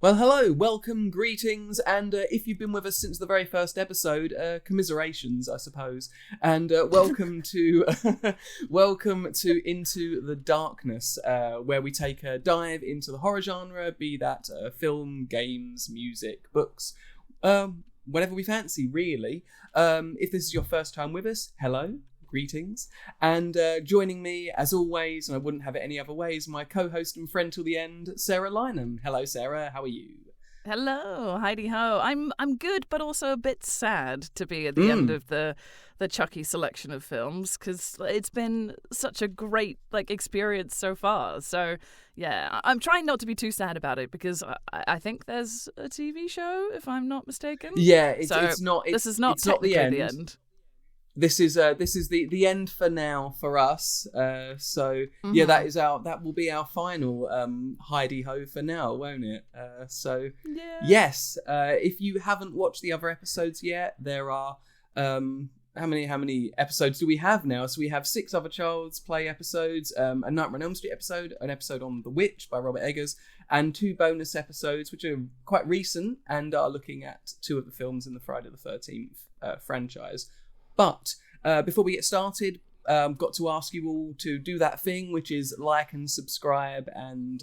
Well, hello, welcome, greetings, and if you've been with us since the very first episode, commiserations, I suppose, and welcome to welcome to Into the Darkness, where we take a dive into the horror genre, be that film, games, music, books, whatever we fancy, really. If this is your first time with us, hello. Greetings, and joining me as always, and I wouldn't have it any other way, is my co-host and friend till the end, Sarah Lynham. Hello, Sarah. How are you? Hello, Heidi Ho. I'm good, but also a bit sad to be at the end of the Chucky selection of films because it's been such a great experience so far. So yeah, I'm trying not to be too sad about it because I think there's a TV show, if I'm not mistaken. Yeah, it's not. This is not it's not the end. The end. This is the end for now for us. Yeah, that will be our final Heidi Ho for now, won't it? Yeah. Yes. If you haven't watched the other episodes yet, there are how many episodes do we have now? So we have 6 other Child's Play episodes, a Nightmare on Elm Street episode, an episode on The Witch by Robert Eggers, and 2 bonus episodes which are quite recent and are looking at 2 of the films in the Friday the 13th franchise. But before we get started, got to ask you all to do that thing, which is like and subscribe and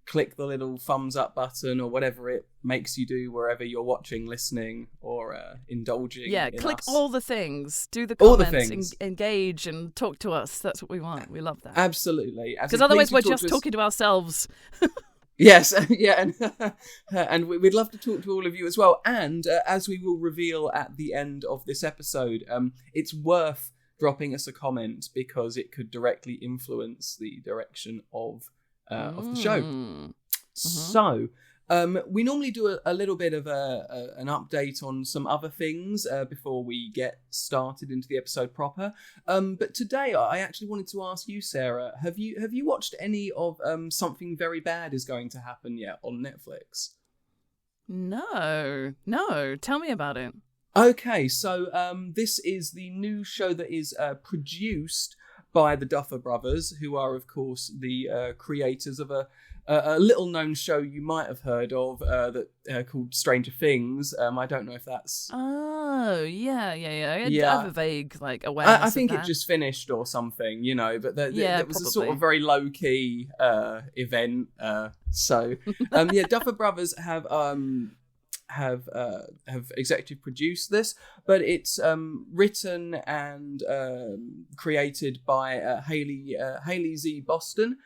click the little thumbs up button or whatever it makes you do wherever you're watching, listening, or indulging. Yeah, in click us. all the things. Do the All the comments, things. Engage and talk to us. That's what we want. We love that. Absolutely. Because otherwise we're just talking to ourselves. Yes, yeah, and we'd love to talk to all of you as well. And as we will reveal at the end of this episode, it's worth dropping us a comment because it could directly influence the direction of the show. Mm-hmm. So, we normally do a little bit of an update on some other things before we get started into the episode proper. But today, I actually wanted to ask you, Sarah, have you watched any of Something Very Bad Is Going to Happen yet on Netflix? No. Tell me about it. Okay, so this is the new show that is produced by the Duffer Brothers, who are, of course, the creators of a little-known show you might have heard of called Stranger Things. I don't know if that's... Oh, yeah. I have a vague awareness I think of that. it just finished or something, but there was probably. a sort of very low-key event. Duffer Brothers have executive produced this, but it's written and created by Haley Z. Boston.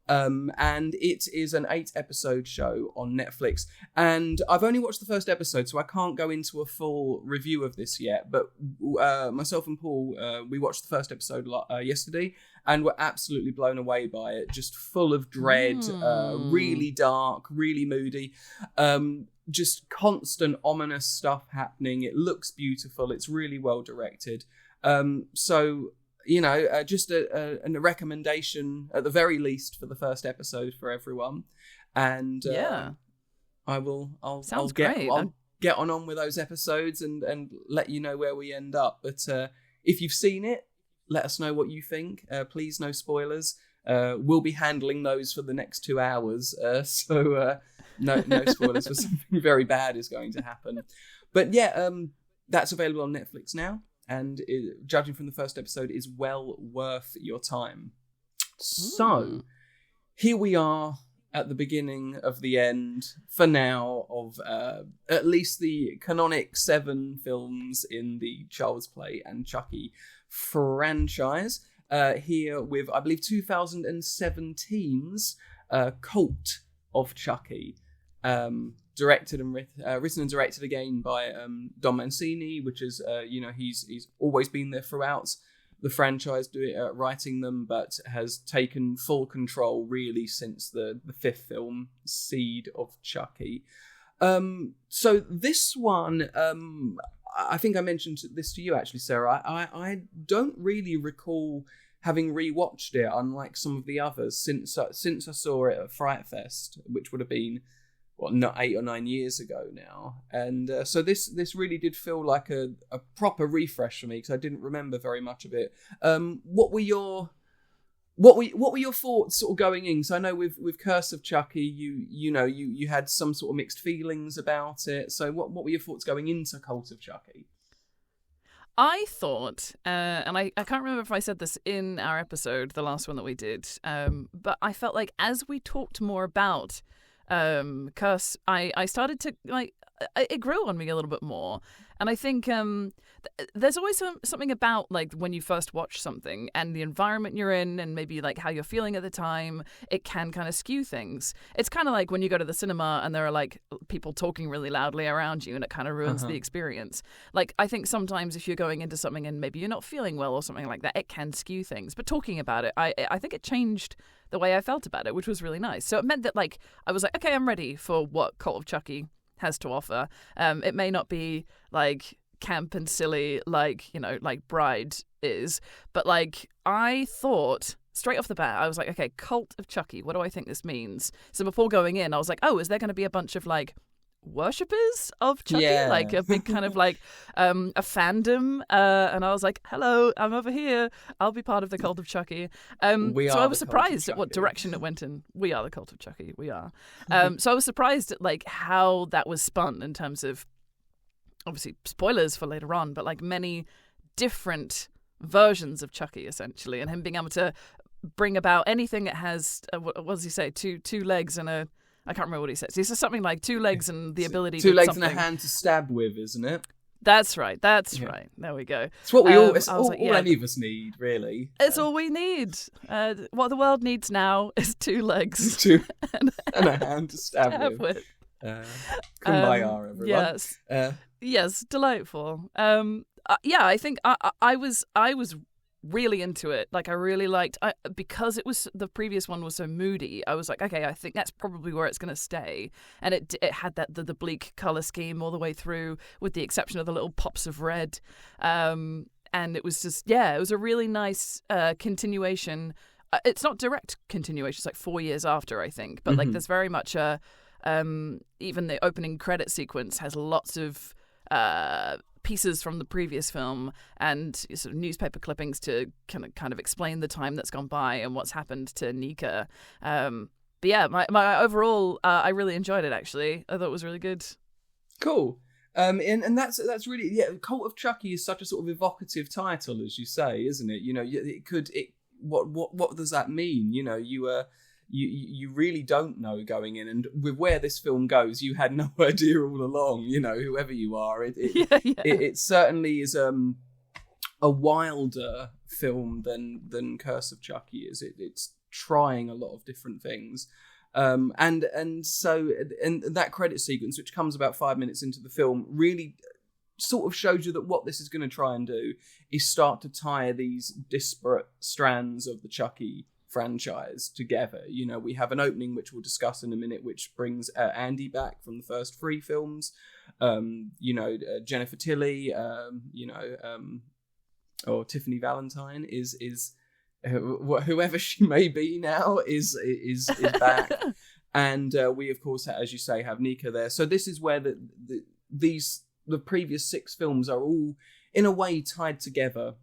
And it is an 8-episode show on Netflix. And I've only watched the first episode, so I can't go into a full review of this yet. But myself and Paul, we watched the first episode yesterday, and were absolutely blown away by it. Just full of dread, really dark, really moody. Just constant ominous stuff happening. It looks beautiful. It's really well directed. Just a recommendation at the very least for the first episode for everyone, and I'll get on with those episodes and let you know where we end up. But if you've seen it, let us know what you think. Please, no spoilers. We'll be handling those for the next 2 hours, so no spoilers for Something Very Bad Is Going to Happen. But yeah, that's available on Netflix now. And judging from the first episode, is well worth your time. So, here we are at the beginning of the end, for now, of at least the canonic 7 films in the Child's Play and Chucky franchise. Here with, I believe, 2017's Cult of Chucky. Directed and written and directed again by Don Mancini, which is he's always been there throughout the franchise, writing them, but has taken full control really since the 5th film, Seed of Chucky. So this one, I think I mentioned this to you actually, Sarah. I don't really recall having rewatched it, unlike some of the others, since I saw it at Fright Fest, which would have been not 8 or 9 years ago now, and so this really did feel like a proper refresh for me because I didn't remember very much of it. What were your What were your thoughts sort of going in? So I know with Curse of Chucky, you had some sort of mixed feelings about it. So what were your thoughts going into Cult of Chucky? I thought, and I can't remember if I said this in our episode, the last one that we did, but I felt like as we talked more about Curse, I started to, like, it grew on me a little bit more. And I think there's always something about, like, when you first watch something and the environment you're in and maybe, like, how you're feeling at the time, it can kind of skew things. It's kind of like when you go to the cinema and there are, like, people talking really loudly around you and it kind of ruins the experience. Like, I think sometimes if you're going into something and maybe you're not feeling well or something like that, it can skew things. But talking about it, I think it changed the way I felt about it, which was really nice. So it meant that, like, I was like, okay, I'm ready for what Cult of Chucky has to offer. It may not be, like, camp and silly like Bride is, but, like, I thought straight off the bat, I was like, okay, Cult of Chucky, what do I think this means? So before going in, I was like, oh, is there going to be a bunch of, like, worshippers of Chucky, like a big kind of, like, a fandom, and I was like, hello, I'm over here, I'll be part of the Cult of Chucky. So I was surprised at what direction it went in. We are the Cult of Chucky, we are. So I was surprised at, like, how that was spun in terms of, obviously, spoilers for later on, but, like, many different versions of Chucky, essentially, and him being able to bring about anything that has what does he say, two legs and a, I can't remember what he says. He says something like 2 legs and the ability to... 2 legs something. and a hand to stab with, isn't it? That's right. Right. There we go. It's what we all any of us need, really. It's all we need. What the world needs now is 2 legs. and a hand to stab with. Kumbaya, everyone. Yes. Yes, delightful. I think I was really into it. Like, I really liked, because it was, the previous one was so moody, I was like, okay, I think that's probably where it's going to stay. And it had that the bleak color scheme all the way through, with the exception of the little pops of red. And it was just, it was a really nice continuation. It's not direct continuation, it's like 4 years after, I think, but like, there's very much a even the opening credit sequence has lots of pieces from the previous film and sort of newspaper clippings to kind of explain the time that's gone by and what's happened to Nika. But yeah, my overall, I really enjoyed it, actually. I thought it was really good. Cool. And that's really, Cult of Chucky is such a sort of evocative title, as you say, isn't it? You know, what does that mean? You know, you really don't know going in, and with where this film goes, you had no idea all along. You know, whoever you are, it certainly is a wilder film than Curse of Chucky is. It's trying a lot of different things, and so that credit sequence, which comes about 5 minutes into the film, really sort of shows you that what this is going to try and do is start to tie these disparate strands of the Chucky franchise together. You know, we have an opening which we'll discuss in a minute, which brings Andy back from the first 3 films. Jennifer Tilly, or Tiffany Valentine is whoever she may be now is back. And we, of course, as you say, have Nika there. So this is where the previous 6 films are all in a way tied together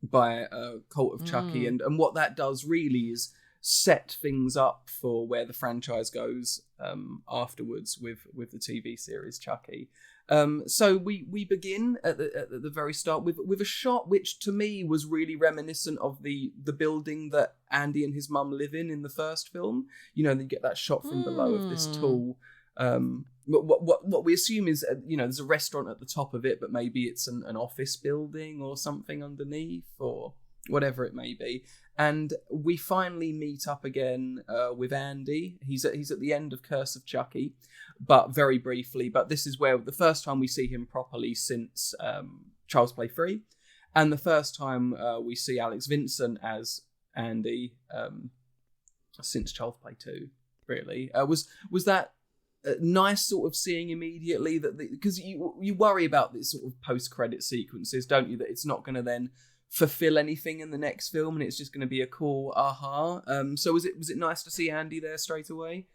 by Cult of Chucky, and what that does really is set things up for where the franchise goes afterwards with the TV series Chucky. So we begin at the very start with a shot which to me was really reminiscent of the building that Andy and his mum live in the first film. You know, you get that shot from below of this tall. What we assume is, there's a restaurant at the top of it, but maybe it's an office building or something underneath, or whatever it may be. And we finally meet up again with Andy. He's at the end of Curse of Chucky, but very briefly. But this is where the first time we see him properly since Child's Play 3, and the first time we see Alex Vincent as Andy since Child's Play 2. Really, was that nice sort of seeing immediately that, because you worry about these sort of post-credit sequences, don't you, that it's not going to then fulfill anything in the next film and it's just going to be a cool aha. So was it nice to see Andy there straight away?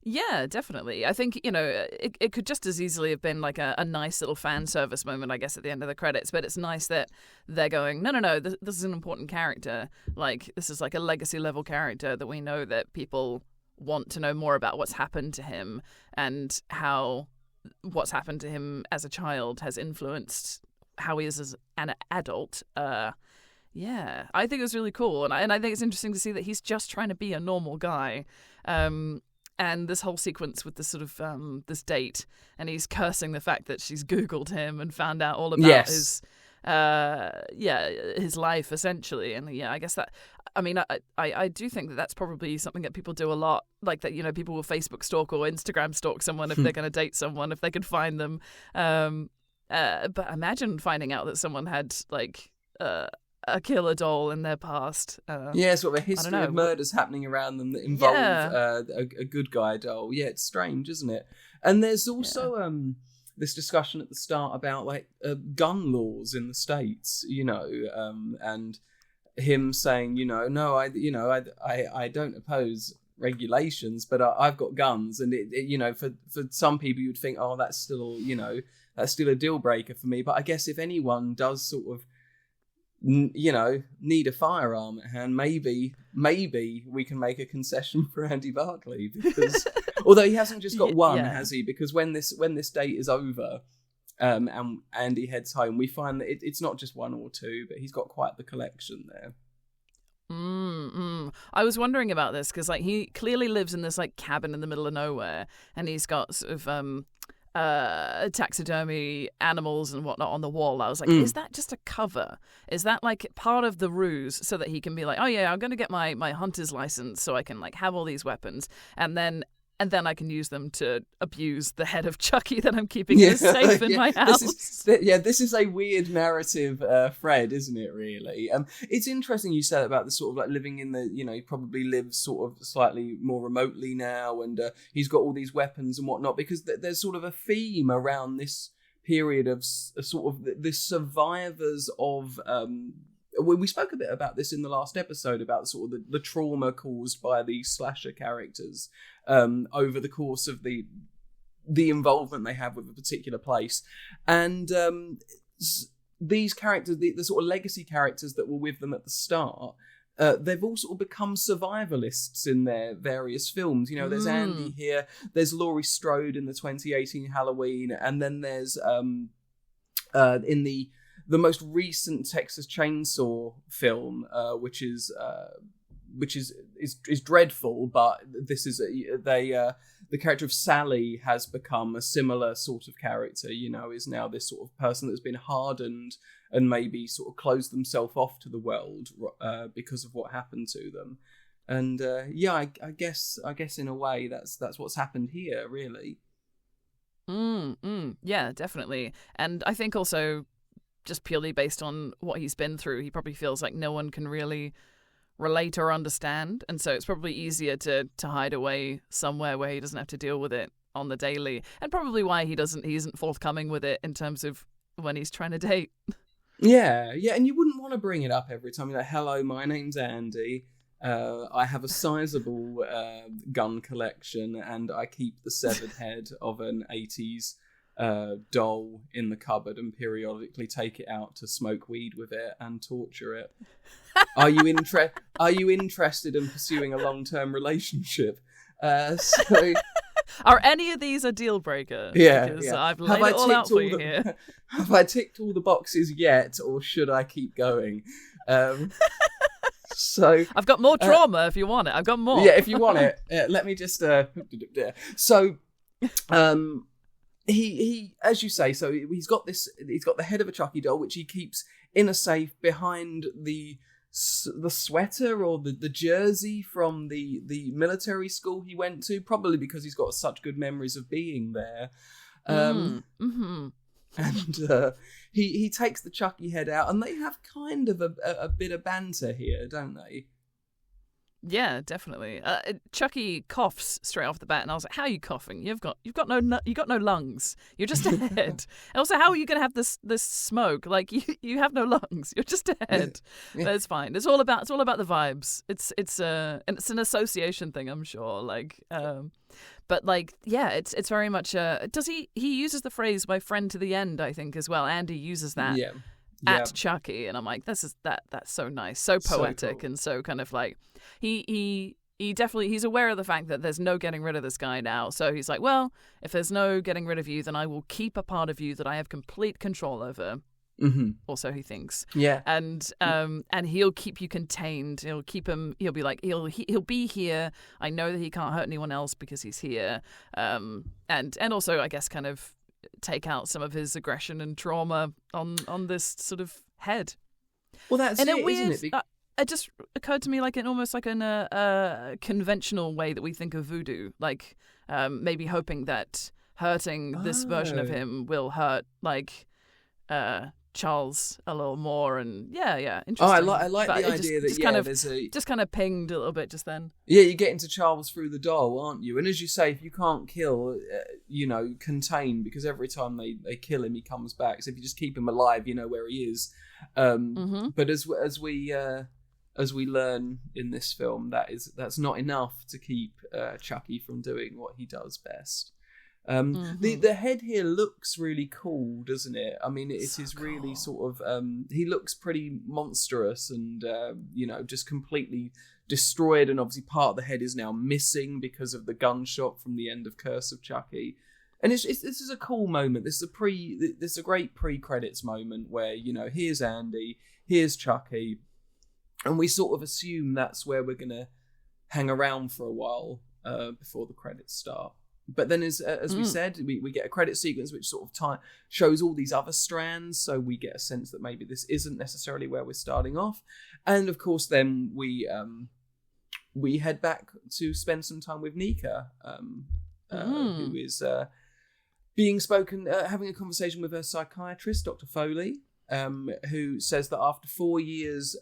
Yeah, definitely. I think, it could just as easily have been like a nice little fan service moment, I guess, at the end of the credits. But it's nice that they're going, no, this is an important character. Like, this is like a legacy level character that we know that people want to know more about what's happened to him and how what's happened to him as a child has influenced how he is as an adult. Yeah, I think it was really cool. And I think it's interesting to see that he's just trying to be a normal guy. And this whole sequence with this sort of this date, and he's cursing the fact that she's Googled him and found out all about his life essentially. And I guess that, I mean, I do think that that's probably something that people do a lot, like that, people will Facebook stalk or Instagram stalk someone if they're going to date someone, if they can find them. But imagine finding out that someone had like a killer doll in their past. Sort of a history of murders happening around them that involve a good guy doll. Yeah, it's strange, isn't it? And there's also this discussion at the start about like gun laws in the States, and him saying, no, I don't oppose regulations, but I've got guns, and for some people you'd think, oh, that's still a deal breaker for me. But I guess if anyone does sort of need a firearm at hand, maybe we can make a concession for Andy Barclay, because although he hasn't just got one, has he? Because when this date is over, and Andy heads home, we find that it's not just one or two, but he's got quite the collection there. I was wondering about this because like he clearly lives in this like cabin in the middle of nowhere, and he's got sort of taxidermy animals and whatnot on the wall. I was like, is that just a cover? Is that like part of the ruse so that he can be like, oh yeah, I'm going to get my hunter's license so I can like have all these weapons, and then I can use them to abuse the head of Chucky that I'm keeping safe in my house. This is a weird narrative thread, isn't it, really? It's interesting you said about the sort of like living in the, he probably lives sort of slightly more remotely now, and he's got all these weapons and whatnot, because there's sort of a theme around this period of sort of the survivors of... we spoke a bit about this in the last episode about sort of the trauma caused by these slasher characters over the course of the involvement they have with a particular place. And these characters, the sort of legacy characters that were with them at the start, they've all sort of become survivalists in their various films. There's Andy here, there's Laurie Strode in the 2018 Halloween, and then there's in the most recent Texas Chainsaw film, which is dreadful, but this is the character of Sally has become a similar sort of character. Is now this sort of person that's been hardened and maybe sort of closed themselves off to the world because of what happened to them. And I guess in a way that's what's happened here, really. Yeah, definitely. And I think also, just purely based on what he's been through, he probably feels like no one can really relate or understand, and so it's probably easier to hide away somewhere where he doesn't have to deal with it on the daily, and probably why he isn't forthcoming with it in terms of when he's trying to date. Yeah, and you wouldn't want to bring it up every time. You're like, hello, my name's Andy. I have a sizable gun collection, and I keep the severed head of an 80s doll in the cupboard and periodically take it out to smoke weed with it and torture it. Are you interested in pursuing a long-term relationship? Are any of these a deal breaker? Because I've laid it all out for you here. Have I ticked all the boxes yet, or should I keep going? So I've got more trauma if you want it. I've got more. Yeah, if you want it. Let me just... So... He, as you say, so he's got the head of a Chucky doll, which he keeps in a safe behind the sweater or the jersey from the military school he went to, probably because he's got such good memories of being there. And he takes the Chucky head out, and they have kind of a bit of banter here, don't they? Yeah, definitely. Chucky coughs straight off the bat, and I was like, "How are you coughing? You've got no lungs. You're just a head. And also, how are you going to have this smoke? Like you have no lungs. You're just a head. Yeah. That's fine. It's all about the vibes. It's an association thing, I'm sure. Like, but like, yeah, it's very much. Does he uses the phrase "my friend to the end"? I think as well. Andy uses that. Yeah. At Chucky, and I'm like, that's so nice, so poetic, so cool. And so kind of like he definitely, he's aware of the fact that there's no getting rid of this guy now. So he's like, well, if there's no getting rid of you, then I will keep a part of you that I have complete control over. Mm-hmm. Also, he thinks, yeah, and he'll keep you contained. He'll be like, he'll be here. I know that he can't hurt anyone else because he's here. And also, I guess, kind of take out some of his aggression and trauma on this sort of head. Well, that's in it, a weird, isn't it? It just occurred to me like in almost like in a conventional way that we think of voodoo, like maybe hoping that hurting this version of him will hurt like Charles a little more, and yeah, interesting. I like the idea that just kind of pinged a little bit just then. Yeah, you get into Charles through the doll, aren't you? And as you say, if you can't kill, contain, because every time they kill him, he comes back. So if you just keep him alive, you know where he is. But as we learn in this film, that's not enough to keep Chucky from doing what he does best. The head here looks really cool, doesn't it? I mean, it is really sort of he looks pretty monstrous and just completely destroyed, and obviously part of the head is now missing because of the gunshot from the end of Curse of Chucky. And this is a cool moment. This is a great pre-credits moment where here's Andy, here's Chucky, and we sort of assume that's where we're gonna hang around for a while before the credits start. But then, as we said, we get a credit sequence which sort of shows all these other strands, so we get a sense that maybe this isn't necessarily where we're starting off. And of course, then we head back to spend some time with Nika, who is having a conversation with her psychiatrist, Dr. Foley. Who says that after 4 years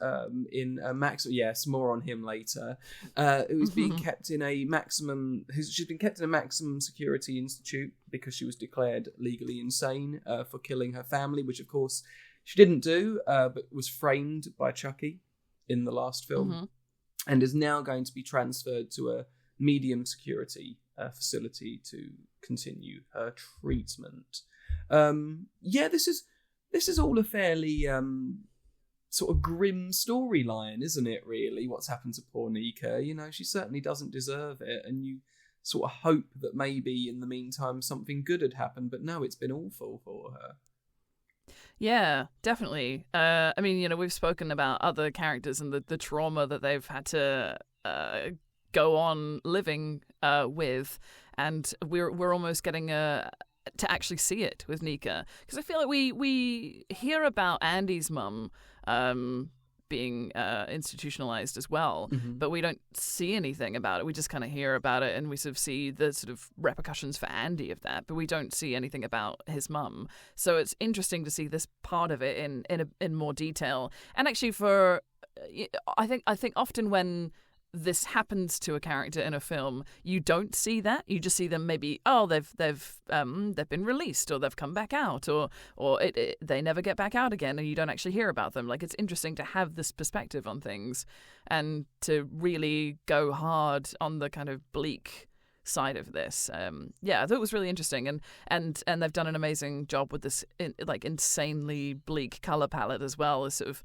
in a maximum, yes, more on him later, who's being kept in a maximum, she's been kept in a maximum security institute because she was declared legally insane for killing her family, which of course she didn't do, but was framed by Chucky in the last film, and is now going to be transferred to a medium security facility to continue her treatment. This is all a fairly sort of grim storyline, isn't it, really, what's happened to poor Nika? She certainly doesn't deserve it, and you sort of hope that maybe in the meantime something good had happened, but no, it's been awful for her. Yeah, definitely. I mean, we've spoken about other characters and the trauma that they've had to go on living with, and we're almost getting to actually see it with Nika, because I feel like we hear about Andy's mum being institutionalized as well, but we don't see anything about it. We just kind of hear about it, and we sort of see the sort of repercussions for Andy of that, but we don't see anything about his mum. So it's interesting to see this part of it in more detail. And actually, I think often when this happens to a character in a film, you don't see that. You just see them maybe, they've been released, or they've come back out, or they never get back out again, and you don't actually hear about them. Like, it's interesting to have this perspective on things and to really go hard on the kind of bleak side of this. I thought it was really interesting, and they've done an amazing job with this insanely bleak color palette as well, as sort of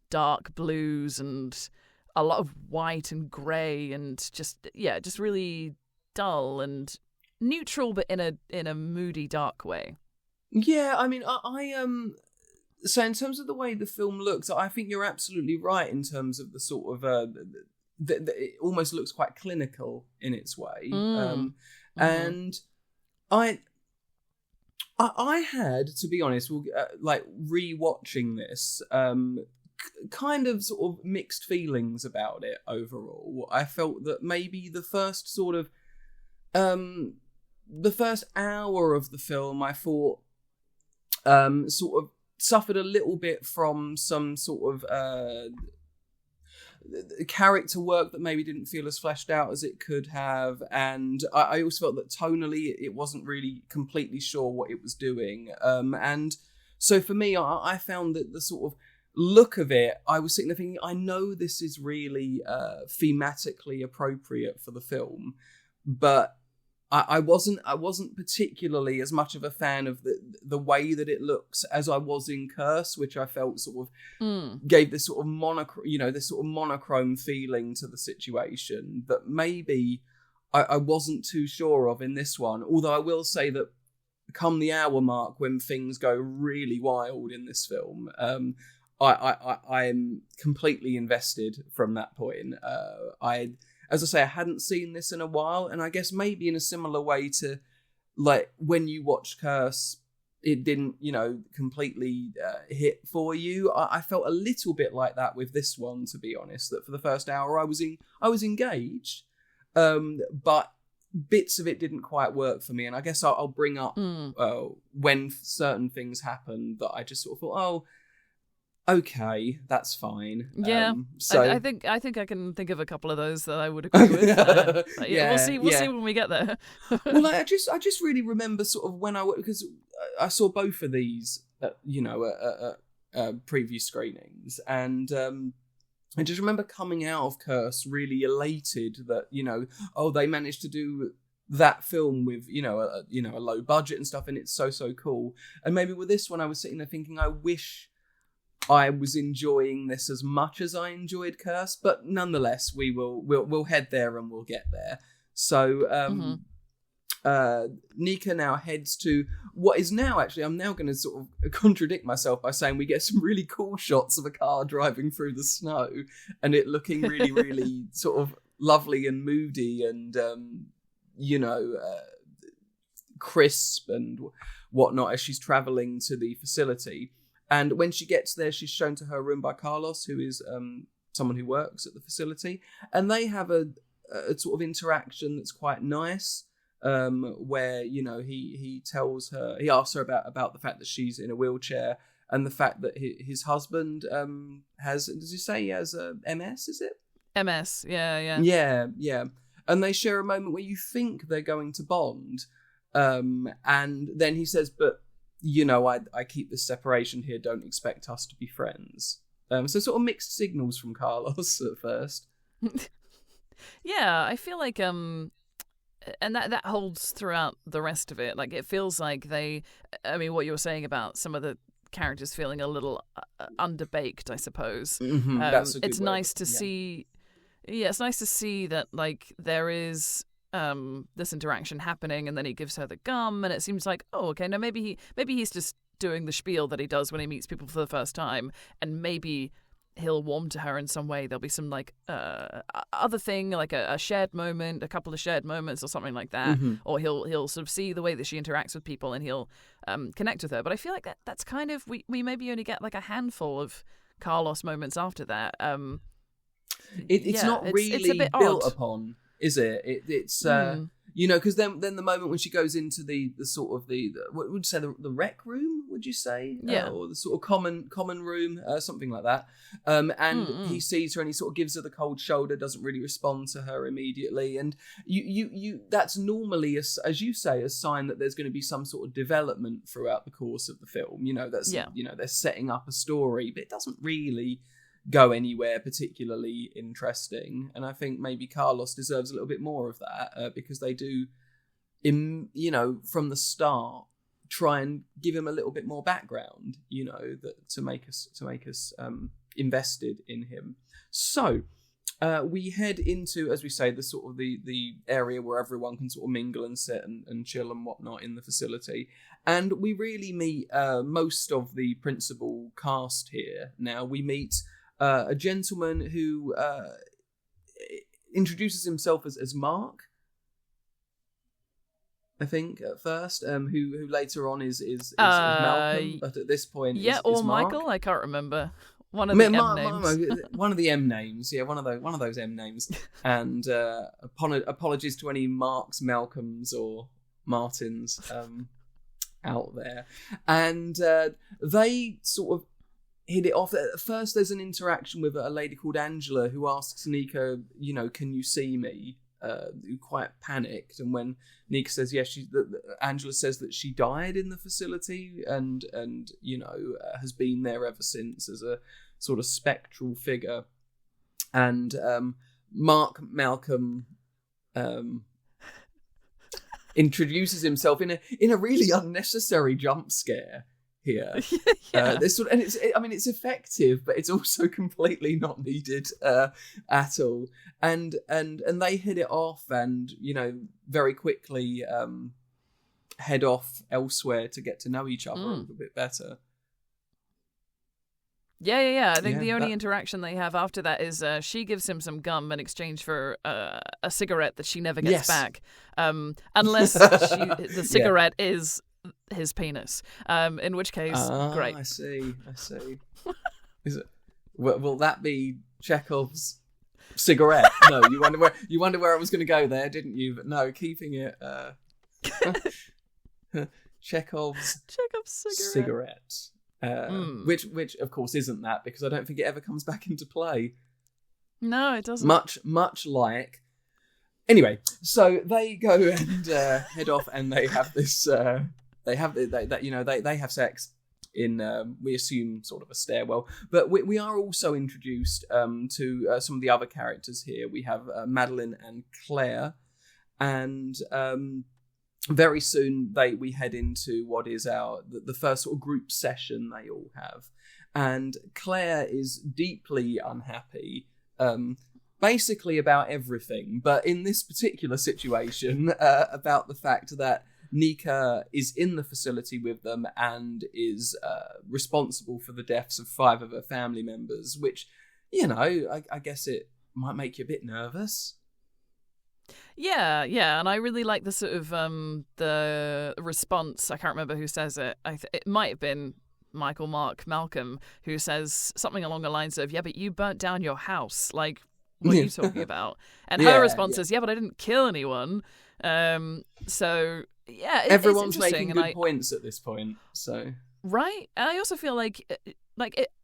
dark blues and a lot of white and grey, and just really dull and neutral, but in a moody, dark way. Yeah, I mean, so in terms of the way the film looks, I think you're absolutely right in terms of the sort of it almost looks quite clinical in its way, and I had, to be honest, rewatching this, kind of sort of mixed feelings about it overall. I felt that maybe the first hour of the film, I thought sort of suffered a little bit from some sort of character work that maybe didn't feel as fleshed out as it could have, and I also felt that tonally it wasn't really completely sure what it was doing, and so for me I found that the sort of look of it, I was sitting there thinking, I know this is really thematically appropriate for the film, but I wasn't particularly as much of a fan of the way that it looks as I was in Curse, which I felt sort of gave this sort of monochrome feeling to the situation that maybe I wasn't too sure of in this one. Although I will say that come the hour mark, when things go really wild in this film, I'm completely invested from that point. As I say, I hadn't seen this in a while, and I guess maybe in a similar way to, like, when you watch Curse, it didn't, completely hit for you. I felt a little bit like that with this one, to be honest, that for the first hour I was engaged, but bits of it didn't quite work for me, and I guess I'll bring up when certain things happen that I just sort of thought, oh, okay, that's fine. Yeah, so I think I can think of a couple of those that I would agree with. We'll see when we get there. Well, I just really remember sort of when because I saw both of these, preview screenings, and I just remember coming out of Curse really elated that they managed to do that film with a low budget and stuff, and it's so cool. And maybe with this one, I was sitting there thinking, I wish I was enjoying this as much as I enjoyed Curse, but nonetheless, we'll head there and we'll get there. So Nika now heads to what is now actually, I'm now going to sort of contradict myself by saying we get some really cool shots of a car driving through the snow and it looking really, really sort of lovely and moody and, crisp and whatnot as she's traveling to the facility. And when she gets there, she's shown to her room by Carlos, who is someone who works at the facility. And they have a sort of interaction that's quite nice, where, he tells her, he asks her about the fact that she's in a wheelchair and the fact that his husband has, does he say he has MS, is it? MS, yeah. Yeah. And they share a moment where you think they're going to bond. And then he says, but I keep this separation here. Don't expect us to be friends. So sort of mixed signals from Carlos at first. Yeah, I feel like and that holds throughout the rest of it. Like it feels like what you were saying about some of the characters feeling a little underbaked, I suppose. Mm-hmm, that's a good it's word. Nice to see. Yeah, it's nice to see that like there is this interaction happening, and then he gives her the gum, and it seems like, oh, okay, no, maybe he's just doing the spiel that he does when he meets people for the first time, and maybe he'll warm to her in some way. There'll be some like other thing, like a shared moment, a couple of shared moments, or something like that, or he'll sort of see the way that she interacts with people, and he'll connect with her. But I feel like that's kind of we maybe only get like a handful of Carlos moments after that. It's not really it's a bit built odd. upon. Is it? It's because then the moment when she goes into the sort of the what would you say, the rec room? Would you say? Yeah. Or the sort of common room, something like that. And he sees her and he sort of gives her the cold shoulder, doesn't really respond to her immediately. And you that's normally, as you say, a sign that there's going to be some sort of development throughout the course of the film. They're setting up a story, but it doesn't really go anywhere particularly interesting, and I think maybe Carlos deserves a little bit more of that because they do, from the start, try and give him a little bit more background, that to make us invested in him. So we head into, as we say, the sort of the area where everyone can sort of mingle and sit and chill and whatnot in the facility, and we really meet most of the principal cast here. Now we meet a gentleman who introduces himself as Mark, I think, at first, who later on is Malcolm, but at this point is or Mark. Michael, I can't remember. One of the M names. One of the M names, yeah, one of those M names. And apologies to any Marks, Malcolms, or Martins out there. And they sort of hit it off. At first, there's an interaction with a lady called Angela who asks Nika, can you see me? Quite panicked, and when Nika says yes, Angela says that she died in the facility and has been there ever since as a sort of spectral figure. And Mark Malcolm introduces himself in a really unnecessary jump scare here. Yeah. It's effective, but it's also completely not needed at all. And they hit it off, and very quickly head off elsewhere to get to know each other a little bit better. Yeah. I think the only interaction they have after that is she gives him some gum in exchange for a cigarette that she never gets back, unless the cigarette is his penis, in which case great. I see. Is it? Will that be Chekhov's cigarette? No, you wonder where I was going to go there, didn't you? But no, keeping it Chekhov's cigarette. Which of course isn't that, because I don't think it ever comes back into play. No, it doesn't. Much like. Anyway, so they go and head off, and they have this. They have sex in we assume sort of a stairwell, but we are also introduced to some of the other characters here. We have Madeline and Claire, and very soon we head into what is the first sort of group session they all have, and Claire is deeply unhappy, basically about everything, but in this particular situation, about the fact that Nika is in the facility with them and is responsible for the deaths of 5 of her family members, which, I guess it might make you a bit nervous. Yeah, and I really like the sort of the response. I can't remember who says it. It might have been Mark Malcolm, who says something along the lines of, "Yeah, but you burnt down your house. Like, what are you talking about?" And her response is, "Yeah, but I didn't kill anyone." So yeah, everyone's it's making good points at this point. So right, and I also feel like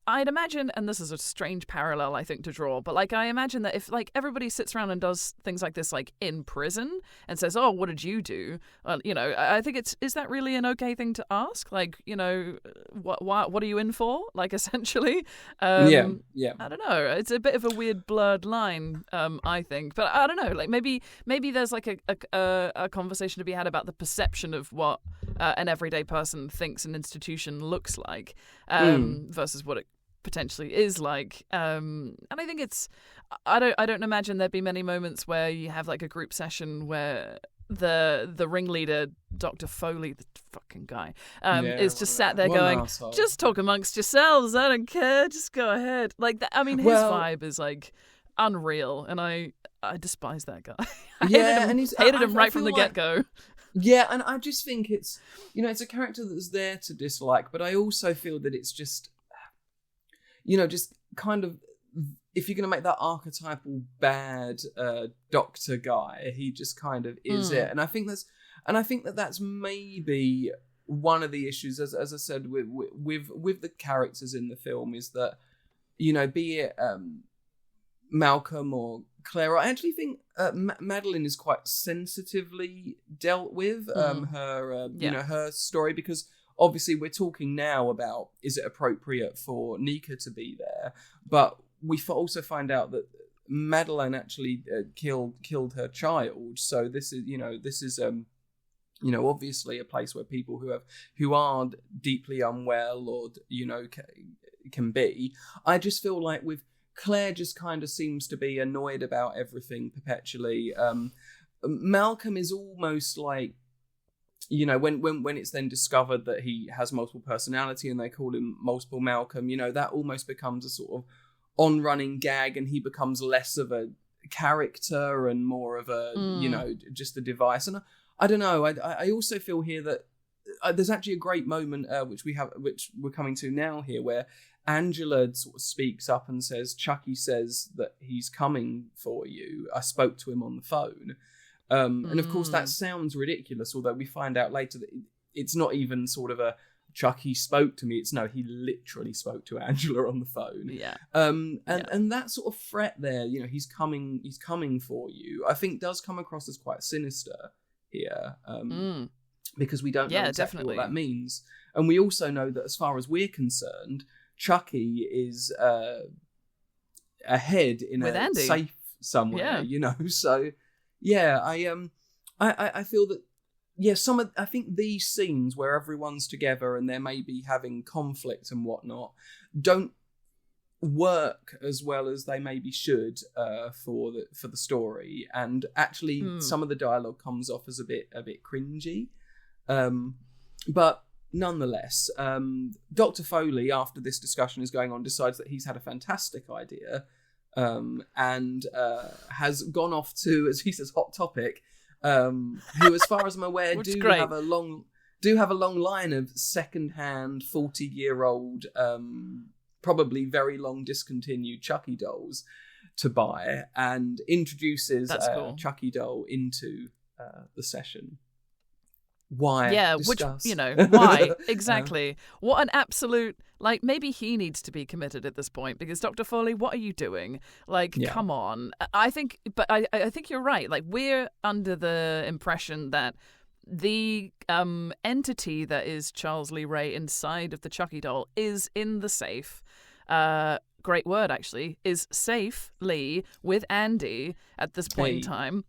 I'd imagine, and this is a strange parallel I think to draw, but I imagine that if everybody sits around and does things like this in prison and says, "Oh, what did you do?" I think is that really an okay thing to ask? What are you in for? Essentially. Yeah. I don't know. It's a bit of a weird blurred line, I think, but I don't know. Maybe there's a conversation to be had about the perception of what an everyday person thinks an institution looks like, versus what it potentially is like, and I think I don't imagine there'd be many moments where you have a group session where the ringleader, Dr. Foley, the fucking guy, is just sat there going, "Just talk amongst yourselves, I don't care, just go ahead." His vibe is unreal, and I despise that guy. I hated him right from the get-go. Yeah, and I just think it's a character that's there to dislike, but I also feel that it's just just kind of, if you're going to make that archetypal bad doctor guy, he just kind of is it. And I think that's maybe one of the issues, as I said, with the characters in the film, is that, be it Malcolm or Claire, I actually think Madeline is quite sensitively dealt with, her story, because obviously we're talking now about, is it appropriate for Nika to be there? But we also find out that Madeline actually killed her child. So this is obviously a place where people who are deeply unwell or can be. I just feel like with Claire, just kind of seems to be annoyed about everything perpetually. Malcolm is almost like, when it's then discovered that he has multiple personality and they call him Multiple Malcolm, that almost becomes a sort of on-running gag, and he becomes less of a character and more of a, just a device. And I don't know. I also feel here that there's actually a great moment which we're coming to now here, where Angela sort of speaks up and says, "Chucky says that he's coming for you. I spoke to him on the phone." And of course that sounds ridiculous, although we find out later that it's not even sort of Chucky spoke to me. It's no, he literally spoke to Angela on the phone. Yeah. And that sort of threat there, he's coming for you, I think does come across as quite sinister here. Because we don't know exactly what that means. And we also know that as far as we're concerned, Chucky is ahead in with a Andy. Safe somewhere, So, I feel that, I think these scenes where everyone's together and they're maybe having conflict and whatnot don't work as well as they maybe should for the story. And actually, some of the dialogue comes off as a bit cringy. But nonetheless, Dr. Foley, after this discussion is going on, decides that he's had a fantastic idea and has gone off to, as he says, Hot Topic, who, as far as I'm aware, do have a long line of second-hand, 40-year-old, probably very long discontinued Chucky dolls to buy, and introduces Chucky doll into the session. Why? Yeah, discuss. Which, why? Exactly. What an absolute, maybe he needs to be committed at this point, because Dr. Foley, what are you doing? Come on. I think you're right. We're under the impression that the entity that is Charles Lee Ray inside of the Chucky doll is in the safe. Great word, actually, is safely with Andy at this point in time.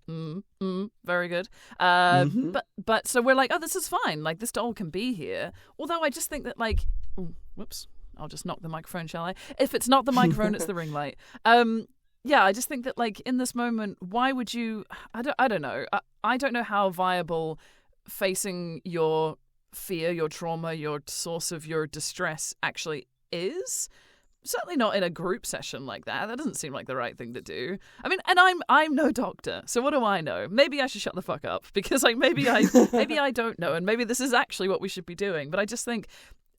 Very good. But so we're like, oh, this is fine. This doll can be here. Although I just think that, whoops, I'll just knock the microphone, shall I? If it's not the microphone, it's the ring light. I just think that, in this moment, why would you? I don't know. I don't know how viable facing your fear, your trauma, your source of your distress actually is. Certainly not in a group session like that. That doesn't seem like the right thing to do. I mean, and I'm no doctor, so what do I know? Maybe I should shut the fuck up, because maybe I don't know, and maybe this is actually what we should be doing. But I just think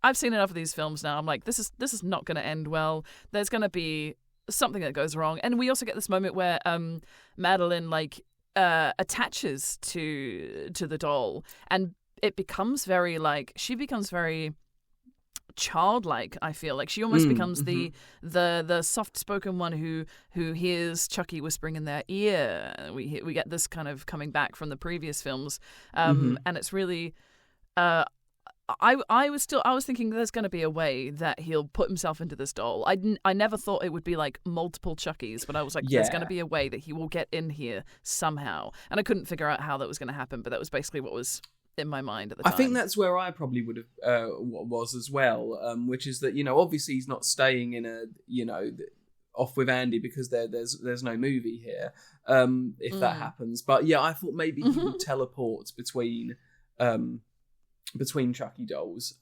I've seen enough of these films now. I'm like, this is not going to end well. There's going to be something that goes wrong, and we also get this moment where Madeline attaches to the doll, and it becomes very she becomes very childlike. I feel like she almost becomes the soft-spoken one who hears Chucky whispering in their ear. We get this kind of coming back from the previous films, and it's really. I was thinking there's going to be a way that he'll put himself into this doll. I never thought it would be multiple Chuckies, but I was like, there's going to be a way that he will get in here somehow, and I couldn't figure out how that was going to happen. But that was basically what was in my mind at the time. I think that's where I probably would have was as well, which is that obviously he's not staying in a off with Andy because there's no movie here if that happens. But I thought maybe he would teleport between Chucky dolls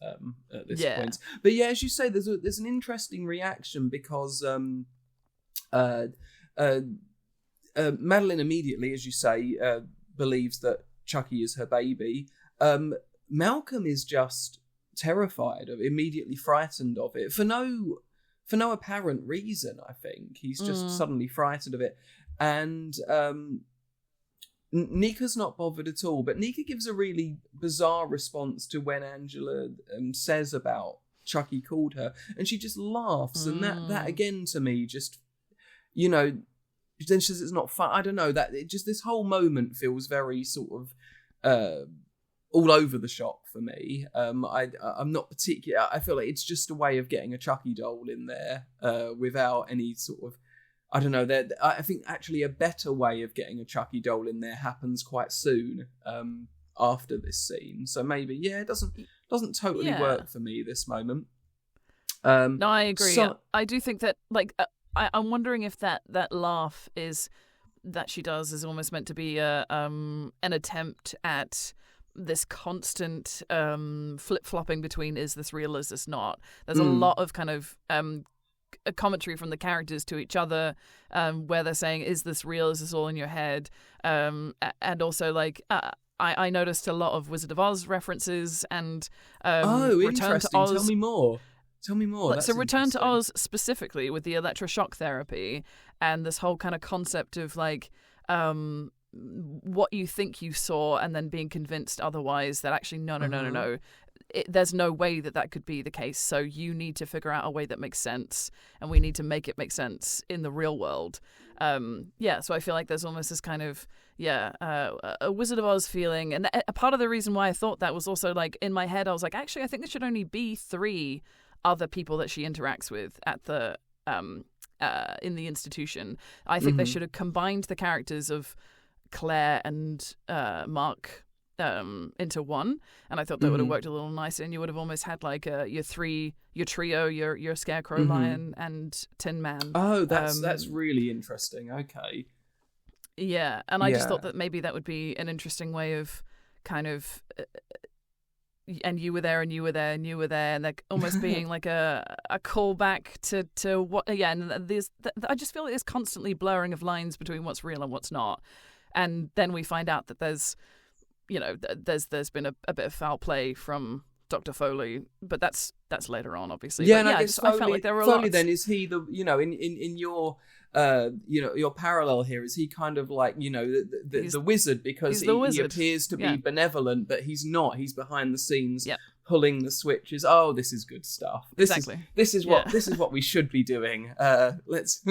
at this point. But as you say, there's an interesting reaction because Madeline immediately, as you say, believes that Chucky is her baby. Malcolm is just terrified of, immediately frightened of it for no apparent reason. I think he's just suddenly frightened of it, and Nika's not bothered at all. But Nika gives a really bizarre response to when Angela says about Chucky called her, and she just laughs, and that again to me just then she says it's not fun. I don't know, that it just, this whole moment feels very sort of all over the shop for me. I'm not particular. I feel like it's just a way of getting a Chucky doll in there without any sort of, I don't know. I think actually a better way of getting a Chucky doll in there happens quite soon after this scene. So maybe it doesn't totally work for me this moment. No, I agree. I do think that I'm wondering if that laugh is that she does is almost meant to be an attempt at this constant flip-flopping between is this real, is this not. There's a lot of kind of a commentary from the characters to each other where they're saying, is this real, is this all in your head, and also I noticed a lot of Wizard of Oz references and Return to Oz. Tell me more. So Return to Oz specifically with the electroshock therapy and this whole kind of concept of what you think you saw and then being convinced otherwise, that actually no. there's no way that could be the case. So you need to figure out a way that makes sense, and we need to make it make sense in the real world. So I feel like there's almost this kind of a Wizard of Oz feeling, and a part of the reason why I thought that was also like in my head I was like, actually I think there should only be 3 other people that she interacts with at the in the institution. I think they should have combined the characters of Claire and Mark into one, and I thought that would have worked a little nicer, and you would have almost had like your trio, your Scarecrow, Lion, and Tin Man. Oh, that's really interesting. Okay. Yeah, and I just thought that maybe that would be an interesting way of kind of, and you were there, and you were there, and you were there, and like almost being like a callback to what. Yeah, and I just feel like there's constantly blurring of lines between what's real and what's not, and then we find out that there's been a bit of foul play from Dr. Foley, but that's later on, obviously. Yeah, but and I guess Foley, I felt like there were Foley lots. Then is he the in your your parallel here, is he kind of like the wizard, because he appears to be benevolent, but he's not. He's behind the scenes. Pulling the switches. Oh, this is good stuff. This is what we should be doing. Let's.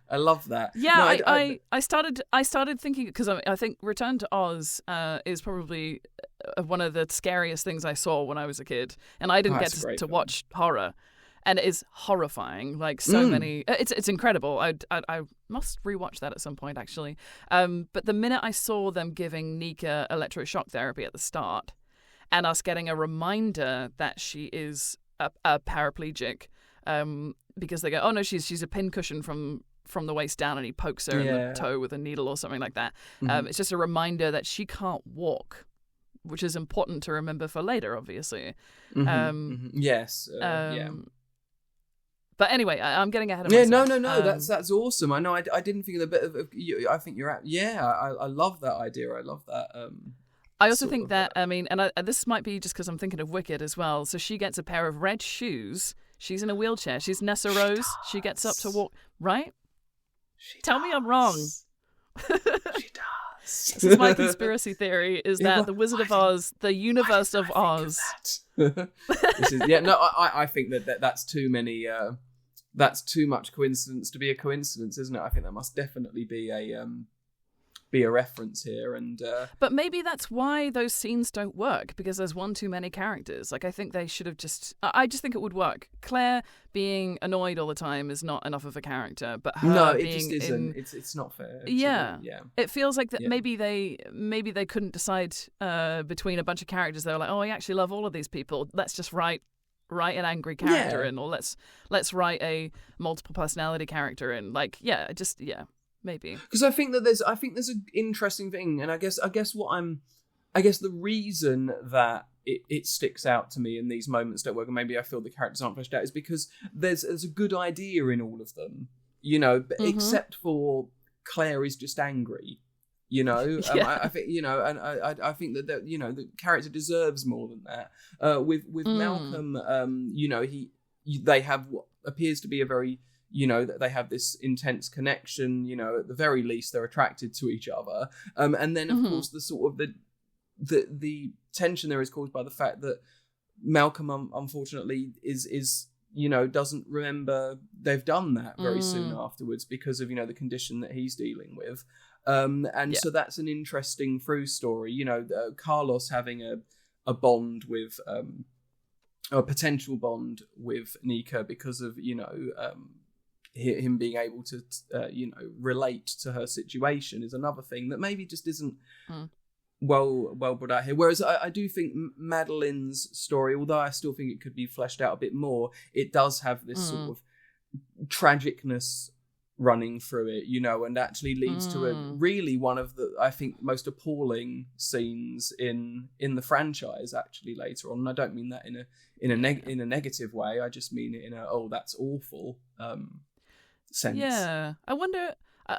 I love that. Yeah, no, I started thinking, because I think Return to Oz is probably one of the scariest things I saw when I was a kid, and I didn't get to watch horror, and it is horrifying. Like so many, it's incredible. I must rewatch that at some point, actually. But the minute I saw them giving Nika electroshock therapy at the start, and us getting a reminder that she is a paraplegic, because they go, oh no, she's a pincushion from the waist down, and he pokes her in the toe with a needle or something like that. It's just a reminder that she can't walk, which is important to remember for later, obviously. Yes. But anyway, I'm getting ahead of myself. No. That's awesome. I know. I didn't think of the bit of. I think you're at. Yeah, I love that idea. I love that. I also think that, I mean, and this might be just because I'm thinking of Wicked as well. So she gets a pair of red shoes. She's in a wheelchair. She's Nessa Rose. She gets up to walk. Right? Tell me I'm wrong. She does. This is my conspiracy theory, is that the Wizard of Oz, the universe of Oz. I think that's too many. That's too much coincidence to be a coincidence, isn't it? I think there must definitely be a reference here, and but maybe that's why those scenes don't work, because there's one too many characters. Like I think they should have I just think it would work. Claire being annoyed all the time is not enough of a character, but her it just isn't. It's not fair. It feels like that maybe they couldn't decide between a bunch of characters. They were like, oh, I actually love all of these people. Let's just write an angry character in, or let's write a multiple personality character in. Like maybe, because I think there's an interesting thing, and I guess the reason that it sticks out to me in these moments don't work, and maybe I feel the characters aren't fleshed out, is because there's a good idea in all of them, except for Claire is just angry, I think and I think that the character deserves more than that. With Malcolm, they have what appears to be a very that they have this intense connection, at the very least they're attracted to each other. And then of course the sort of the tension there is caused by the fact that Malcolm unfortunately is doesn't remember they've done that very soon afterwards, because of the condition that he's dealing with. So that's an interesting through story, Carlos having a bond with a potential bond with Nika because of him being able to, relate to her situation is another thing that maybe just isn't well brought out here. Whereas I do think Madeline's story, although I still think it could be fleshed out a bit more, it does have this sort of tragicness running through it, and actually leads to a really one of the, I think, most appalling scenes in the franchise actually later on. And I don't mean that in a negative way. I just mean it in a that's awful sense. Yeah, I wonder.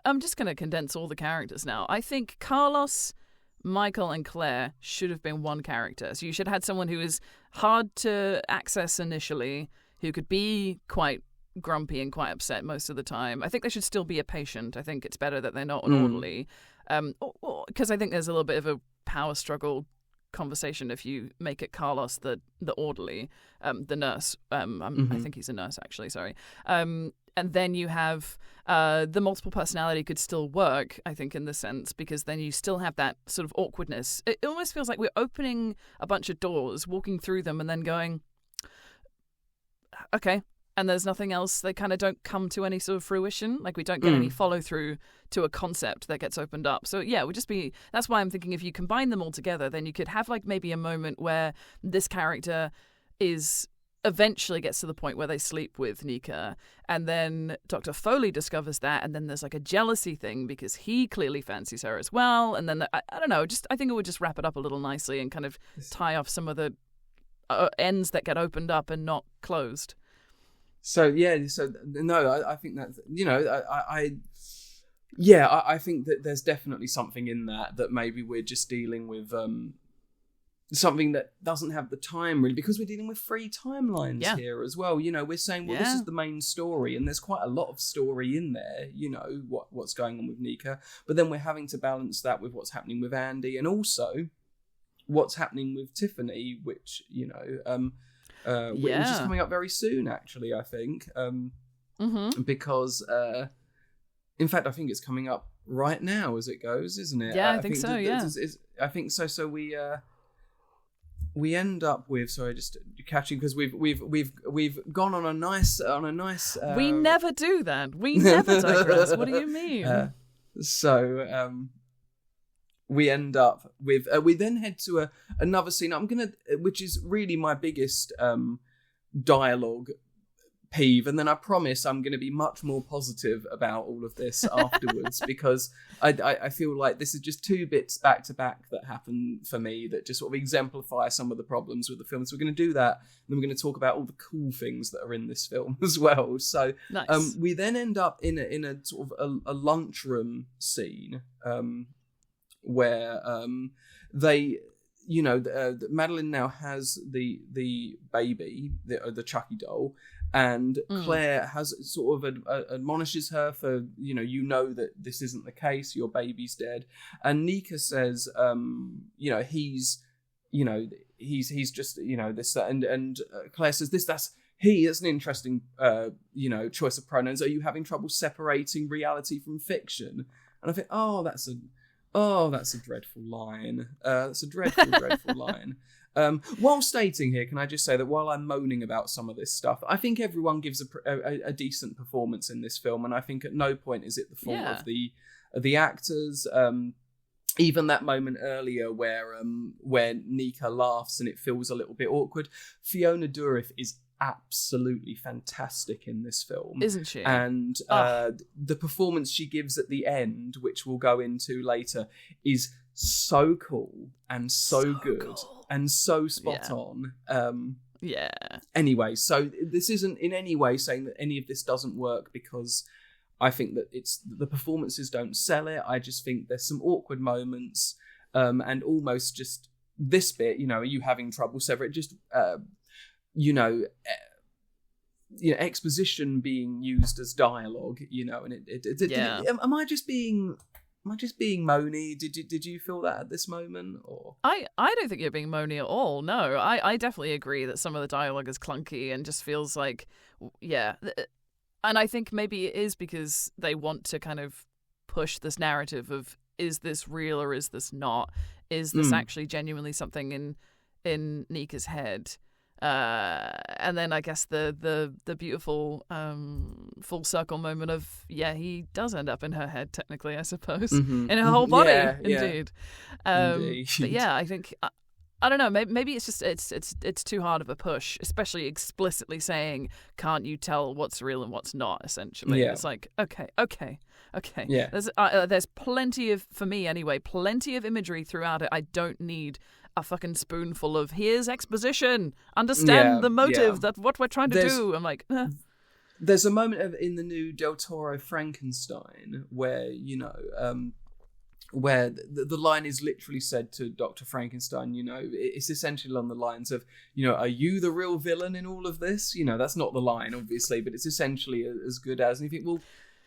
I'm just going to condense all the characters now. I think Carlos, Michael, and Claire should have been one character. So you should have had someone who is hard to access initially, who could be quite grumpy and quite upset most of the time. I think they should still be a patient. I think it's better that they're not an orderly, because I think there's a little bit of a power struggle conversation if you make it Carlos the orderly, the nurse. I think he's a nurse, actually. Sorry. And then you have the multiple personality could still work, I think, in this sense, because then you still have that sort of awkwardness. It almost feels like we're opening a bunch of doors, walking through them, and then going, okay, and there's nothing else. They kind of don't come to any sort of fruition. Like, we don't get any follow through to a concept that gets opened up. So yeah, it would just be, that's why I'm thinking if you combine them all together, then you could have like maybe a moment where this character eventually gets to the point where they sleep with Nika, and then Dr. Foley discovers that, and then there's like a jealousy thing because he clearly fancies her as well, and then I don't know, I think it would just wrap it up a little nicely and kind of tie off some of the ends that get opened up and not closed. So no, I think that, you know, I think that there's definitely something in that maybe we're just dealing with something that doesn't have the time, really, because we're dealing with 3 timelines here as well. You know, we're saying, well, this is the main story, and there's quite a lot of story in there, you know, what's going on with Nika, but then we're having to balance that with what's happening with Andy, and also what's happening with Tiffany, which, you know, which is coming up very soon, actually, I think, because in fact, I think it's coming up right now as it goes, isn't it? Yeah, I think so. I think so. So we end up with, sorry, just catching, because we've gone on a nice. We never do that. We never digress. What do you mean? We end up with. We then head to another scene. Which is really my biggest dialogue peeve, and then I promise I'm going to be much more positive about all of this afterwards, because I feel like this is just 2 bits back to back that happen for me that just sort of exemplify some of the problems with the film. So we're going to do that, and then we're going to talk about all the cool things that are in this film as well. So nice. We then end up in a sort of a lunchroom scene where they, you know, Madeline now has the baby, the Chucky doll, and Claire has sort of admonishes her for, you know that this isn't the case, your baby's dead, and Nika says, you know, he's just, you know, this, that, and Claire says that's an interesting, you know, choice of pronouns. Are you having trouble separating reality from fiction? And I think, that's a dreadful line. That's a dreadful line. While stating here, can I just say that while I'm moaning about some of this stuff, I think everyone gives a decent performance in this film, and I think at no point is it the fault of the actors. Even that moment earlier where Nika laughs and it feels a little bit awkward, Fiona Dourif is absolutely fantastic in this film, isn't she? And the performance she gives at the end, which we'll go into later, is so cool and so good, cool. And so spot on. Anyway, so this isn't in any way saying that any of this doesn't work, because I think that the performances don't sell it. I just think there's some awkward moments, and almost just this bit, you know, are you having trouble severing? Just you know, exposition being used as dialogue, you know, and am I just being moany? Did you feel that at this moment? Or I don't think you're being moany at all. No, I definitely agree that some of the dialogue is clunky and just feels like, and I think maybe it is because they want to kind of push this narrative of, is this real or is this not? Is this actually genuinely something in Nika's head? And then I guess the beautiful full circle moment of he does end up in her head, technically, I suppose, in her whole body, indeed. But I think I don't know, maybe it's just it's too hard of a push, especially explicitly saying, can't you tell what's real and what's not, essentially. It's like, okay. There's plenty of, for me anyway, plenty of imagery throughout it. I don't need a fucking spoonful of here's exposition, understand the motive, that what we're trying to do. I'm like, There's a moment in the new Del Toro Frankenstein where, you know, where the line is literally said to Dr. Frankenstein, you know, it's essentially along the lines of, you know, are you the real villain in all of this? You know, that's not the line, obviously, but it's essentially as good as, and you think, well,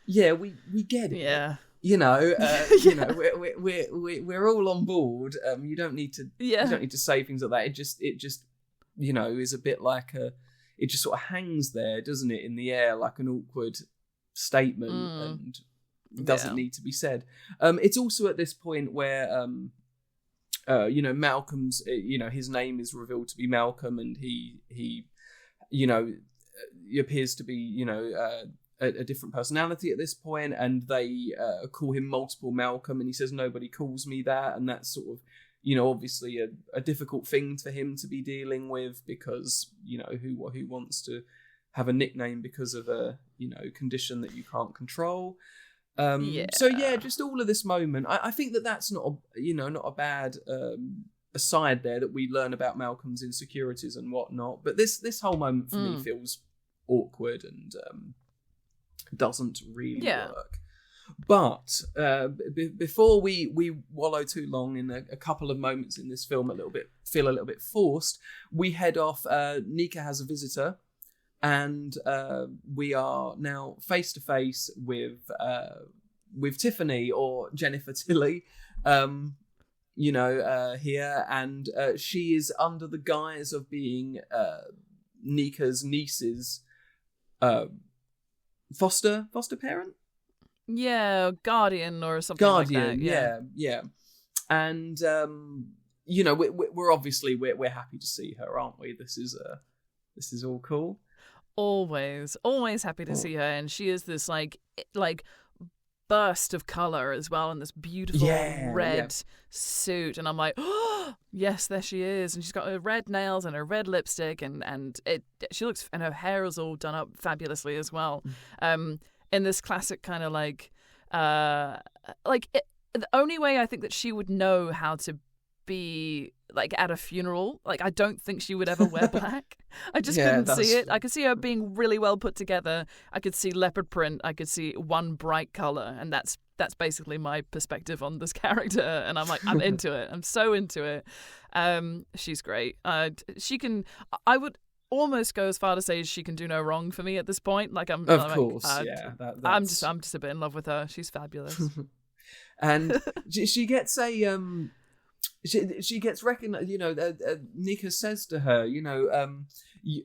we get it. you know, we're all on board. You don't need to say things like that. It just you know, is a bit like it just sort of hangs there, doesn't it, in the air like an awkward statement and doesn't need to be said. It's also at this point where you know, Malcolm's, you know, his name is revealed to be Malcolm, and he you know, appears to be, you know, a different personality at this point, and they call him multiple Malcolm, and he says nobody calls me that, and that's sort of, you know, obviously a difficult thing for him to be dealing with, because, you know, who wants to have a nickname because of a, you know, condition that you can't control. So yeah, just all of this moment. I think that's not a bad aside there, that we learn about Malcolm's insecurities and whatnot. But this whole moment for me feels awkward and doesn't really work. But before we wallow too long in a couple of moments in this film, feel a little bit forced, we head off. Nika has a visitor, and we are now face to face with Tiffany, or Jennifer Tilly, you know, here, and she is under the guise of being Nika's niece's foster parent. Yeah, guardian or something like that. Yeah. And you know, we're obviously we're happy to see her, aren't we? This is all cool. Always happy to see her, and she is this like burst of color as well, in this beautiful red suit, and I'm like, oh yes, there she is, and she's got her red nails and her red lipstick, and she looks, and her hair is all done up fabulously as well. In this classic kind of the only way I think that she would know how to be like at a funeral, like I don't think she would ever wear black. I just couldn't see it. I could see her being really well put together. I could see leopard print. I could see one bright color, and that's basically my perspective on this character. And I'm like, I'm into it. I'm so into it. She's great. She can. I would almost go as far to say she can do no wrong for me at this point. Like I'm just a bit in love with her. She's fabulous. And she gets a she gets recognized. You know, Nika says to her, you know, you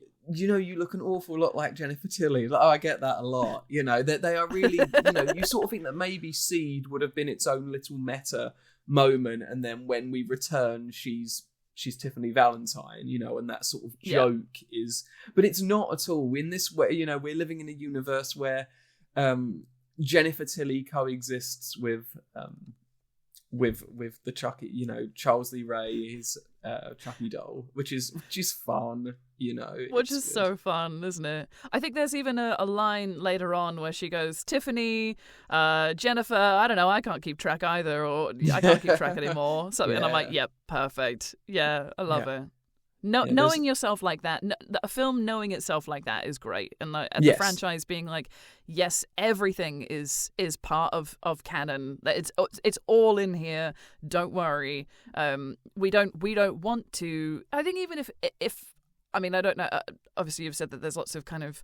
look an awful lot like Jennifer Tilly. Like, oh, I get that a lot. You know, that they are really, you know, you sort of think that maybe Seed would have been its own little meta moment, and then when we return, she's Tiffany Valentine, you know, and that sort of joke is, but it's not at all. In this way, you know, we're living in a universe where Jennifer Tilly coexists with the Chucky, you know, Charles Lee Ray, his Chucky doll, which is fun, you know. Which is good. So fun, isn't it? I think there's even a line later on where she goes, Tiffany, Jennifer, I don't know, I can't keep track either, or I can't keep track anymore. Something, and I'm like, yep, perfect. Yeah, I love it. Knowing yourself like that, a film knowing itself like that is great, and the franchise being like, yes, everything is part of canon. It's all in here. Don't worry. We don't want to. I think even if I mean, I don't know. Obviously, you've said that there's lots of kind of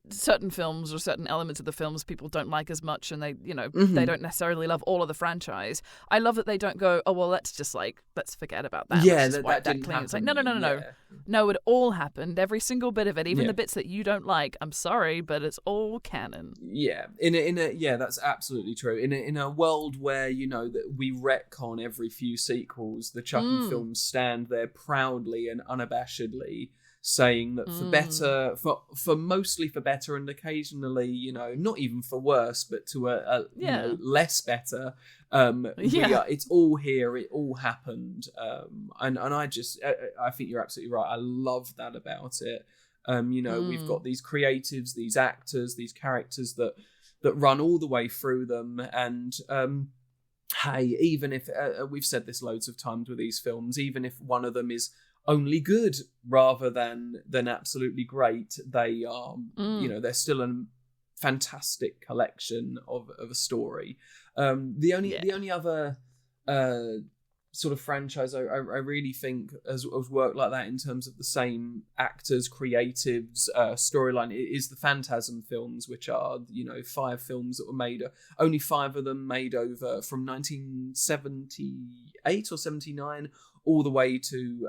certain films or certain elements of the films people don't like as much, and they, you know, they don't necessarily love all of the franchise. I love that they don't go, oh well, let's forget about that. Yeah, that didn't clean. happen. It's like no, it all happened, every single bit of it, even the bits that you don't like. I'm sorry, but it's all canon. Yeah, that's absolutely true. In a world where, you know, that we retcon every few sequels, the Chucky films stand there proudly and unabashedly, saying that for better, for mostly for better, and occasionally, you know, not even for worse, but to a you know, less better. It's all here. It all happened. And I think you're absolutely right. I love that about it. You know, we've got these creatives, these actors, these characters that run all the way through them. And hey, even if we've said this loads of times with these films, even if one of them is only good rather than absolutely great, they are, you know, they're still a fantastic collection of a story. The only other sort of franchise I really think has worked like that in terms of the same actors, creatives, storyline. It is the Phantasm films, which are 5 films that were made, only 5 of them made over from 1978 or 79 all the way to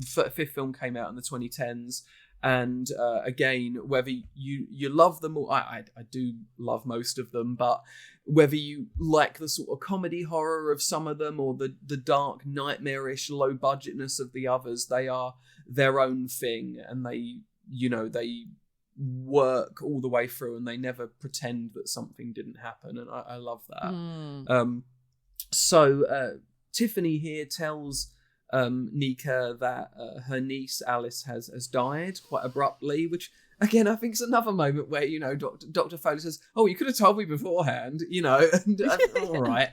fifth film came out in the 2010s. And again, whether you love them, or I do love most of them, but whether you like the sort of comedy horror of some of them or the dark, nightmarish, low budgetness of the others, they are their own thing, and they work all the way through, and they never pretend that something didn't happen, and I love that. So Tiffany here tells Nika that her niece Alice has died quite abruptly, which again I think is another moment where Dr. Foley says, "Oh, you could have told me beforehand," and all right,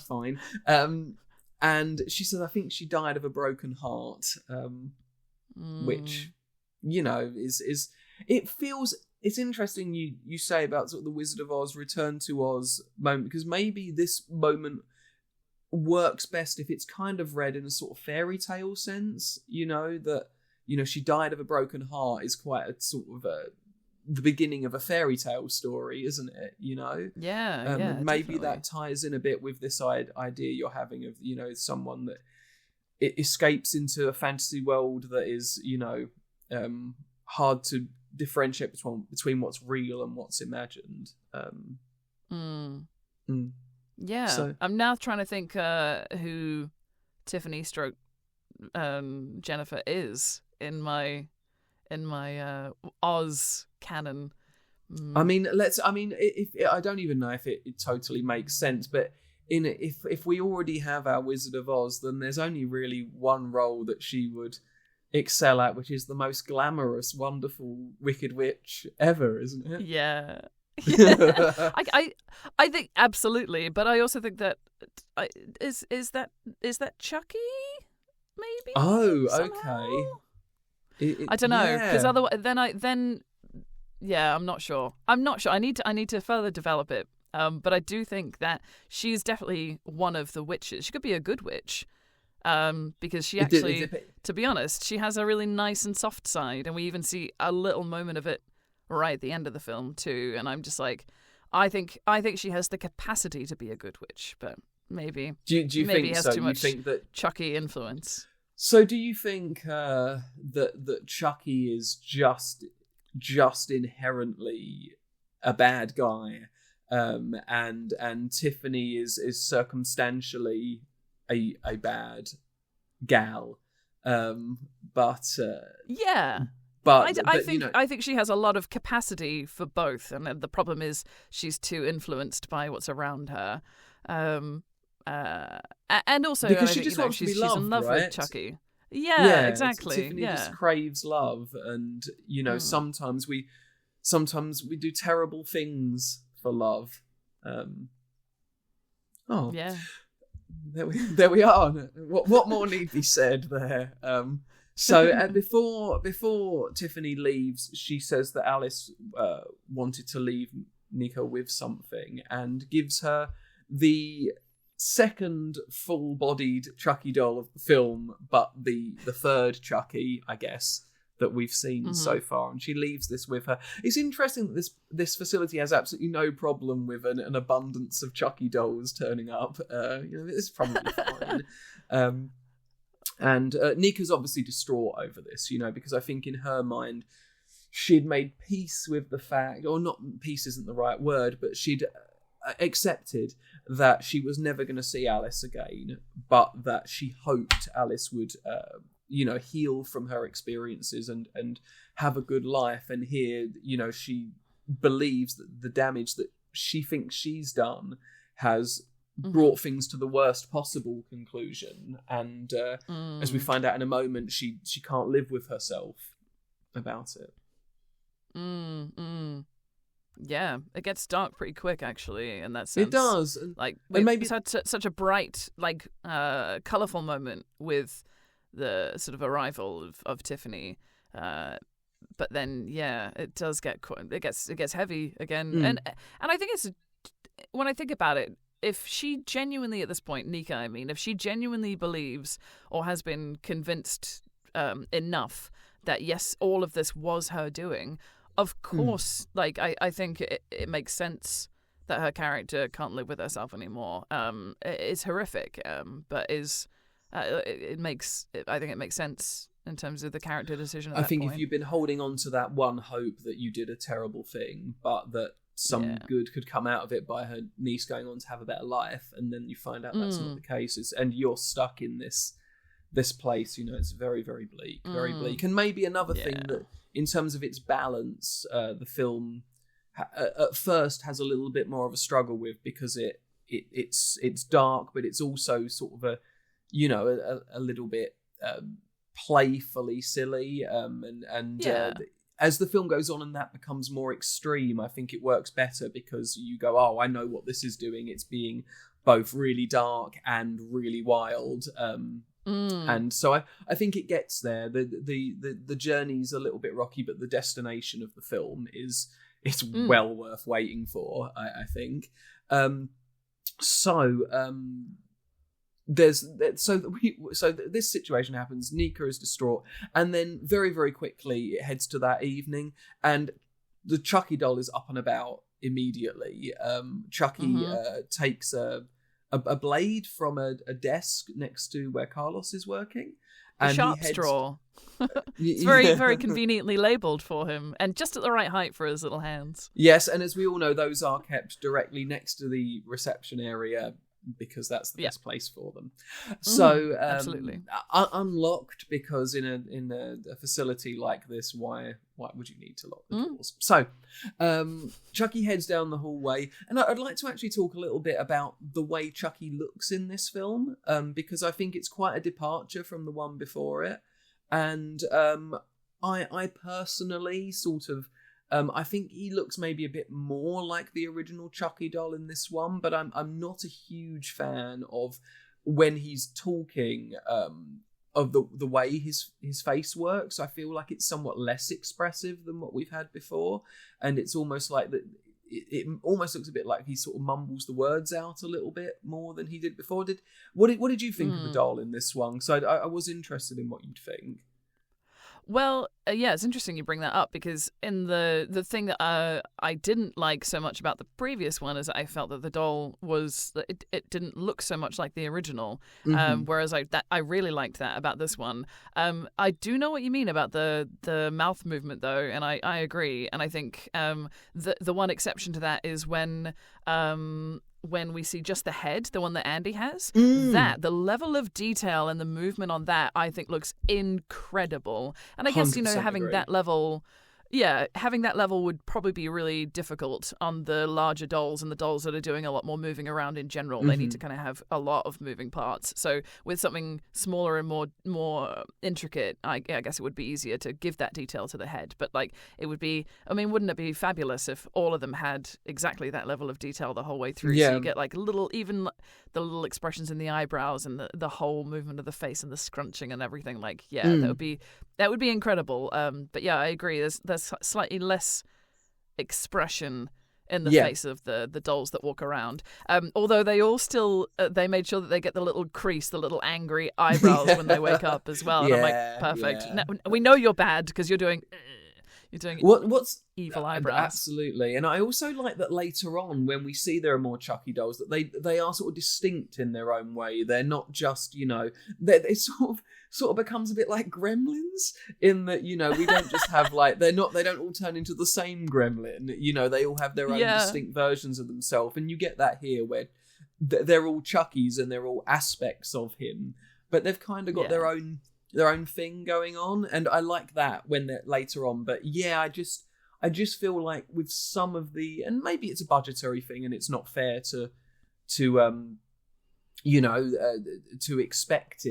fine. And she says, "I think she died of a broken heart," which is it feels. It's interesting you say about sort of the Wizard of Oz Return to Oz moment, because maybe this moment works best if it's kind of read in a sort of fairy tale sense, that she died of a broken heart is quite a sort of the beginning of a fairy tale story, isn't it? Yeah, maybe definitely. that ties in a bit with this idea you're having of someone that it escapes into a fantasy world that is hard to differentiate between what's real and what's imagined. Yeah, so, I'm now trying to think who Tiffany stroke Jennifer is in my Oz canon. I mean, if I don't even know if it totally makes sense, but if we already have our Wizard of Oz, then there's only really one role that she would excel at, which is the most glamorous, wonderful Wicked Witch ever, isn't it? Yeah. I think absolutely, but I also think that is that Chucky, maybe? Oh, somehow? Okay. I don't know, because otherwise, I'm not sure. I need to further develop it. But I do think that she's definitely one of the witches. She could be a good witch, because she actually, to be honest, she has a really nice and soft side, and we even see a little moment of it right at the end of the film too, and I'm just like, I think she has the capacity to be a good witch, but maybe do you maybe think has so? too much you think that Chucky influence? So do you think that Chucky is just inherently a bad guy, and Tiffany is circumstantially a bad gal, but yeah. But I think she has a lot of capacity for both, and the problem is she's too influenced by what's around her, and also because she just wants to be loved, she's in love right? with Chucky. Yeah, exactly. Tiffany just craves love, and sometimes we do terrible things for love. Yeah. There we are. What more need be said there? So before Tiffany leaves, she says that Alice wanted to leave Nika with something, and gives her the second full-bodied Chucky doll of the film, but the third Chucky, I guess, that we've seen so far, and she leaves this with her. It's interesting that this facility has absolutely no problem with an abundance of Chucky dolls turning up. It's probably fine. And Nika's obviously distraught over this, because I think in her mind she'd made peace with the fact, or not, peace isn't the right word, but she'd accepted that she was never going to see Alice again, but that she hoped Alice would, heal from her experiences and have a good life. And here, she believes that the damage that she thinks she's done has brought things to the worst possible conclusion, and as we find out in a moment, she can't live with herself about it. Yeah, it gets dark pretty quick, actually, in that sense. It does. Like, and maybe had such a bright, colourful moment with the sort of arrival of Tiffany, but then it does get it gets heavy again, and I think when I think about it, if she genuinely at this point, Nika, I mean, if she genuinely believes or has been convinced enough that yes, all of this was her doing, of course, like I think it makes sense that her character can't live with herself anymore. It's horrific, but I think it makes sense in terms of the character decision at I that think point. if you've been holding on to that one hope that you did a terrible thing, but that some good could come out of it by her niece going on to have a better life, and then you find out that's not the case, and you're stuck in this place, it's very, very bleak, very bleak. And maybe another thing that, in terms of its balance, the film at first has a little bit more of a struggle with, because it's dark, but it's also sort of a little bit playfully silly, as the film goes on and that becomes more extreme, I think it works better, because you go, oh, I know what this is doing. It's being both really dark and really wild, and so I think it gets there. The journey's a little bit rocky, but the destination of the film is well worth waiting for, I think. This situation happens. Nika is distraught, and then very, very quickly it heads to that evening, and the Chucky doll is up and about immediately. Chucky takes a blade from a desk next to where Carlos is working, and sharp straw. It's very, very conveniently labelled for him, and just at the right height for his little hands. Yes, and as we all know, those are kept directly next to the reception area, because that's the best place for them. So absolutely unlocked, because in a facility like this, why would you need to lock the doors? So Chucky heads down the hallway, and I'd like to actually talk a little bit about the way Chucky looks in this film, because I think it's quite a departure from the one before it, and I personally sort of I think he looks maybe a bit more like the original Chucky doll in this one, but I'm not a huge fan of when he's talking, of the way his face works. I feel like it's somewhat less expressive than what we've had before, and it's almost like that. It almost looks a bit like he sort of mumbles the words out a little bit more than he did before. What did you think of the doll in this one? So I was interested in what you'd think. Well, it's interesting you bring that up, because in the thing that I didn't like so much about the previous one is I felt that the doll it didn't look so much like the original, whereas I really liked that about this one. I do know what you mean about the mouth movement though, and I agree, and I think the one exception to that is when we see just the head, the one that Andy has, that the level of detail and the movement on that, I think, looks incredible. And I guess, having agree. that level, having that level would probably be really difficult on the larger dolls and the dolls that are doing a lot more moving around in general. They need to kind of have a lot of moving parts. So with something smaller and more intricate, I guess it would be easier to give that detail to the head. But it would be, wouldn't it be fabulous if all of them had exactly that level of detail the whole way through? Yeah. So you get even the little expressions in the eyebrows and the whole movement of the face and the scrunching and everything. That would be incredible. But yeah, I agree. There's slightly less expression in the face of the dolls that walk around. Although they all still, they made sure that they get the little crease, the little angry eyebrows when they wake up as well. And I'm like, perfect. Yeah. Now, we know you're bad because you're doing what's evil eyebrows. Absolutely. And I also like that later on when we see there are more Chucky dolls, that they are sort of distinct in their own way. They're not just, they sort of becomes a bit like gremlins in that, we don't just have they don't all turn into the same gremlin. They all have their own distinct versions of themselves. And you get that here where they're all Chuckies and they're all aspects of him, but they've kind of got their own thing going on, and I like that when they're later on. But I just feel like with some of and maybe it's a budgetary thing and it's not fair to expect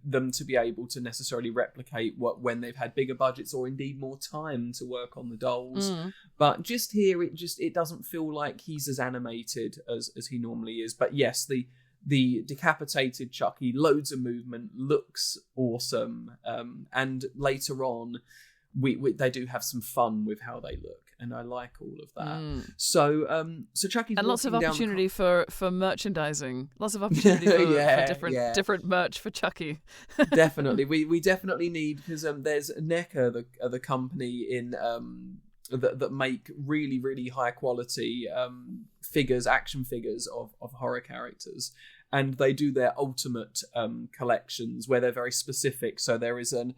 them to be able to necessarily replicate when they've had bigger budgets or indeed more time to work on the dolls. But just here it doesn't feel like he's as animated as he normally is. But yes, the decapitated Chucky, loads of movement, looks awesome, and later on they do have some fun with how they look, and I like all of that. So Chucky's and lots of walking opportunity for merchandising, lots of opportunity for different merch for Chucky. Definitely, we definitely need, because there's NECA, the company in that make really, really high quality action figures of horror characters, and they do their ultimate collections where they're very specific. So there is an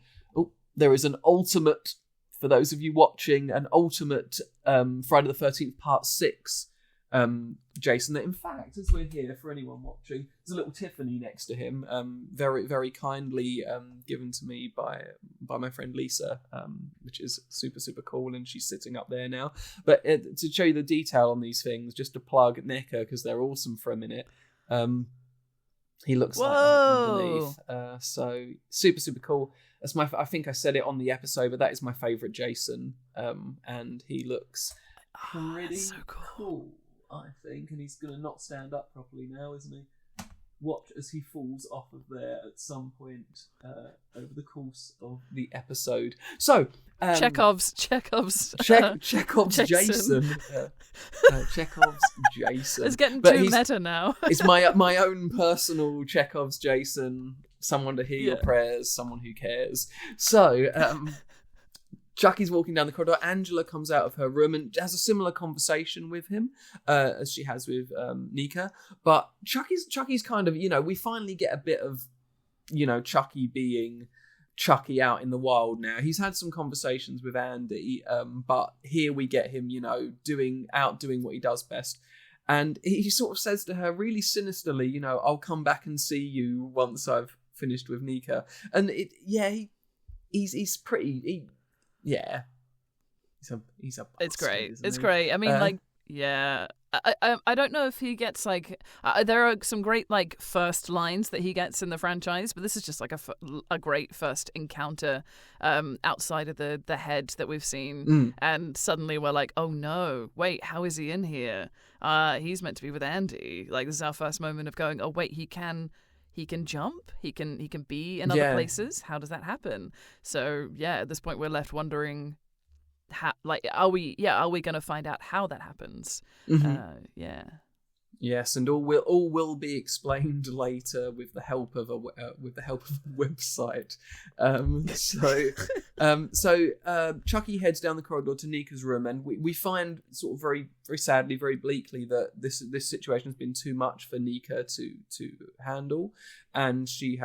ultimate, for those of you watching, an ultimate Friday the 13th Part 6 Jason, that in fact, as we're here, for anyone watching, there's a little Tiffany next to him, very, very kindly given to me by my friend Lisa, which is super, super cool, and she's sitting up there now. But to show you the detail on these things, just to plug NECA, because they're awesome for a minute, he looks like that underneath. So super, super cool. That's I think I said it on the episode, but that is my favourite Jason, and he looks pretty so cool, I think, and he's going to not stand up properly now, isn't he? Watch as he falls off of there at some point over the course of the episode. So Chekhov's Jason. Chekhov's Jason. It's getting too meta now. It's my own personal Chekhov's Jason. Someone to hear your prayers. Someone who cares. So Chucky's walking down the corridor. Angela comes out of her room and has a similar conversation with him as she has with Nika. But Chucky's kind of, we finally get a bit of, Chucky being Chucky out in the wild now. He's had some conversations with Andy, but here we get him, doing what he does best. And he sort of says to her really sinisterly, I'll come back and see you once I've finished with Nika. And he's pretty... Yeah, he's a bastard, it's great. It's he? Great. I mean, I don't know if he gets there are some great first lines that he gets in the franchise, but this is just a great first encounter outside of the head that we've seen, and suddenly we're like, oh no, wait, how is he in here? He's meant to be with Andy. This is our first moment of going, oh wait, he can jump. He can be in other places. How does that happen? So at this point we're left wondering, are we going to find out how that happens? Mm-hmm. Yes, and all will be explained later with the help of a website. So Chucky heads down the corridor to Nika's room, and we find sort of very, very sadly, very bleakly, that this situation has been too much for Nika to handle, and she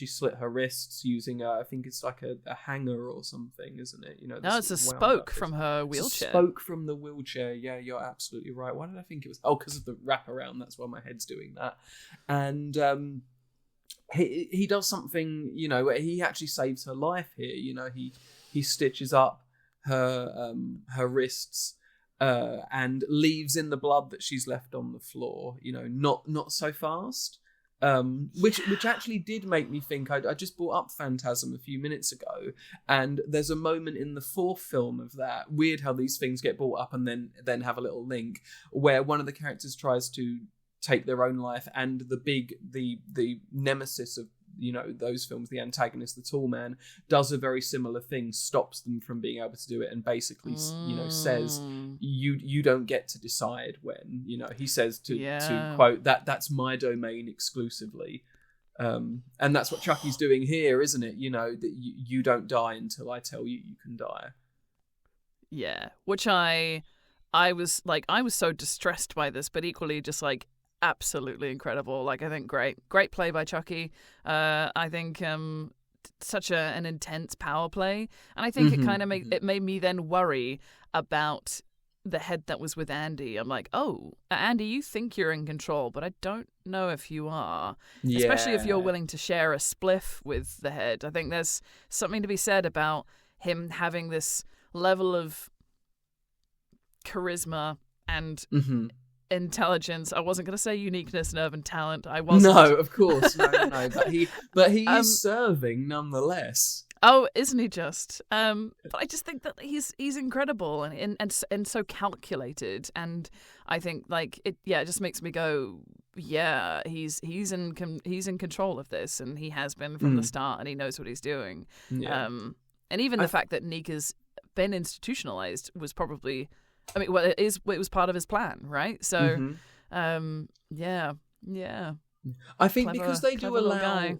slit her wrists using I think it's like a hanger or something, isn't it? No, it's a spoke from her wheelchair. It's a spoke from the wheelchair. Yeah, you're absolutely right. Why did I think it was? Oh, because of the wraparound. That's why my head's doing that. And he does something. He actually saves her life here. He stitches up her wrists. And leaves in the blood that she's left on the floor. Not so fast. Which actually did make me think. I just brought up Phantasm a few minutes ago, and there's a moment in the fourth film of that. Weird how these things get brought up and then have a little link, where one of the characters tries to take their own life, and the nemesis of those films, the antagonist, the tall man, does a very similar thing, stops them from being able to do it, and basically says you don't get to decide when. He says to quote that's my domain exclusively, and that's what Chucky's doing here, isn't it? That you don't die until I tell you can die. Yeah, which I was so distressed by this, but equally just absolutely incredible. I think great play by Chucky. I think such an intense power play, and I think it kind of made me then worry about the head that was with Andy. I'm like, oh, Andy, you think you're in control, but I don't know if you are. Yeah. Especially if you're willing to share a spliff with the head. I think there's something to be said about him having this level of charisma and intelligence. I wasn't going to say uniqueness, nerve, and talent. I wasn't. No, of course, no. But he is serving nonetheless. Oh, isn't he just? But I just think that he's incredible and so calculated, and I think it just makes me go, yeah, he's in control of this, and he has been from the start, and he knows what he's doing. Yeah. And even the fact that Nika's been institutionalized was probably I mean, well, it was part of his plan, right? So, yeah. I think because they do allow...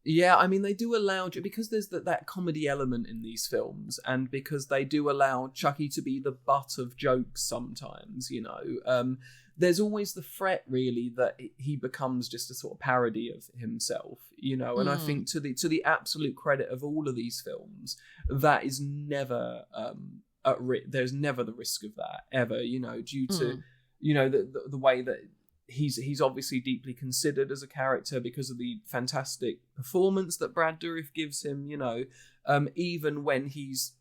Yeah, I mean, they do allow... Because there's that comedy element in these films, and because they do allow Chucky to be the butt of jokes sometimes, you know, there's always the threat, really, that he becomes just a sort of parody of himself, you know, and I think to the absolute credit of all of these films, that is never... there's never the risk of that, ever, you know, due to, you know, the way that he's obviously deeply considered as a character because of the fantastic performance that Brad Dourif gives him, you know, even when he's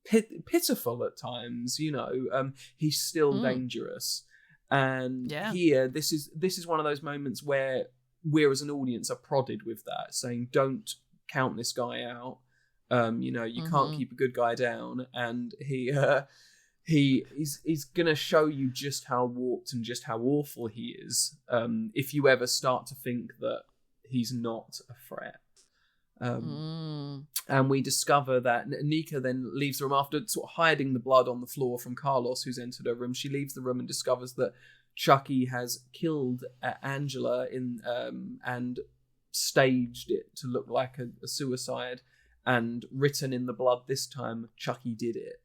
pitiful at times, you know, he's still dangerous. And here, this is one of those moments where we're as an audience are prodded with that, saying, don't count this guy out. You know, you can't keep a good guy down, and he's gonna show you just how warped and just how awful he is. If you ever start to think that he's not a threat, and we discover that Nika then leaves the room after sort of hiding the blood on the floor from Carlos, who's entered her room. She leaves the room and discovers that Chucky has killed Angela and staged it to look like a suicide. And written in the blood this time, Chucky did it.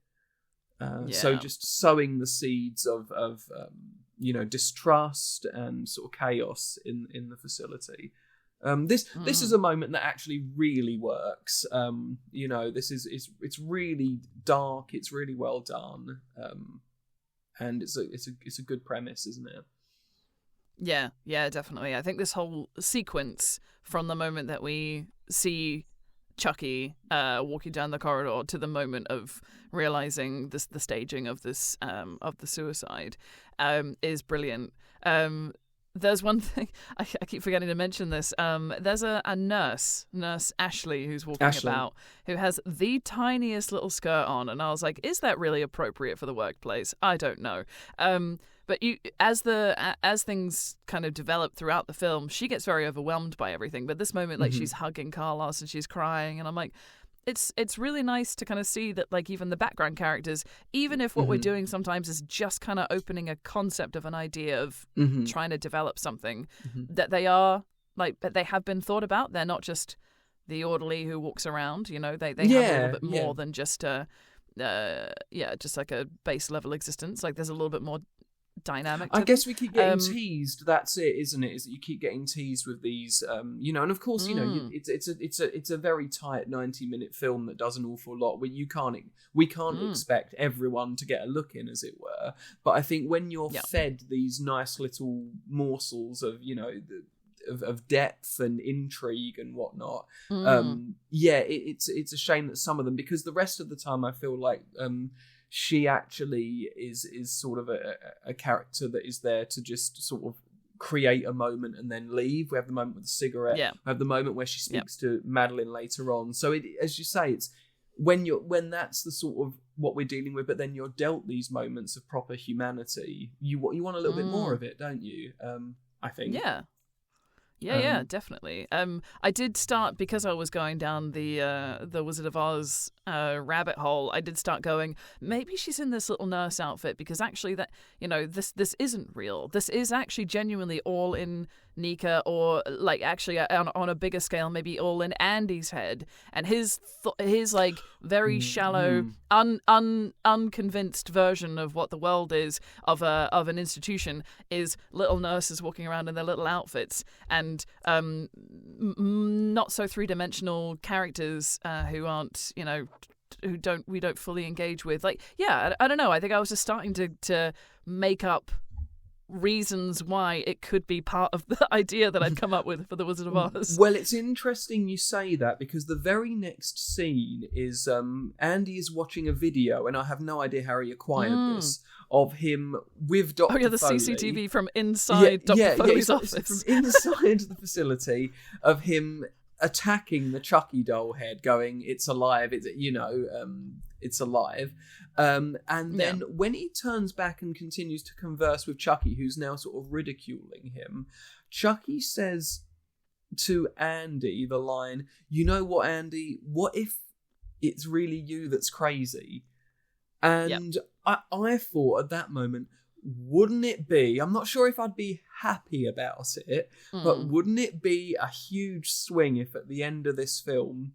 So just sowing the seeds of you know, distrust and sort of chaos in the facility. This is a moment that actually really works. You know, it's really dark. It's really well done, and it's a good premise, isn't it? Yeah, definitely. I think this whole sequence, from the moment that we see Chucky walking down the corridor to the moment of realizing the staging of this of the suicide is brilliant. There's one thing I keep forgetting to mention this. There's a nurse Ashley, who's walking about, who has the tiniest little skirt on, and I was like, is that really appropriate for the workplace? I don't know. But as things kind of develop throughout the film, she gets very overwhelmed by everything. But this moment, like, she's hugging Carlos and she's crying, and I'm like, it's really nice to kind of see that, like, even the background characters, even if what we're doing sometimes is just kind of opening a concept of an idea of trying to develop something, that they are, like, that they have been thought about. They're not just the orderly who walks around, you know, they have a little bit more than just just like a base level existence. Like, there's a little bit more dynamic to I guess we keep getting teased. That's it, isn't it? Is that you keep getting teased with these, you know, and of course, you know, it's a very tight 90-minute film that does an awful lot. Where we can't expect everyone to get a look in, as it were. But I think when you're fed these nice little morsels of, you know, of depth and intrigue and whatnot, it's a shame that some of them, because the rest of the time I feel like she actually is sort of a character that is there to just sort of create a moment and then leave. We have the moment with the cigarette. Yeah. We have the moment where she speaks to Madeline later on. So as you say, it's when that's the sort of what we're dealing with, but then you're dealt these moments of proper humanity. You want a little bit more of it, don't you? I think. Yeah, definitely. I did start, because I was going down the Wizard of Oz rabbit hole. I did start going, maybe she's in this little nurse outfit, because actually that, you know, this isn't real. This is actually genuinely all in Nika, or like actually on a bigger scale, maybe all in Andy's head, and his like very shallow, unconvinced version of what the world is of an institution is little nurses walking around in their little outfits, and not so three-dimensional characters who aren't, you know, we don't fully engage with. Like, I don't know. I think I was just starting to make up reasons why it could be part of the idea that I'd come up with for the Wizard of Oz. Well, it's interesting you say that, because the very next scene is Andy is watching a video, and I have no idea how he acquired this, of him with Dr. Foley. Oh yeah, the CCTV from inside Dr. Foley's office. From inside the facility, of him attacking the Chucky doll head, going, it's alive, it's alive. And then when he turns back and continues to converse with Chucky, who's now sort of ridiculing him, Chucky says to Andy the line, you know what, Andy, what if it's really you that's crazy? And I thought at that moment, wouldn't it be, I'm not sure if I'd be happy about it, but wouldn't it be a huge swing if at the end of this film,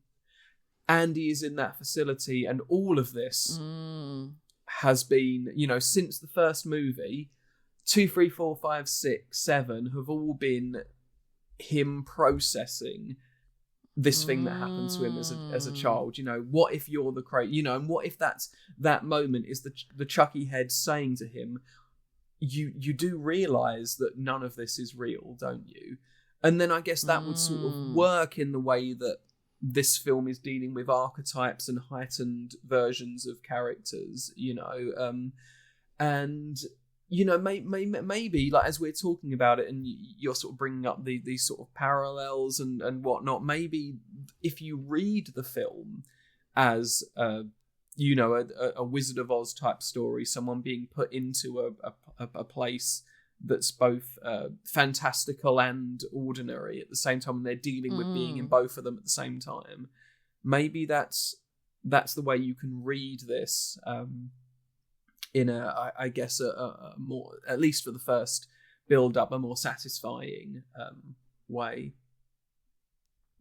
Andy is in that facility and all of this has been, since the first movie, 2, 3, 4, 5, 6, 7 have all been him processing this thing that happened to him as a child. What if you're the and what if that moment is the Chucky head saying to him, you do realise that none of this is real, don't you? And then I guess that would sort of work in the way that this film is dealing with archetypes and heightened versions of characters, and maybe like as we're talking about it and you're sort of bringing up these sort of parallels and whatnot, maybe if you read the film as a Wizard of Oz type story, someone being put into a place that's both fantastical and ordinary at the same time, and they're dealing with being in both of them at the same time. Maybe that's the way you can read this in I guess a more, at least for the first build up, a more satisfying way.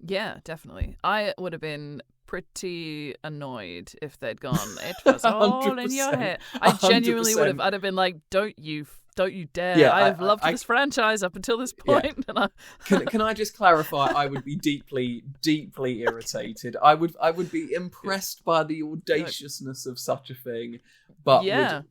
Yeah, definitely. I would have been pretty annoyed if they'd gone, it was all in your head. I genuinely would have. I'd have been like, don't you dare. Yeah, I've loved this franchise up until this point. Yeah. And can I just clarify, I would be deeply, deeply irritated. I would be impressed by the audaciousness of such a thing. But it's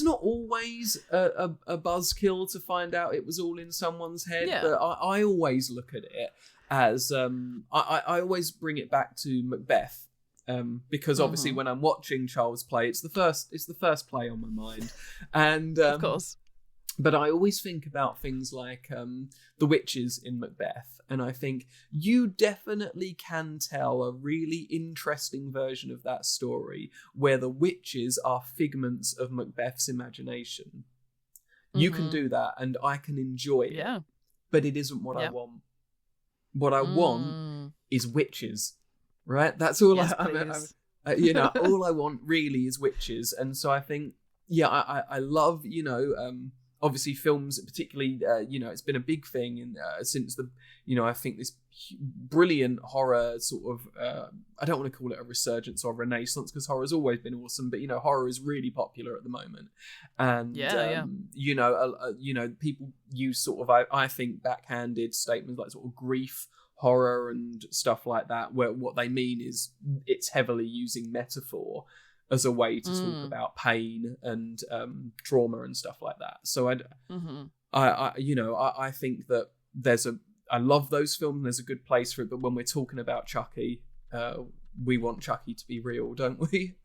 not always a buzzkill to find out it was all in someone's head, but I always look at it as I always bring it back to Macbeth, because obviously when I'm watching Child's Play, it's the first play on my mind, and of course. But I always think about things like the witches in Macbeth, and I think you definitely can tell a really interesting version of that story where the witches are figments of Macbeth's imagination. You can do that, and I can enjoy it. Yeah. But it isn't what I want. What I want is witches, right? That's all all I want really is witches. And so I think, I love, obviously films, particularly, it's been a big thing since I think this brilliant horror sort of, I don't want to call it a resurgence or renaissance because horror's always been awesome, but, horror is really popular at the moment. And, people use sort of, I think, backhanded statements like sort of grief horror and stuff like that, where what they mean is it's heavily using metaphor as a way to talk about pain and trauma and stuff like that. So I think that I love those films and there's a good place for it, but when we're talking about Chucky, we want Chucky to be real, don't we?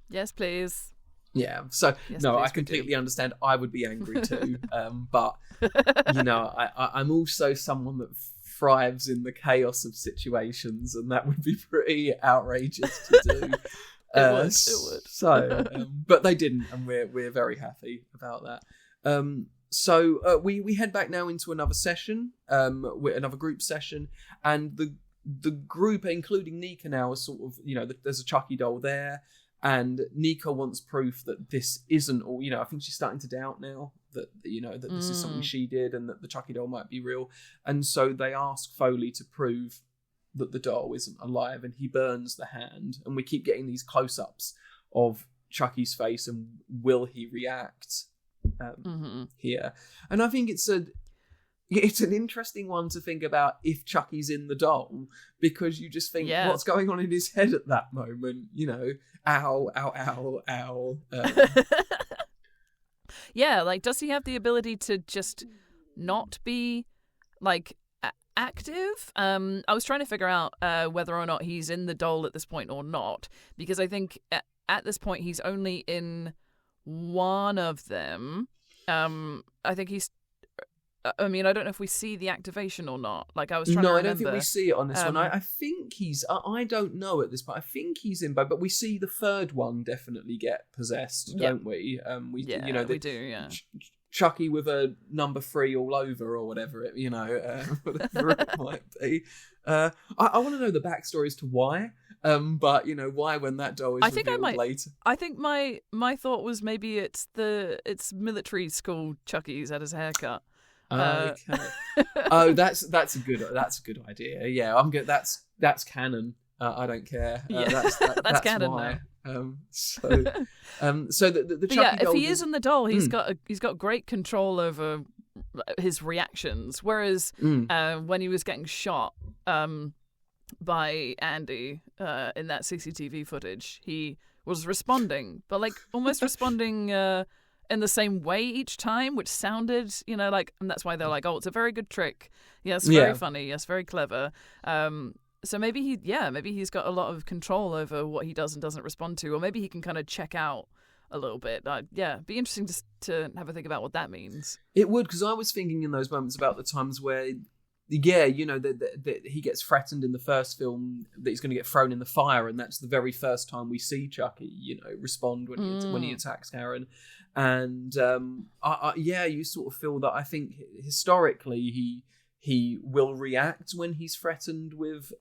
Yes, please. Yeah, so yes, no, I completely understand. I would be angry too, but I'm also someone that thrives in the chaos of situations, and that would be pretty outrageous to do. It would. So, but they didn't, and we're very happy about that. So we head back now into another session, another group session, and the group, including Nika now, is sort of there's a Chucky doll there, and Nika wants proof that this isn't all. I think she's starting to doubt now that that this is something she did, and that the Chucky doll might be real, and so they ask Foley to prove that the doll isn't alive, and he burns the hand, and we keep getting these close-ups of Chucky's face, and will he react here? And I think it's an interesting one to think about if Chucky's in the doll, because you just think, what's going on in his head at that moment? Ow, ow, ow, ow. Yeah, like, does he have the ability to just not be, like, active? I was trying to figure out whether or not he's in the doll at this point or not, because I think at this point he's only in one of them. I think he's... I mean, I don't know if we see the activation or not. Like, I was trying to remember. No, I don't think we see it on this one. I think he's... I don't know at this point. I think he's in both, but we see the third one definitely get possessed, don't we? We do, yeah. Chucky with a number 3 all over, or whatever whatever it might be. I want to know the backstory as to why. But why when that doll is revealed later? I think my thought was maybe it's military school Chucky's at his haircut. Okay. Oh, that's a good idea. Yeah, I'm good. That's canon. I don't care. That's canon why. So the Chucky doll. If he is in the doll, he's got great control over his reactions. Whereas when he was getting shot by Andy in that CCTV footage, he was responding, but almost responding in the same way each time, which sounded, and that's why they're like, oh, it's a very good trick. Yes, very funny. Yes, very clever. So maybe he's got a lot of control over what he does and doesn't respond to, or maybe he can kind of check out a little bit. Be interesting to have a think about what that means. It would, because I was thinking in those moments about the times where, that he gets threatened in the first film that he's going to get thrown in the fire, and that's the very first time we see Chucky, respond when he attacks Karen. And you sort of feel that I think historically he will react when he's threatened with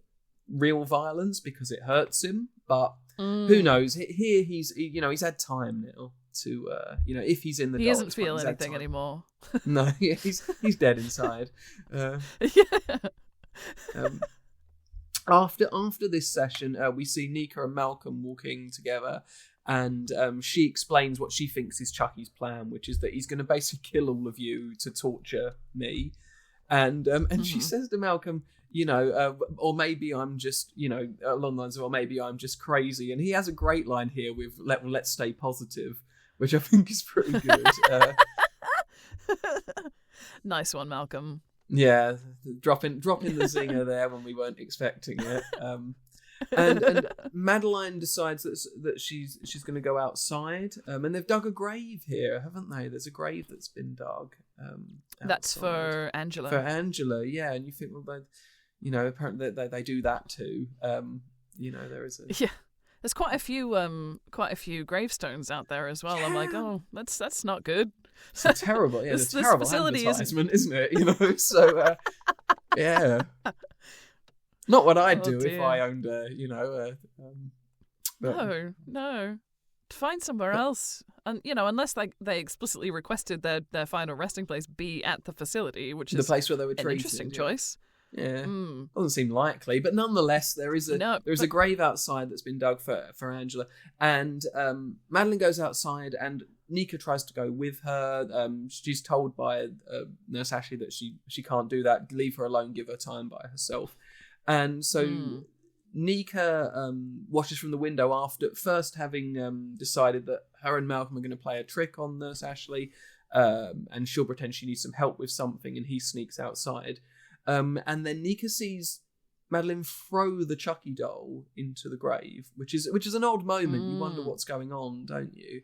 real violence because it hurts him, but who knows? Here he's had time now to if he's in the he doll, doesn't feel anything anymore. No, he's dead inside. After this session, we see Nika and Malcolm walking together, and she explains what she thinks is Chucky's plan, which is that he's going to basically kill all of you to torture me. And she says to Malcolm, or maybe I'm just, along the lines of, or maybe I'm just crazy. And he has a great line here with let's stay positive, which I think is pretty good. Nice one, Malcolm. Yeah, dropping the zinger there when we weren't expecting it. And Madeline decides that she's going to go outside, and they've dug a grave here, haven't they? There's a grave that's been dug. That's for Angela. For Angela, yeah. And you think, well, apparently they do that too. There is a There's quite a few gravestones out there as well. I'm like, oh, that's not good. It's terrible. Yeah, it's terrible advertisement, isn't it? So yeah. Not what I'd do if I owned No. Find somewhere else. And, unless they explicitly requested their final resting place be at the facility, which is the place where they were treated. An interesting choice. Yeah. Doesn't seem likely. But nonetheless, there is a grave outside that's been dug for Angela. And Madeline goes outside, and Nika tries to go with her. She's told by Nurse Ashley that she can't do that. Leave her alone, give her time by herself. And so Nika watches from the window after first having decided that her and Malcolm are going to play a trick on Nurse Ashley, and she'll pretend she needs some help with something, and he sneaks outside. And then Nika sees Madeline throw the Chucky doll into the grave, which is an odd moment. You wonder what's going on, don't you?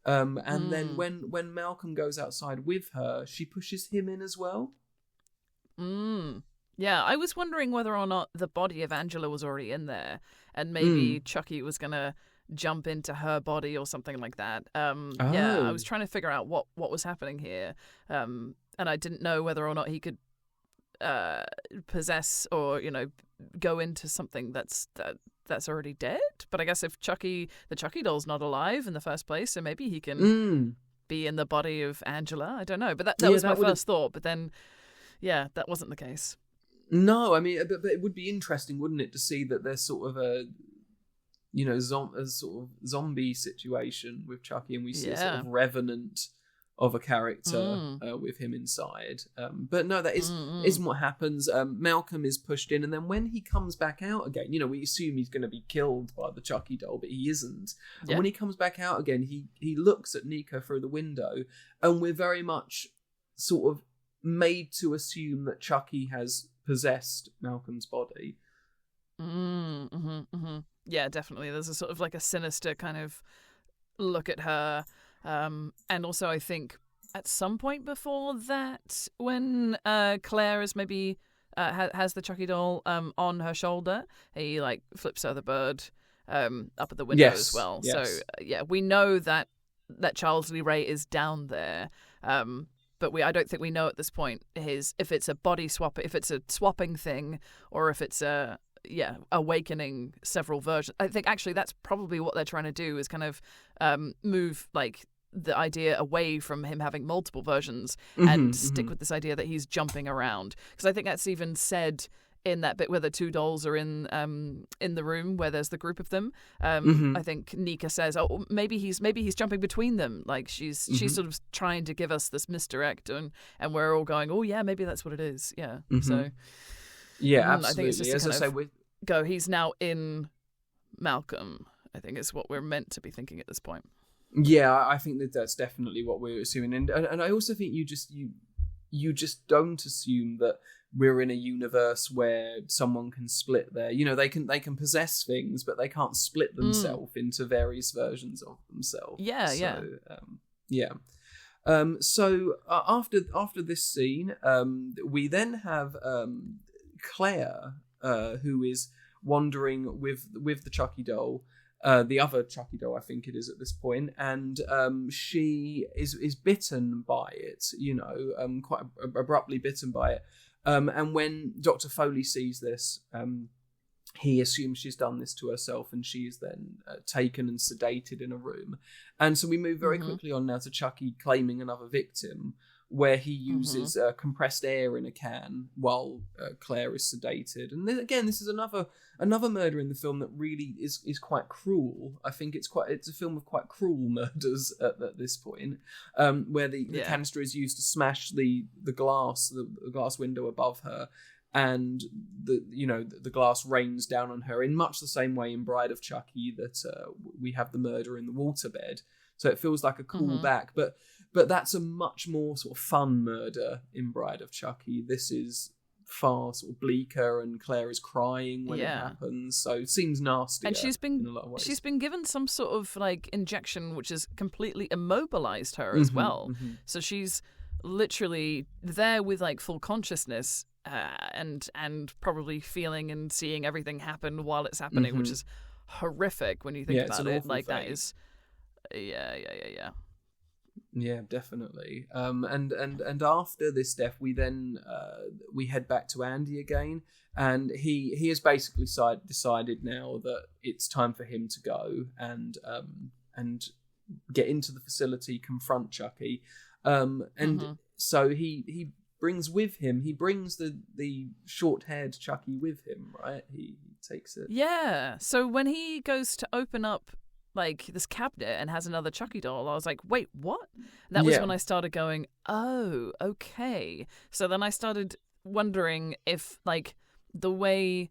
And then when Malcolm goes outside with her, she pushes him in as well. Yeah, I was wondering whether or not the body of Angela was already in there, and maybe Chucky was gonna jump into her body or something like that. Yeah, I was trying to figure out what was happening here, and I didn't know whether or not he could possess or go into something that's already dead. But I guess if the Chucky doll's not alive in the first place, so maybe he can be in the body of Angela. I don't know, but that was my first thought. But then, yeah, that wasn't the case. No, I mean, but it would be interesting, wouldn't it, to see that there's sort of a sort of zombie situation with Chucky, and we see a sort of revenant of a character with him inside. But no, that isn't what happens. Malcolm is pushed in, and then when he comes back out again, we assume he's going to be killed by the Chucky doll, but he isn't. Yeah. And when he comes back out again, he looks at Nika through the window, and we're very much sort of made to assume that Chucky has possessed Malcolm's body. Yeah, definitely. There's a sort of like a sinister kind of look at her. And also, I think at some point before that, when Claire is maybe has the Chucky doll on her shoulder, he flips her the bird up at the window as well. Yes. So yeah, we know that Charles Lee Ray is down there. But I don't think we know at this point if it's a body swap, if it's a swapping thing, or if it's a awakening several versions. I think actually that's probably what they're trying to do, is kind of move like the idea away from him having multiple versions and stick with this idea that he's jumping around. Because I think that's even said in that bit where the two dolls are in the room where there's the group of them. I think Nika says, "Oh, maybe he's jumping between them." Like she's sort of trying to give us this misdirect, and we're all going, "Oh yeah, maybe that's what it is." Yeah. So yeah, absolutely. I think it's just as I say, go. He's now in Malcolm. I think is what we're meant to be thinking at this point. Yeah, I think that's definitely what we're assuming, and I also think you just don't assume that we're in a universe where someone can split they can possess things, but they can't split themselves into various versions of themselves. So after this scene, we then have Claire, who is wandering with the Chucky doll, the other Chucky doll, I think it is at this point, and she is bitten by it, quite abruptly bitten by it. And when Dr. Foley sees this, he assumes she's done this to herself, and she is then taken and sedated in a room. And so we move very quickly on now to Chucky claiming another victim, where he uses compressed air in a can while Claire is sedated. And this is another murder in the film that really is quite cruel. I think it's a film of quite cruel murders at this point, where the canister is used to smash the glass window above her, and the glass rains down on her in much the same way in Bride of Chucky that we have the murder in the waterbed. So it feels like a callback, but that's a much more sort of fun murder in Bride of Chucky. This is far sort of bleaker, and Claire is crying when it happens, so it seems nasty. And in a lot of ways. She's been given some sort of like injection which has completely immobilized her as well. So she's literally there with like full consciousness, and probably feeling and seeing everything happen while it's happening, which is horrific when you think about it. Like thing. That is, Yeah, definitely. And after this death, we then we head back to Andy again, and he has basically decided now that it's time for him to go and get into the facility, confront Chucky, so he brings the short-haired Chucky with him, right? He takes it. Yeah. So when he goes to open up like this cabinet and has another Chucky doll, I was like, wait, what? And that was when I started going, oh, okay. So then I started wondering if like the way,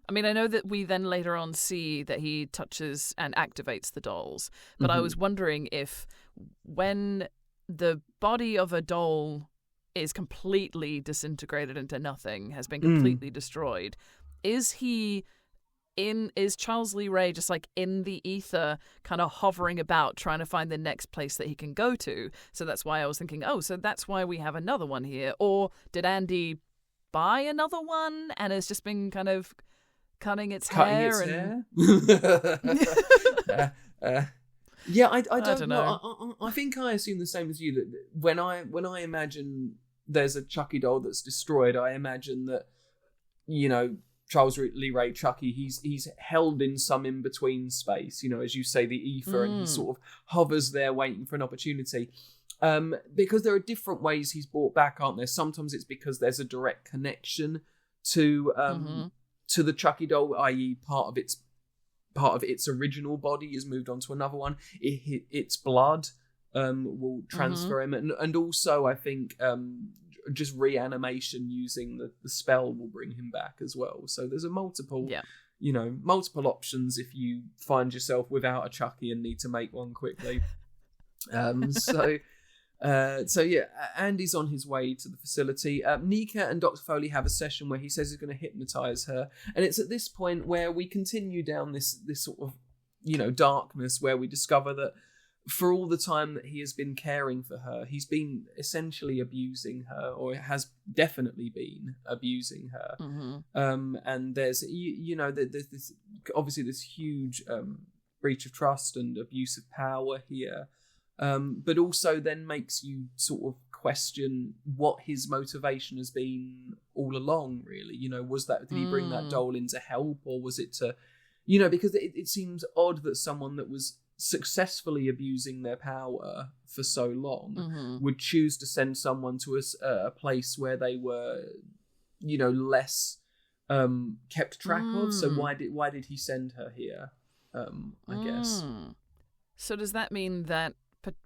I mean, I know that we then later on see that he touches and activates the dolls, but I was wondering if when the body of a doll is completely disintegrated into nothing, has been completely destroyed, is Charles Lee Ray just like in the ether, kind of hovering about, trying to find the next place that he can go to? So that's why I was thinking, oh, so that's why we have another one here. Or did Andy buy another one and has just been kind of cutting its hair? Yeah, I don't know. I think I assume the same as you, that when I imagine there's a Chucky doll that's destroyed, I imagine that, Charles Lee Ray Chucky, he's held in some in-between space, as you say, the ether, and he sort of hovers there waiting for an opportunity. Because there are different ways he's brought back, aren't there? Sometimes it's because there's a direct connection to the Chucky doll, i.e. part of its original body is moved on to another one. Its blood will transfer him, and also I think just reanimation using the spell will bring him back as well. So there's multiple options if you find yourself without a Chucky and need to make one quickly. So Andy's on his way to the facility. Nika and Dr. Foley have a session where he says he's going to hypnotize her, and it's at this point where we continue down this sort of darkness, where we discover that for all the time that he has been caring for her, he's been essentially abusing her, or has definitely been abusing her. And there's there's this huge breach of trust and abuse of power here. but also then makes you sort of question what his motivation has been all along, really. Did he bring that doll in to help, or was it to, because it seems odd that someone that was successfully abusing their power for so long would choose to send someone to a place where they were, less kept track of. So why did he send her here? I guess. So does that mean that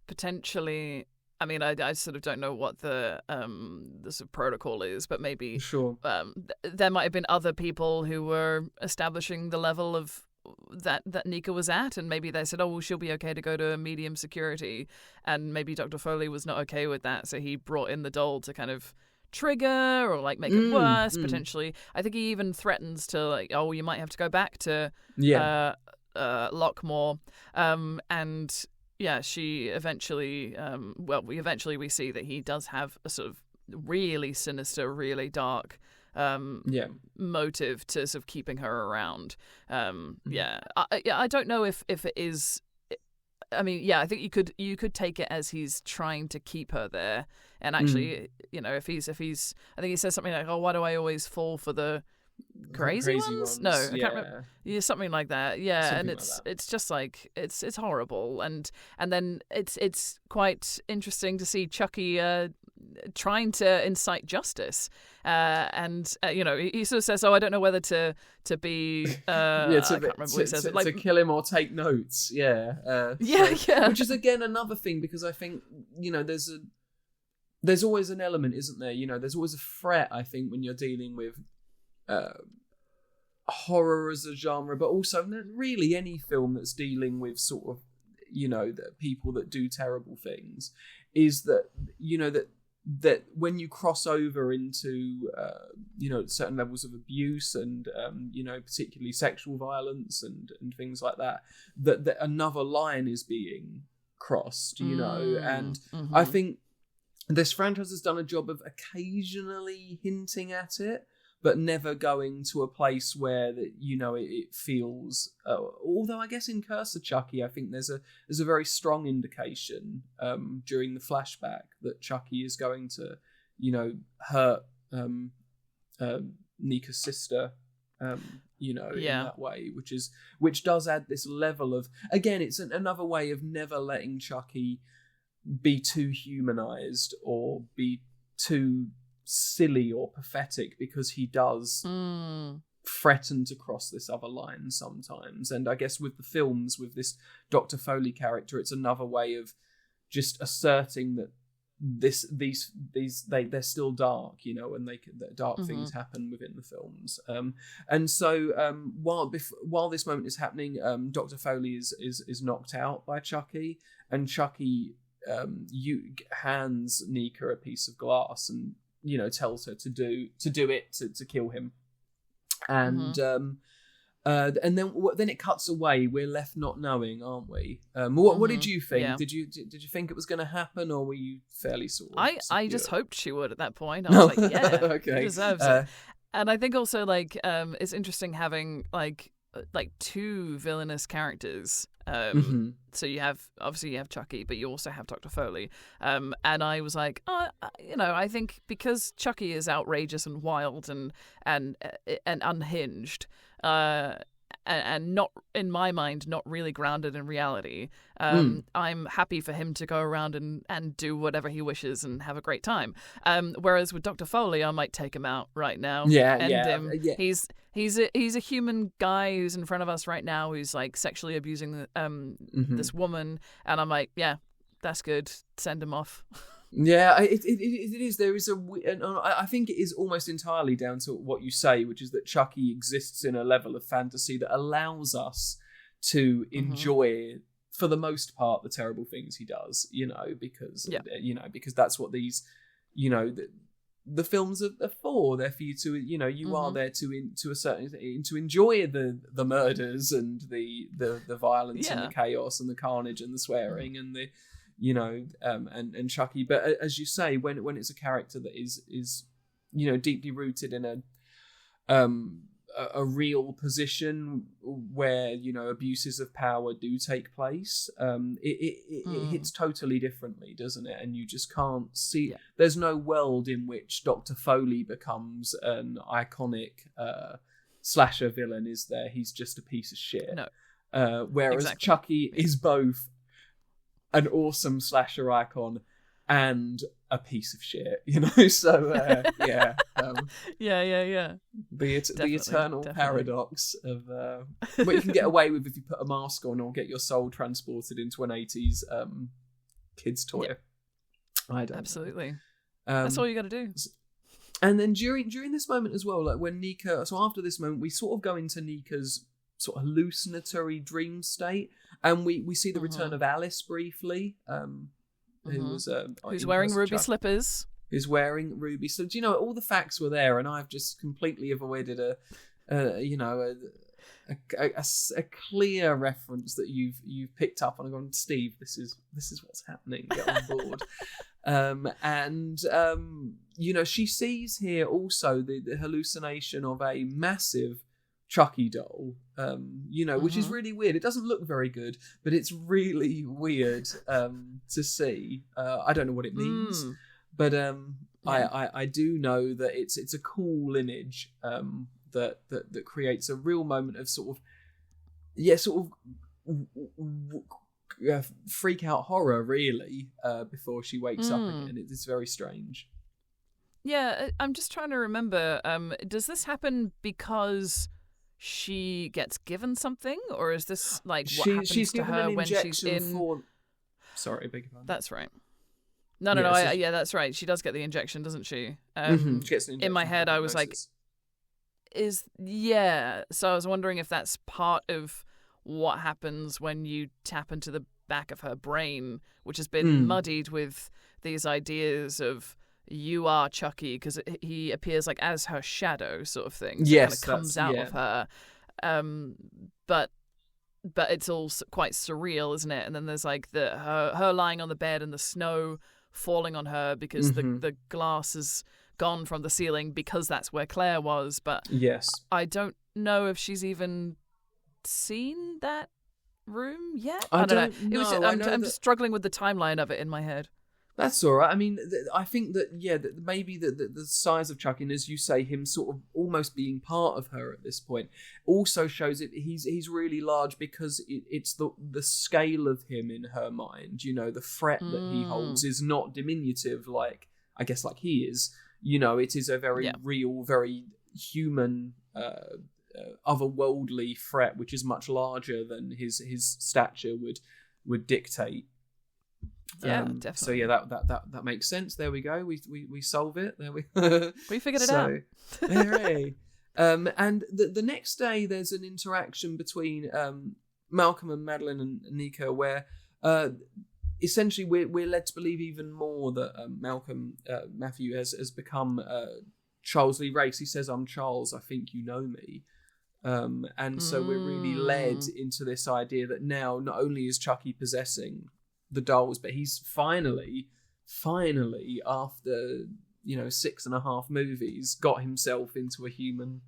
potentially? I mean, I sort of don't know what the sort of protocol is, but maybe there might have been other people who were establishing the level of that Nika was at, and maybe they said, oh, well, she'll be okay to go to medium security, and maybe Dr. Foley was not okay with that, so he brought in the doll to kind of trigger or like make it worse potentially. I think he even threatens to like, oh, you might have to go back to Lockmore, and yeah, she eventually we see that he does have a sort of really sinister, really dark motive to sort of keeping her around. I don't know if it is. I mean, yeah, I think you could take it as he's trying to keep her there, and actually, if he's, I think he says something like, "Oh, why do I always fall for the crazy ones?" No, I can't remember. Yeah, something like that. Yeah, something, and it's just like it's horrible, and then it's quite interesting to see Chucky trying to incite justice, and he sort of says, "Oh, I don't know whether to be I can't remember what he says, like to kill him or take notes." Which is again another thing, because I think there's always an element, isn't there? There's always a threat, I think, when you're dealing with horror as a genre, but also really any film that's dealing with sort of the people that do terrible things, is that that when you cross over into certain levels of abuse and particularly sexual violence and things like that another line is being crossed, and I think this franchise has done a job of occasionally hinting at it, but never going to a place where it feels. Although I guess in Curse of Chucky, I think there's a very strong indication during the flashback that Chucky is going to, hurt Nika's sister, in that way, which does add this level of, again, it's another way of never letting Chucky be too humanized or be too silly or pathetic, because he does threaten to cross this other line sometimes. And I guess with the films, with this Dr. Foley character, it's another way of just asserting that they're still dark, and that dark things happen within the films. And so while this moment is happening, Dr. Foley is knocked out by Chucky, and Chucky hands Nika a piece of glass and tells her to do it to kill him, and then it cuts away. We're left not knowing, aren't we? What did you think? Yeah. Did you think it was going to happen, or were you fairly sort of I just hoped she would at that point. I was like, yeah, okay, she deserves it. And I think also it's interesting having like two villainous characters. So you have Chucky, but you also have Dr. Foley. And I was like, I think because Chucky is outrageous and wild and unhinged, and not, in my mind, not really grounded in reality. I'm happy for him to go around and do whatever he wishes and have a great time. Whereas with Dr. Foley, I might take him out right now. He's a human guy who's in front of us right now, who's like sexually abusing this woman, and I'm like, yeah, that's good. Send him off. Yeah, it is. There is I think it is almost entirely down to what you say, which is that Chucky exists in a level of fantasy that allows us to enjoy, for the most part, the terrible things he does. Because that's what these, the films are for. They're for you to, you are there to a certain to enjoy the murders and the violence and the chaos and the carnage and the swearing and the. And Chucky, but as you say, when it's a character that is deeply rooted in a real position where, you know, abuses of power do take place, it hits totally differently, doesn't it? And you just can't see. Yeah. There's no world in which Dr. Foley becomes an iconic slasher villain, is there? He's just a piece of shit. No. Whereas Chucky is both an awesome slasher icon and a piece of shit, you know. So yeah. The eternal paradox of what you can get away with if you put a mask on or get your soul transported into an 80s kids toy. I don't absolutely know. That's all you got to do. And then during this moment as well, like when Nika, so after this moment, we sort of go into Nika's sort of hallucinatory dream state, and we see the return of Alice briefly. Who's wearing ruby slippers. Who's wearing ruby slippers. You know, all the facts were there, and I've just completely avoided a clear reference that you've picked up on and gone, Steve, this is what's happening. Get on board. You know, she sees here also the hallucination of a massive Chucky doll, you know, which is really weird. It doesn't look very good, but it's really weird to see. I don't know what it means, but I do know that it's a cool image that creates a real moment of sort of freak out horror, really, before she wakes up again. It's very strange. Yeah, I'm just trying to remember. Does this happen because she gets given something, or is this like what happens to her when she's in? Sorry, beg your pardon. That's right. No, that's right. She does get the injection, doesn't she? She gets an injection. In my head, I was like, So I was wondering if that's part of what happens when you tap into the back of her brain, which has been muddied with these ideas of you are Chucky, because he appears like as her shadow sort of thing. So yes, it kind of comes out of her. But it's all quite surreal, isn't it? And then there's like her lying on the bed and the snow falling on her because the glass has gone from the ceiling because that's where Claire was. But yes, I don't know if she's even seen that room yet. I don't know. I'm just struggling with the timeline of it in my head. That's all right. I mean, I think that, that maybe the size of Chucky, and as you say, him sort of almost being part of her at this point, also shows it. He's really large because it's the scale of him in her mind. You know, the threat that he holds is not diminutive, like I guess like he is. You know, it is a very real, very human, otherworldly threat, which is much larger than his stature would dictate. Yeah, definitely. So yeah, that makes sense. There we go. We solve it. There we figured it out. Hooray. And the next day, there's an interaction between Malcolm and Madeline and Nika, where essentially we're led to believe even more that Matthew has become Charles Lee Race. He says, "I'm Charles. I think you know me." And so we're really led into this idea that now not only is Chucky possessing the dolls, but he's finally after 6.5 movies got himself into a human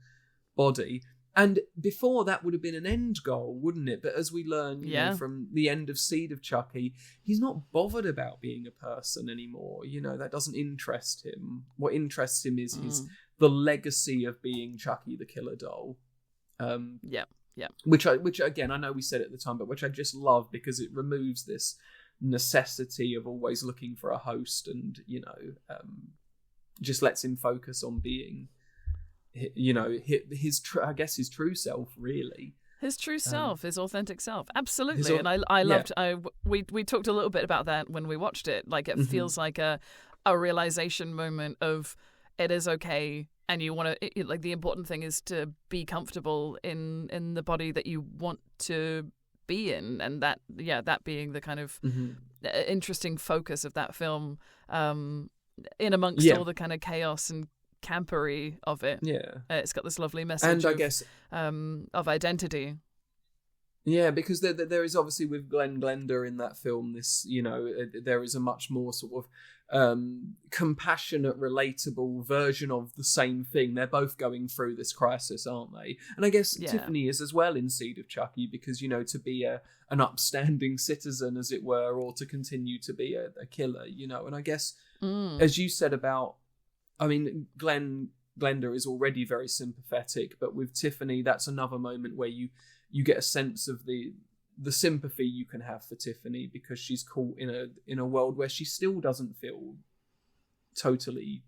body. And before that would have been an end goal, wouldn't it? But as we learn from the end of Seed of Chucky, he's not bothered about being a person anymore. You know, that doesn't interest him. What interests him is the legacy of being Chucky the Killer Doll. Which again, I know we said at the time, but which I just love because it removes this necessity of always looking for a host, and just lets him focus on being his true self, really. His true self, his authentic self. Absolutely. And I loved, we talked a little bit about that when we watched it. Like, it feels like a realization moment of it is okay. And you want to, like, the important thing is to be comfortable in the body that you want to be in. And that being the kind of interesting focus of that film, in amongst all the kind of chaos and campery of it. It's got this lovely message of identity. Yeah, because there is obviously with Glenn Glenda in that film, this, there is a much more sort of compassionate, relatable version of the same thing. They're both going through this crisis, aren't they? And I guess Tiffany is as well in Seed of Chucky, because, to be an upstanding citizen, as it were, or to continue to be a killer, And I guess, as you said about, Glenda is already very sympathetic, but with Tiffany, that's another moment where you get a sense of the sympathy you can have for Tiffany, because she's caught in a world where she still doesn't feel totally,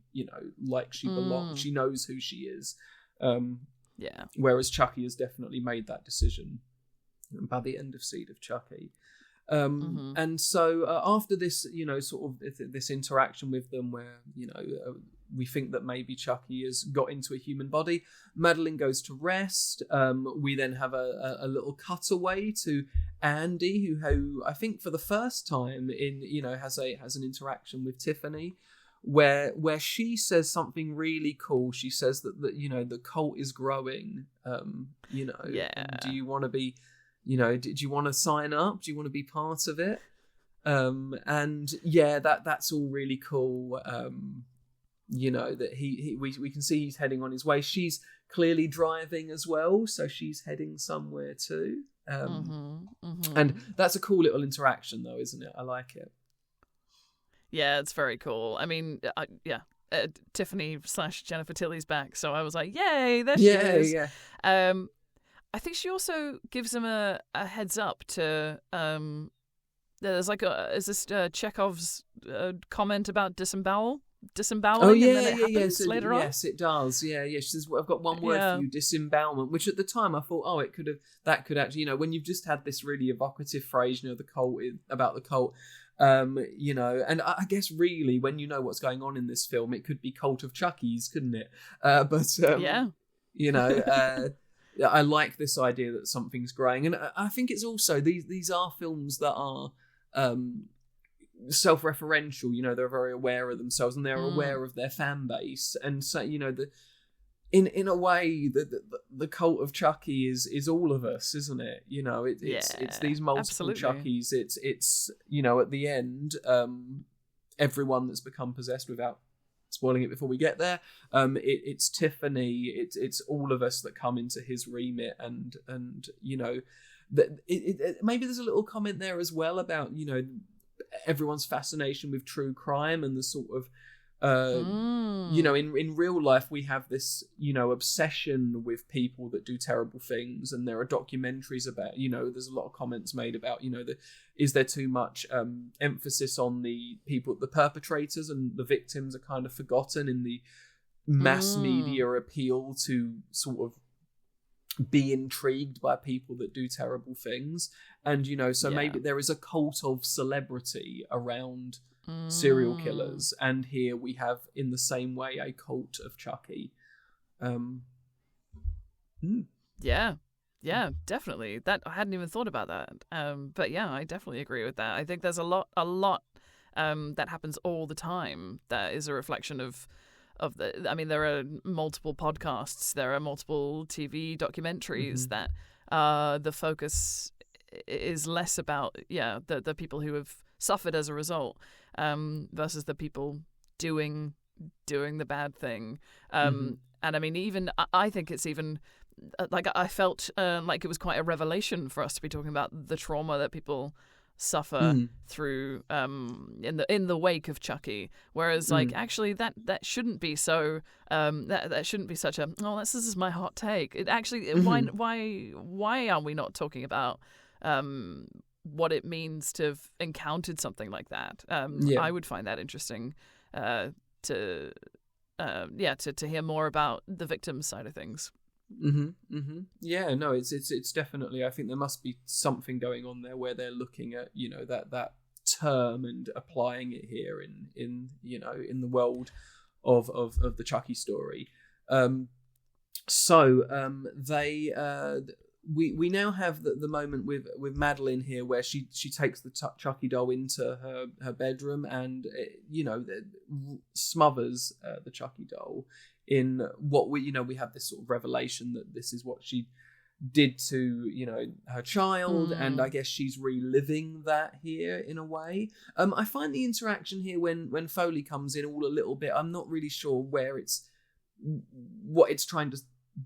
like she belongs. She knows who she is. Whereas Chucky has definitely made that decision by the end of Seed of Chucky. And so after this, sort of this interaction with them where, we think that maybe Chucky has got into a human body, Madeline goes to rest. We then have a little cutaway to Andy, who I think for the first time has an interaction with Tiffany, where she says something really cool. She says that the cult is growing. Do you want to be, do you want to sign up? Do you want to be part of it? That's all really cool. That we can see he's heading on his way. She's clearly driving as well, so she's heading somewhere too. And that's a cool little interaction, though, isn't it? I like it. Yeah, it's very cool. I mean, Tiffany / Jennifer Tilly's back, so I was like, yay, there she is. Yeah. I think she also gives him a heads up to. There's like is this Chekhov's comment about disemboweling? Oh, and then it happens later on. Yes, it does. Yeah. She says, "I've got one word for you, disembowelment." Which at the time I thought, that could actually, when you've just had this really evocative phrase, the cult about the cult, and I guess really when you know what's going on in this film, it could be Cult of Chucky's, couldn't it? I like this idea that something's growing, and I think it's also these are films that are. Self-referential, they're very aware of themselves and they're aware of their fan base, and so in a way the Cult of Chucky is all of us, isn't it? It's these multiple Chuckies. It's at the end, everyone that's become possessed, without spoiling it before we get there. It's Tiffany. It's all of us that come into his remit, and maybe there's a little comment there as well about everyone's fascination with true crime and the sort of in real life we have this obsession with people that do terrible things, and there are documentaries about there's a lot of comments made about is there too much emphasis on the perpetrators, and the victims are kind of forgotten in the mass media appeal to sort of be intrigued by people that do terrible things. And maybe there is a cult of celebrity around serial killers, and here we have in the same way a cult of Chucky. Yeah, definitely. That I hadn't even thought about that. But yeah, I definitely agree with that. I think there's a lot that happens all the time that is a reflection of the. I mean, there are multiple podcasts, there are multiple TV documentaries that the focus is less about the people who have suffered as a result versus the people doing the bad thing. And I mean, even I think it's even like I felt like it was quite a revelation for us to be talking about the trauma that people suffer through in the wake of Chucky, whereas like actually that shouldn't be so that shouldn't be such a this is my hot take. It actually why are we not talking about what it means to have encountered something like that? I would find that interesting to hear more about the victim's side of things. Yeah, no, it's definitely, I think there must be something going on there where they're looking at that term and applying it here in the world of the Chucky story. We now have the moment with Madeline here where she takes the Chucky doll into her bedroom and smothers the Chucky doll in what we have this sort of revelation that this is what she did to, her child, and I guess she's reliving that here in a way. I find the interaction here when Foley comes in all a little bit, I'm not really sure what it's trying to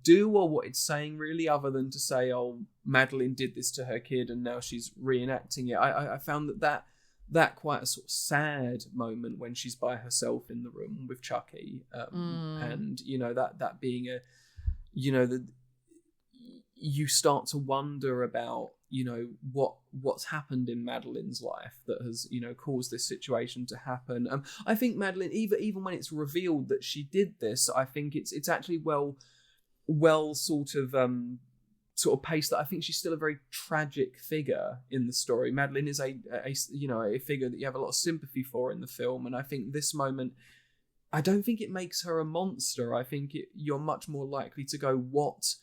do or what it's saying really, other than to say, oh, Madeline did this to her kid and now she's reenacting it. I found that quite a sort of sad moment when she's by herself in the room with Chucky, and that being you start to wonder about what's happened in Madeline's life that has caused this situation to happen. I think Madeline, even when it's revealed that she did this, I think it's actually well sort of paced, that I think she's still a very tragic figure in the story. Madeline is a figure that you have a lot of sympathy for in the film, and I think this moment, I don't think it makes her a monster. I think you're much more likely to go, what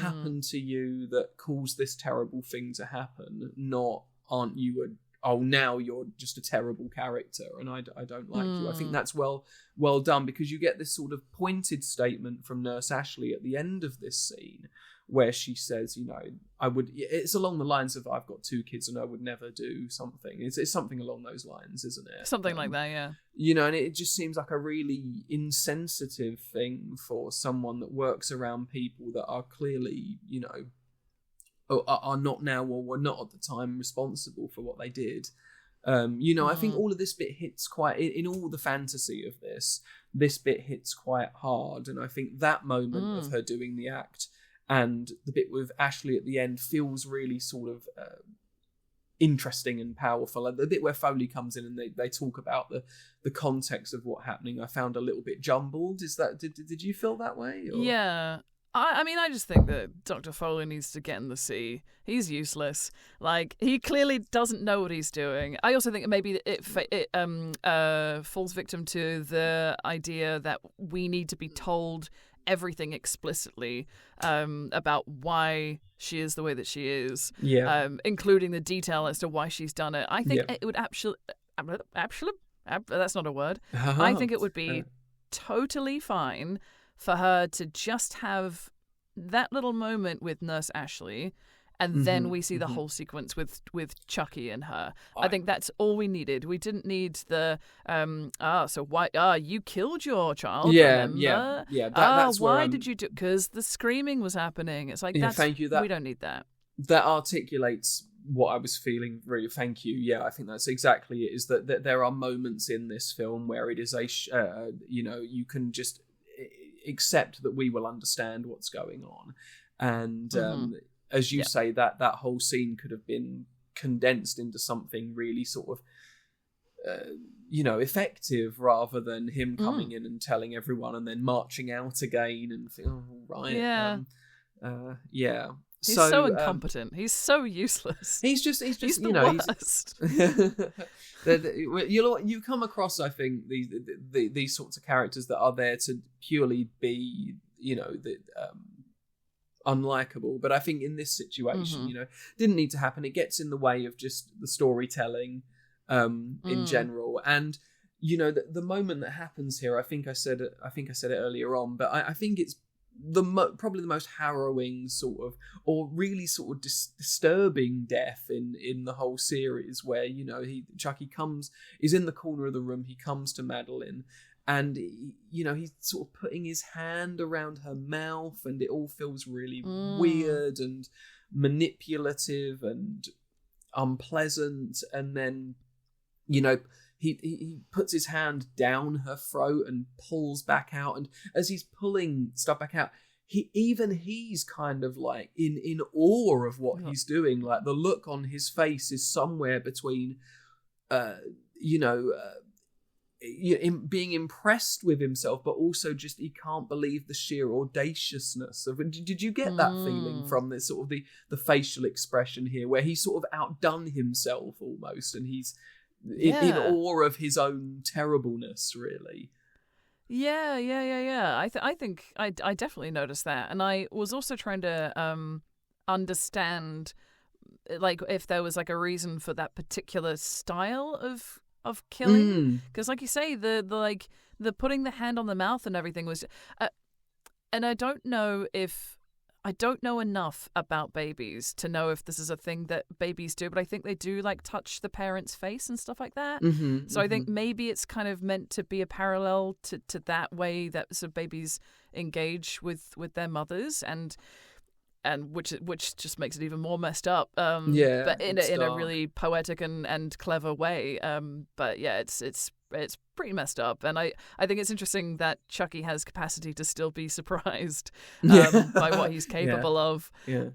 happened to you that caused this terrible thing to happen? Not, aren't you now you're just a terrible character and I don't like you. I think that's well done, because you get this sort of pointed statement from Nurse Ashley at the end of this scene where she says, it's along the lines of, I've got 2 kids and I would never do something. It's something along those lines, isn't it? Something like that, yeah. And it just seems like a really insensitive thing for someone that works around people that are clearly, are not now or were not at the time responsible for what they did. I think all of this bit hits quite, in all the fantasy of this bit hits quite hard. And I think that moment of her doing the act and the bit with Ashley at the end feels really sort of interesting and powerful. And the bit where Foley comes in and they talk about the context of what happening, I found a little bit jumbled. Did you feel that way? Or? Yeah. I mean, I just think that Dr. Foley needs to get in the sea. He's useless. Like, he clearly doesn't know what he's doing. I also think maybe it falls victim to the idea that we need to be told everything explicitly about why she is the way that she is, including the detail as to why she's done it. I think it would actually, that's not a word. I think it would be totally fine for her to just have that little moment with Nurse Ashley, and then we see the whole sequence with Chucky and her. I think that's all we needed. We didn't need the so why you killed your child? Remember? That's why did you do? Because the screaming was happening. It's like thank you. We don't need that. That articulates what I was feeling. Really, thank you. Yeah, I think that's exactly it. Is that there are moments in this film where it is you can just accept that we will understand what's going on, and as you say, that whole scene could have been condensed into something really sort of effective, rather than him coming in and telling everyone and then marching out again and think, He's so incompetent. He's so useless. He's just the worst. You come across, I think, these sorts of characters that are there to purely be, unlikable. But I think in this situation, didn't need to happen. It gets in the way of just the storytelling in general. And the moment that happens here, I think I said it earlier on, but I think it's probably the most harrowing sort of, or really sort of disturbing death in the whole series, where Chucky is in the corner of the room. He comes to Madeline, and he's sort of putting his hand around her mouth, and it all feels really weird and manipulative and unpleasant. And then he puts his hand down her throat and pulls back out, and as he's pulling stuff back out, he's kind of like in awe of what he's doing. Like, the look on his face is somewhere between being impressed with himself, but also just he can't believe the sheer audaciousness of it. Did you get that feeling from this sort of the facial expression here, where he's sort of outdone himself almost, and he's in awe of his own terribleness, really? Yeah. I think I definitely noticed that, and I was also trying to understand, like, if there was like a reason for that particular style of killing, because like you say, the putting the hand on the mouth and everything was, and I don't know if I don't know enough about babies to know if this is a thing that babies do, but I think they do like touch the parent's face and stuff like that. So I think maybe it's kind of meant to be a parallel to that way that so babies engage with their mothers, and which just makes it even more messed up. But in a really poetic and clever way. But yeah, it's pretty messed up, and I think it's interesting that Chucky has capacity to still be surprised by what he's capable of. Yeah.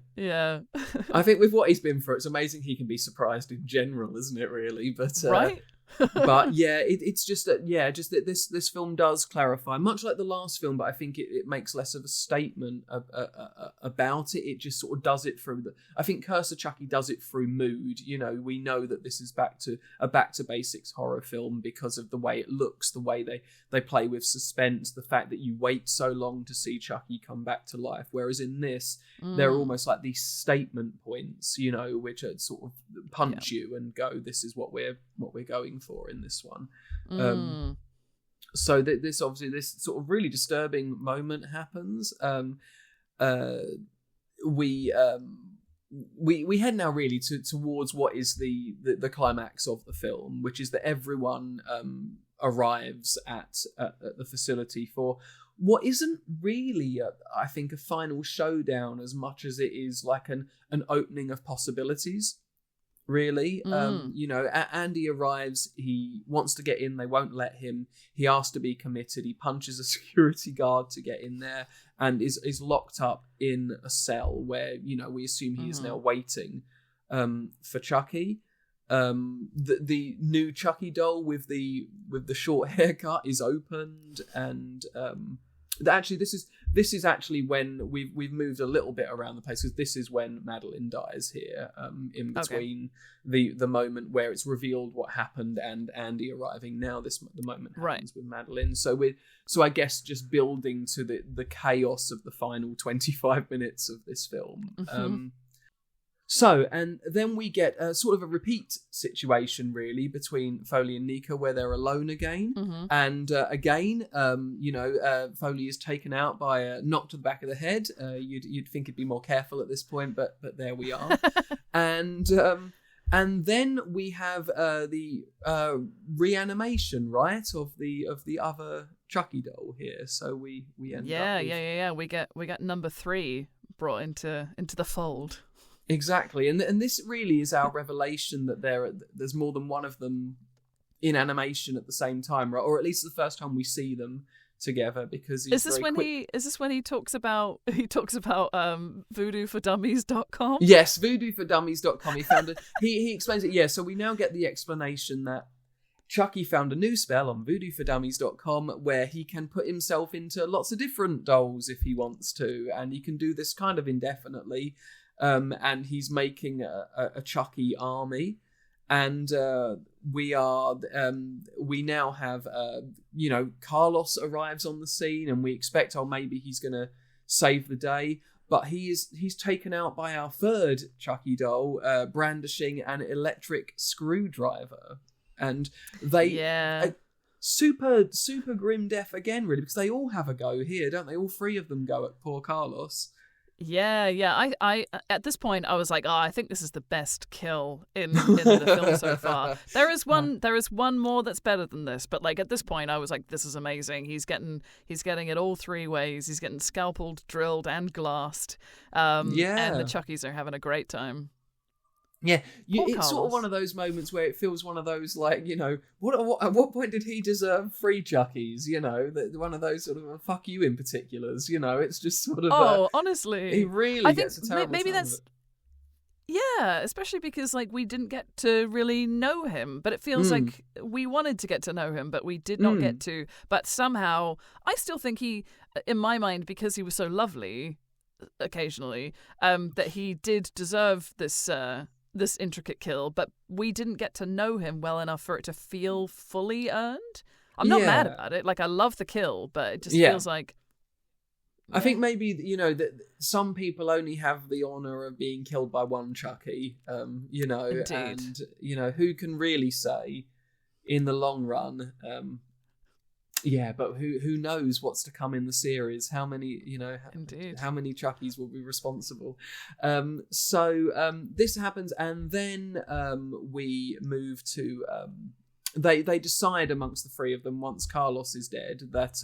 I think with what he's been through, it's amazing he can be surprised in general, isn't it? Really, but right. But yeah, it's just that this film does clarify, much like the last film, but I think it makes less of a statement about it. It just sort of does it through I think Curse of Chucky does it through mood. You know, we know that this is back to basics horror film because of the way it looks, the way they play with suspense, the fact that you wait so long to see Chucky come back to life. Whereas in this, they're almost like these statement points, you know, which are sort of punch you and go, this is what we're going for in this one. So this obviously, this sort of really disturbing moment happens. We head now really towards what is the climax of the film, which is that everyone arrives at the facility for what isn't really I think a final showdown as much as it is like an opening of possibilities. Really, you know, Andy arrives, he wants to get in, they won't let him, he asks to be committed, he punches a security guard to get in there, and is locked up in a cell where, you know, we assume he is now waiting for Chucky. The new Chucky doll with the short haircut is opened, and actually this is actually when we've moved a little bit around the place, because this is when Madeline dies here, in between the moment where it's revealed what happened and Andy arriving. Now the moment happens with Madeline. So I guess just building to the chaos of the final 25 minutes of this film. So, and then we get sort of a repeat situation, really, between Foley and Nika, where they're alone again. And again, you know, Foley is taken out by a knock to the back of the head. You'd think he'd be more careful at this point, but there we are. And then we have the reanimation, right, of the other Chucky doll here. So we end up with... We get number 3 brought into the fold. Exactly, and this really is our revelation that there's more than one of them in animation at the same time, right? Or at least the first time we see them together, because is this when he talks about voodooForDummies.com? Yes, voodooForDummies.com. He found he explains it. Yeah, so we now get the explanation that Chucky found a new spell on voodooForDummies.com where he can put himself into lots of different dolls if he wants to, and he can do this kind of indefinitely. And he's making a Chucky army, and we now have you know, Carlos arrives on the scene, and we expect maybe he's gonna save the day, but he's taken out by our third Chucky doll, brandishing an electric screwdriver, and they super grim death again, really, because they all have a go here, don't they? All 3 of them go at poor Carlos. Yeah. I at this point I was like, I think this is the best kill in the film so far. There is one more that's better than this, but like at this point I was like, this is amazing. He's getting it all 3 ways. He's getting scalpeled, drilled, and glassed. And the Chuckies are having a great time. Yeah, it's sort of one of those moments where it feels one of those, like, you know, at what point did he deserve 3 Chuckies? You know, one of those sort of fuck you in particulars. You know, it's just sort of. Honestly, he really gets a terrible maybe time that's. of it. Yeah, especially because like we didn't get to really know him, but it feels like we wanted to get to know him, but we did not get to. But somehow, I still think he, in my mind, because he was so lovely, occasionally, that he did deserve this intricate kill, but we didn't get to know him well enough for it to feel fully earned. I'm not mad about it. Like, I love the kill, but it just feels like... I think maybe, you know, that some people only have the honour of being killed by one Chucky, you know. Indeed. And, you know, who can really say in the long run, Yeah, but who knows what's to come in the series? How many, Indeed. How many Chuckies will be responsible? So this happens, and then we move to they decide amongst the three of them, once Carlos is dead, that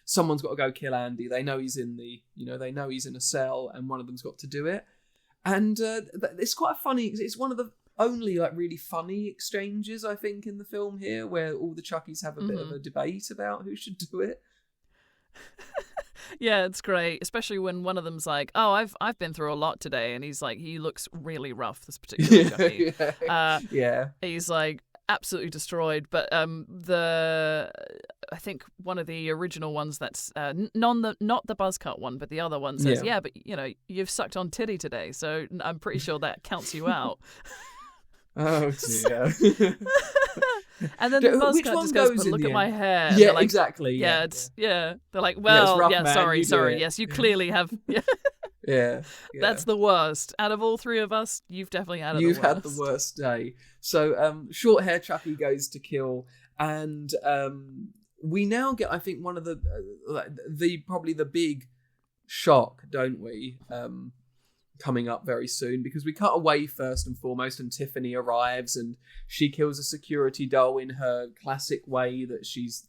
someone's got to go kill Andy. They know he's in they know he's in a cell, and one of them's got to do it. And it's quite funny. It's one of the only really funny exchanges, I think, in the film here, where all the Chuckies have a bit of a debate about who should do it. Yeah, it's great, especially when one of them's like, "Oh, I've been through a lot today," and he's like, he looks really rough, this particular Chucky. Yeah. He's like absolutely destroyed. But I think one of the original ones that's not the buzz cut one, but the other one says, "Yeah, but you've sucked on titty today, so I'm pretty sure that counts you out." Oh dear. And then the buzz cut just goes, "But look at my hair." Yeah, like, exactly. Yeah, They're like, "Well, man, sorry. Yes, you clearly have." Yeah. That's the worst. Out of all three of us, you've definitely had the worst. You've had the worst day. So short hair Chucky goes to kill, and we now get, I think, one of the probably the big shock, don't we? Coming up very soon, because we cut away first and foremost, and Tiffany arrives and she kills a security doll in her classic way that she's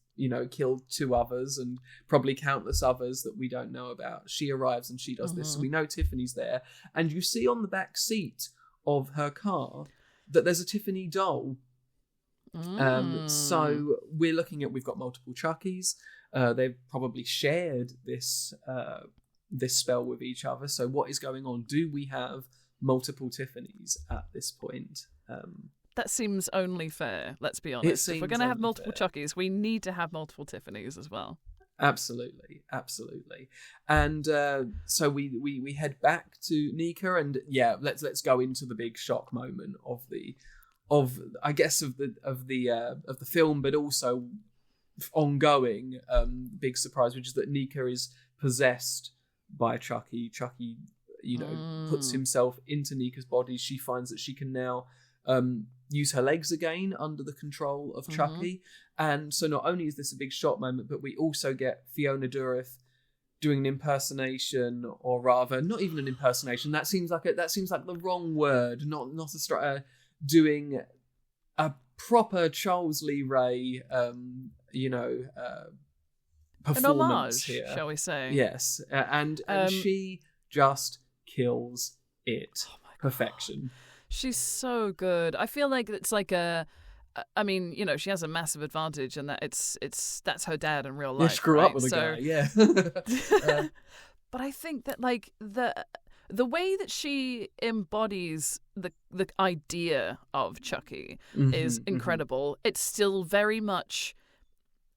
killed 2 others and probably countless others that we don't know about. She arrives and she does this, so we know Tiffany's there, and you see on the back seat of her car that there's a Tiffany doll. So we've got multiple Chuckies. They've probably shared this spell with each other. So what is going on? Do we have multiple Tiffany's at this point? That seems only fair, let's be honest. If we're going to have multiple Chuckies, we need to have multiple Tiffany's as well. Absolutely. And so we head back to Nika, and let's go into the big shock moment of the film, but also ongoing big surprise, which is that Nika is possessed by Chucky. Chucky, puts himself into Nika's body. She finds that she can now use her legs again under the control of Chucky. And so not only is this a big shock moment, but we also get Fiona Dourif doing an impersonation, or rather, not even an impersonation. That seems like the wrong word. Doing a proper Charles Lee Ray, performance, an homage, here, shall we say? Yes, and she just kills it. Perfection. She's so good. I feel like it's like she has a massive advantage in that that's her dad in real life. She grew up with a guy, yeah. But I think that the way that she embodies the idea of Chucky is incredible. It's still very much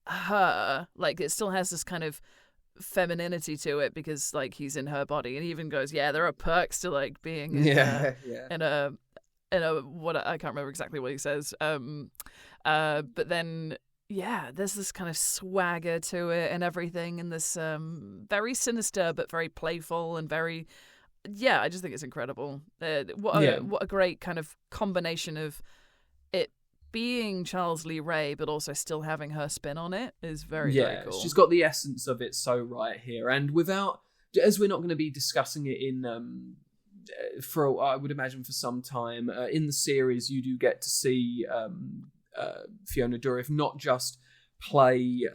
her. It still has this kind of femininity to it because he's in her body, and he even goes, there are perks to being in a what I can't remember exactly what he says. But then there's this kind of swagger to it and everything, and this very sinister but very playful and very I just think it's incredible. What a great kind of combination of it being Charles Lee Ray, but also still having her spin on it is very, very cool. She's got the essence of it so right here. And as we're not going to be discussing it in, I would imagine for some time, in the series, you do get to see Fiona Dourif not just play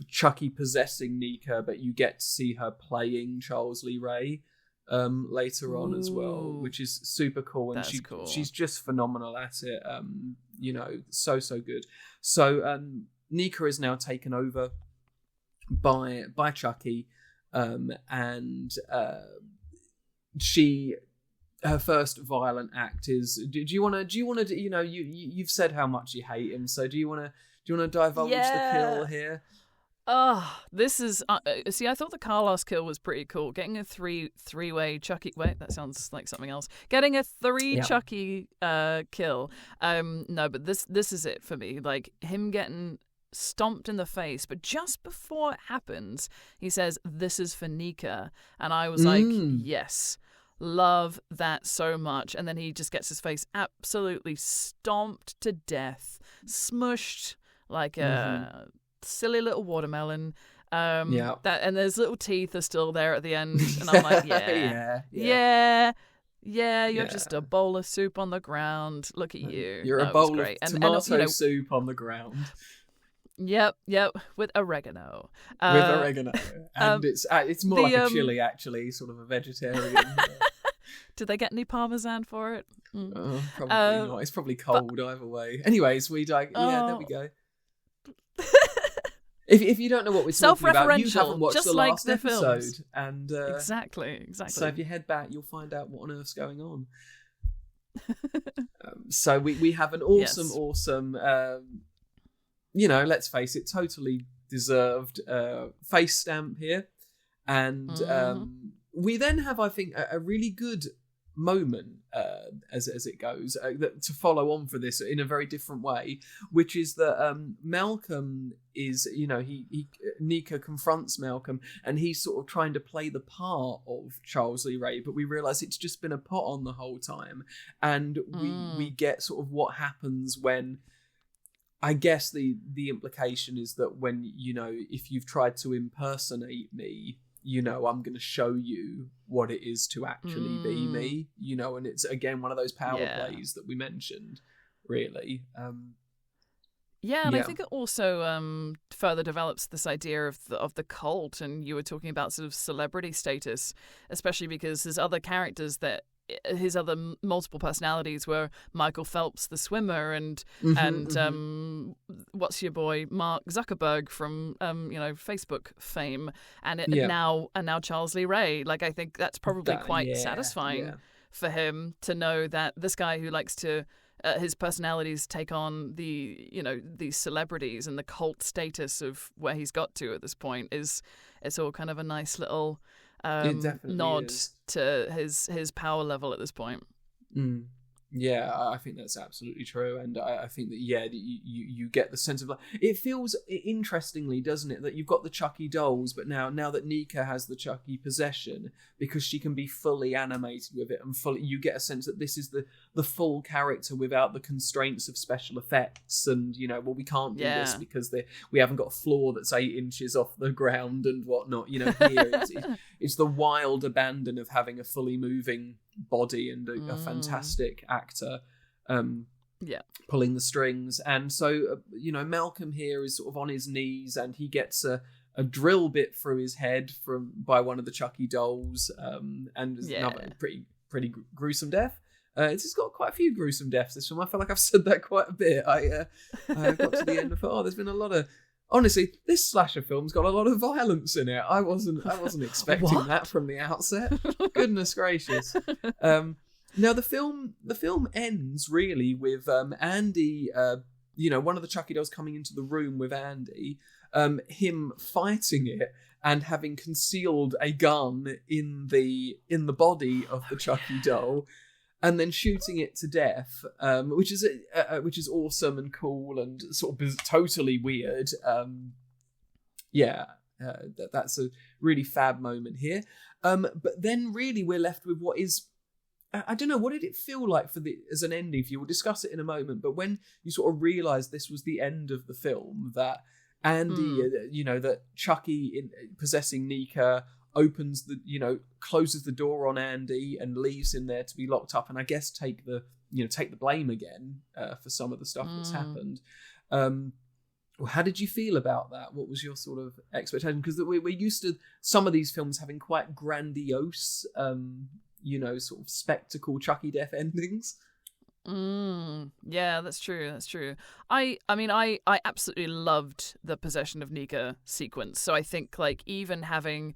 Chucky possessing Nika, but you get to see her playing Charles Lee Ray later on as well, which is super cool, and she's just phenomenal at it. So good. So Nika is now taken over by Chucky, and her first violent act is. Do you want to? You've said how much you hate him, so do you want to divulge the kill here? This is see, I thought the Carlos kill was pretty cool. Getting a three-way Chucky, wait, that sounds like something else. Getting a Chucky kill. No, but this is it for me. Him getting stomped in the face, but just before it happens, he says, "This is for Nika," and I was like, yes, love that so much. And then he just gets his face absolutely stomped to death, smushed like a silly little watermelon. And his little teeth are still there at the end, and I'm like, you're just a bowl of soup on the ground. Look at you. You're a bowl of tomato soup on the ground. Yep, with oregano. And it's more like a chili, actually, sort of a vegetarian. Did they get any parmesan for it? Probably not. It's probably cold either way. Anyways, there we go. If you don't know what we're talking about, you haven't watched just the like last the episode. films. And exactly. So if you head back, you'll find out what on earth's going on. So we have an awesome, let's face it, totally deserved face stamp here. And we then have, I think, a really good moment as it goes to follow on for this in a very different way, which is that Malcolm is, Nika confronts Malcolm, and he's sort of trying to play the part of Charles Lee Ray, but we realise it's just been a put on the whole time, and we get sort of what happens when, I guess the implication is that when, if you've tried to impersonate me, I'm going to show you what it is to actually be me, and it's, again, one of those power plays that we mentioned, really. And I think it also further develops this idea of the cult, and you were talking about sort of celebrity status, especially because there's other characters that his other multiple personalities were Michael Phelps, the swimmer, and what's your boy Mark Zuckerberg from Facebook fame, and now Charles Lee Ray. Like, I think that's probably quite satisfying for him to know that this guy who likes to his personalities take on these celebrities and the cult status of where he's got to at this point it's all kind of a nice little nod to his power level at this point. Yeah, I think that's absolutely true, and I think that you get the sense of, like, it feels, interestingly, doesn't it, that you've got the Chucky dolls, but now that Nika has the Chucky possession, because she can be fully animated with it, and you get a sense that this is the full character without the constraints of special effects, and we can't do this because we haven't got a floor that's 8 inches off the ground and whatnot. Here it's the wild abandon of having a fully moving body and a fantastic actor pulling the strings. And so Malcolm here is sort of on his knees, and he gets a drill bit through his head by one of the Chucky dolls, and another pretty gruesome death. It's got quite a few gruesome deaths, this film. I feel like I've said that quite a bit. I got to the end and thought, there's been a lot of... Honestly, this slasher film's got a lot of violence in it. I wasn't expecting that from the outset. Goodness gracious. Now the film ends really with Andy, one of the Chucky dolls coming into the room with Andy, him fighting it and having concealed a gun in the body of the Chucky doll, and then shooting it to death, which is awesome and cool and sort of totally weird. That's a really fab moment here. But then really we're left with what is, I don't know, what did it feel like as an ending for you? We'll discuss it in a moment, but when you sort of realise this was the end of the film, that Andy, that Chucky possessing Nika opens closes the door on Andy and leaves him there to be locked up, and I guess take the blame again for some of the stuff that's happened. How did you feel about that? What was your sort of expectation? Because we're used to some of these films having quite grandiose, sort of spectacle Chucky death endings. Yeah, that's true. I mean, I absolutely loved the possession of Nika sequence. So I think, like, even having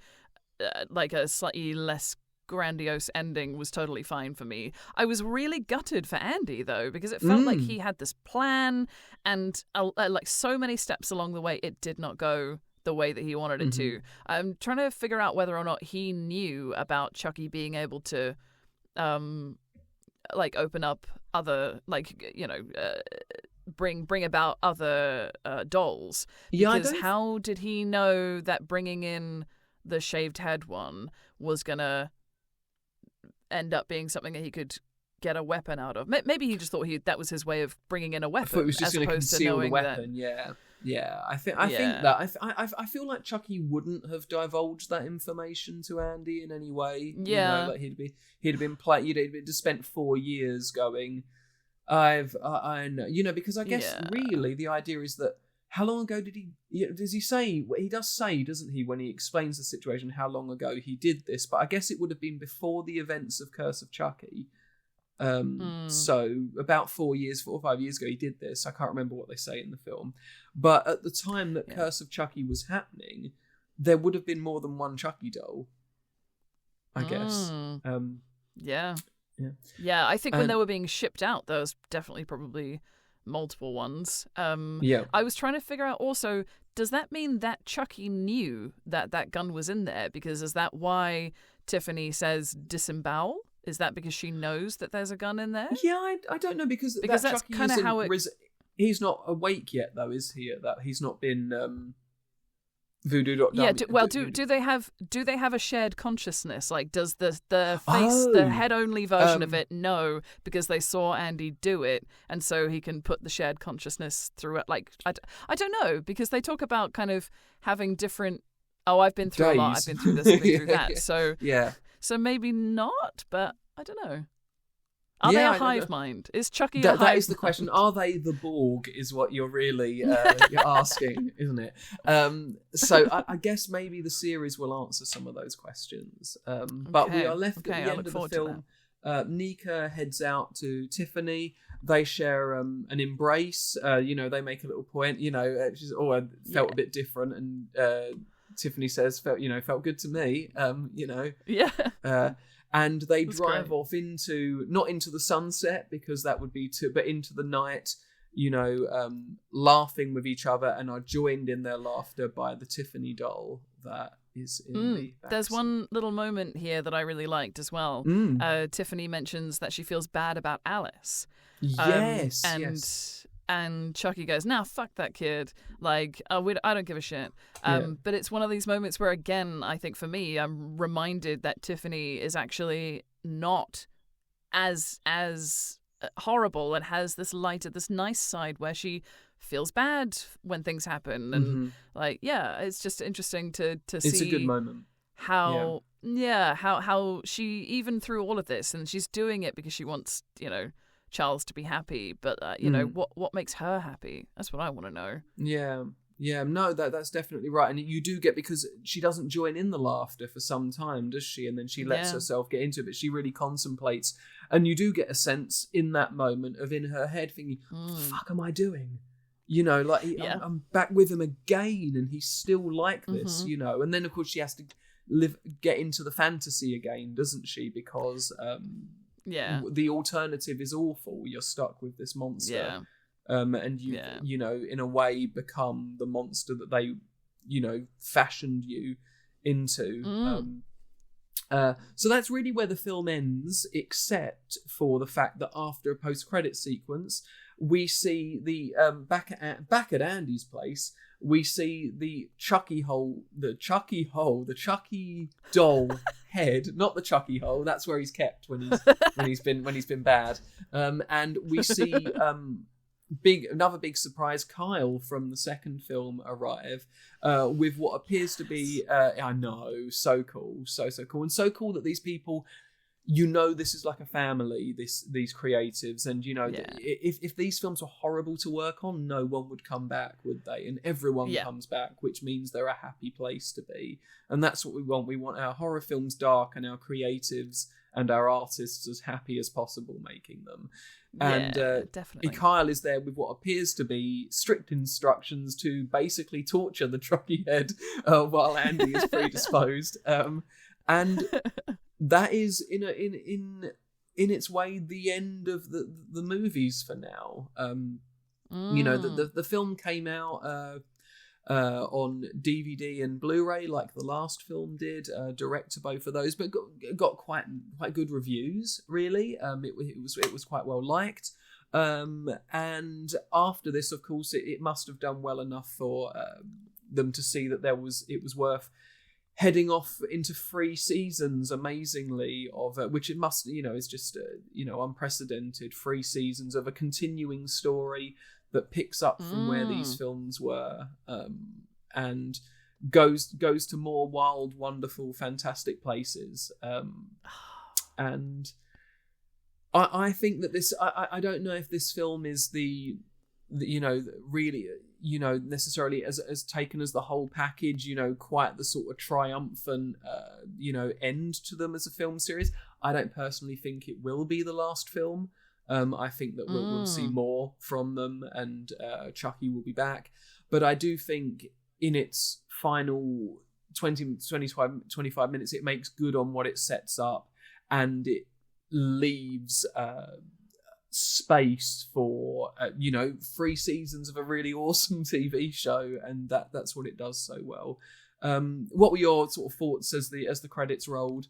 like a slightly less grandiose ending was totally fine for me. I was really gutted for Andy, though, because it felt like he had this plan, and like so many steps along the way, it did not go the way that he wanted it to. I'm trying to figure out whether or not he knew about Chucky being able to open up other, bring about other dolls. Because how did he know that bringing in the shaved head one was gonna end up being something that he could get a weapon out of? Maybe he just thought that was his way of bringing in a weapon. I thought he was just going to conceal the weapon. Yeah, I think that I feel like Chucky wouldn't have divulged that information to Andy in any way. Yeah, you know, like he'd have been just spent 4 years going. I know, you know, because I guess really the idea is that how long ago does he say? He does say, doesn't he, when he explains the situation, how long ago he did this? But I guess it would have been before the events of Curse of Chucky. So about 4 or 5 years ago he did this. I can't remember what they say in the film, but at the time that Curse of Chucky was happening, there would have been more than one Chucky doll, I guess. Yeah, I think when they were being shipped out, there was definitely probably multiple ones. I was trying to figure out also, does that mean that Chucky knew that gun was in there? Because is that why Tiffany says disembowel? Is that because she knows that there's a gun in there? Yeah, I don't know, because that's kind of how he's not awake yet, though, is he? That he's not been voodoo. Yeah. Do they have a shared consciousness? Like, does the face, the head only version of it know because they saw Andy do it, and so he can put the shared consciousness through it? Like, I don't know, because they talk about kind of having different. Oh, I've been through a lot. I've been through this. I've been through that. So yeah. So maybe not, but I don't know. Are they a hive mind? Is Chucky a hive mind? That is the question. Are they the Borg, is what you're really you're asking, isn't it? So I guess maybe the series will answer some of those questions. But we are left at the end of the film. Nika heads out to Tiffany. They share an embrace. You know, they make a little point. You know, she's I felt a bit different, and Tiffany says, felt good to me. You know. Yeah. And they drive off not into the sunset, because that would be but into the night, you know, laughing with each other, and are joined in their laughter by the Tiffany doll that is in the backseat. There's one little moment here that I really liked as well. Tiffany mentions that she feels bad about Alice. Yes. And Chucky goes, "Nah, fuck that kid. Like, I don't give a shit." But it's one of these moments where, again, I think for me, I'm reminded that Tiffany is actually not as horrible, and has this this nice side where she feels bad when things happen, and it's just interesting to see. It's a good moment. How she, even through all of this, and she's doing it because she wants, you know, Charles to be happy, but you know, what makes her happy? That's what I want to know. No, that's definitely right. And you do get, because she doesn't join in the laughter for some time, does she? And then she lets herself get into it, but she really contemplates, and you do get a sense in that moment of, in her head, thinking, what the fuck am I doing? You know, like, I'm back with him again, and he's still like this, you know. And then of course she has to get into the fantasy again, doesn't she? Because the alternative is awful. You're stuck with this monster, and you know, in a way, become the monster that they, you know, fashioned you into. So that's really where the film ends, except for the fact that after a post-credit sequence, we see the back at Andy's place. We see the Chucky doll head, not the Chucky hole. That's where he's kept when he's been bad. And we see another big surprise, Kyle from the second film arrive with what appears to be I know, so cool, so cool, and so cool that these people, you know, this is like a family, these creatives, and you know, if these films were horrible to work on, no one would come back, would they? And everyone comes back, which means they're a happy place to be, and that's what we want. We want our horror films dark, and our creatives and our artists as happy as possible making them. And definitely. Kyle is there with what appears to be strict instructions to basically torture the Chucky head while Andy is predisposed, and that is in its way the end of the movies for now. You know, the film came out on DVD and Blu-ray, like the last film did, direct to both of those, but got quite good reviews. Really, it was quite well liked. And after this, of course, it must have done well enough for them to see that it was worth heading off into 3 seasons, amazingly, of which it must, you know, is just you know, unprecedented 3 seasons of a continuing story that picks up from where these films were, and goes to more wild, wonderful, fantastic places. And I think that this, I don't know if this film is the really, necessarily as taken as the whole package, quite the sort of triumphant, end to them as a film series. I don't personally think it will be the last film. I think that we'll see more from them, and Chucky will be back. But I do think in its final 25 minutes, it makes good on what it sets up, and it leaves space for 3 seasons of a really awesome TV show, and that's what it does so well. What were your sort of thoughts as the credits rolled?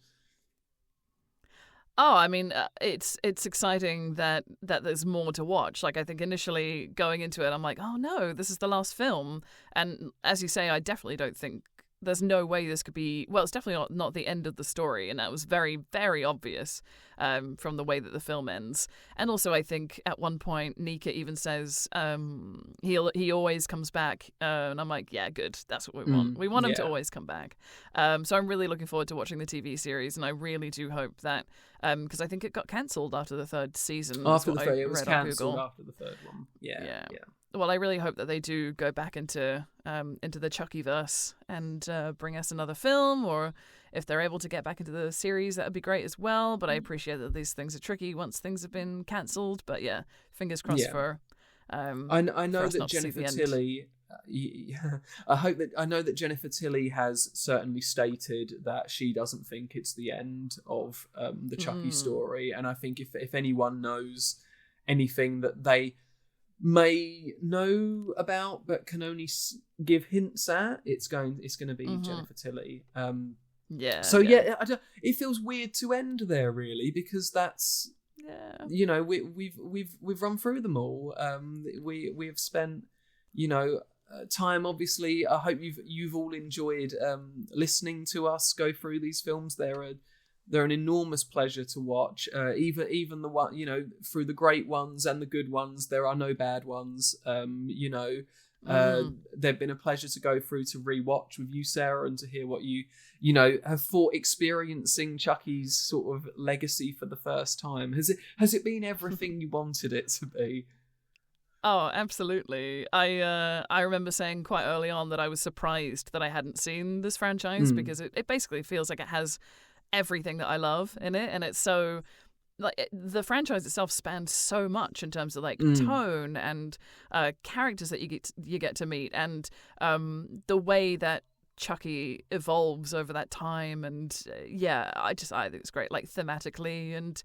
Oh, I mean, it's exciting that there's more to watch. Like, I think initially going into it, I'm like, oh no, this is the last film. And as you say, I definitely don't think there's no way this could be. Well, it's definitely not the end of the story, and that was very, very obvious from the way that the film ends. And also, I think at one point Nika even says he always comes back, and I'm like, yeah, good. That's what we want. We want him to always come back. So I'm really looking forward to watching the TV series, and I really do hope that. Because I think it got cancelled after the 3rd season. After the 3rd, it was cancelled after the 3rd one. Yeah. Well, I really hope that they do go back into the Chucky-verse and bring us another film, or if they're able to get back into the series, that would be great as well. But I appreciate that these things are tricky once things have been cancelled. But yeah, fingers crossed for. I know that Jennifer Tilly. I know that Jennifer Tilly has certainly stated that she doesn't think it's the end of the Chucky story, and I think if anyone knows anything that they may know about but can only give hints at, it's going to be Jennifer Tilly. It feels weird to end there, really, because that's we've run through them all. We have spent time. Obviously, I hope you've all enjoyed listening to us go through these films. They're an enormous pleasure to watch. Even the one, through the great ones and the good ones, there are no bad ones. They've been a pleasure to go through, to rewatch with you, Sarah, and to hear what you have thought experiencing Chucky's sort of legacy for the first time. Has it been everything you wanted it to be? Oh, absolutely. I remember saying quite early on that I was surprised that I hadn't seen this franchise, because it basically feels like it has everything that I love in it, and it's so the franchise itself spans so much in terms of tone and characters that you get to meet, and the way that Chucky evolves over that time, and I think it's great, thematically, and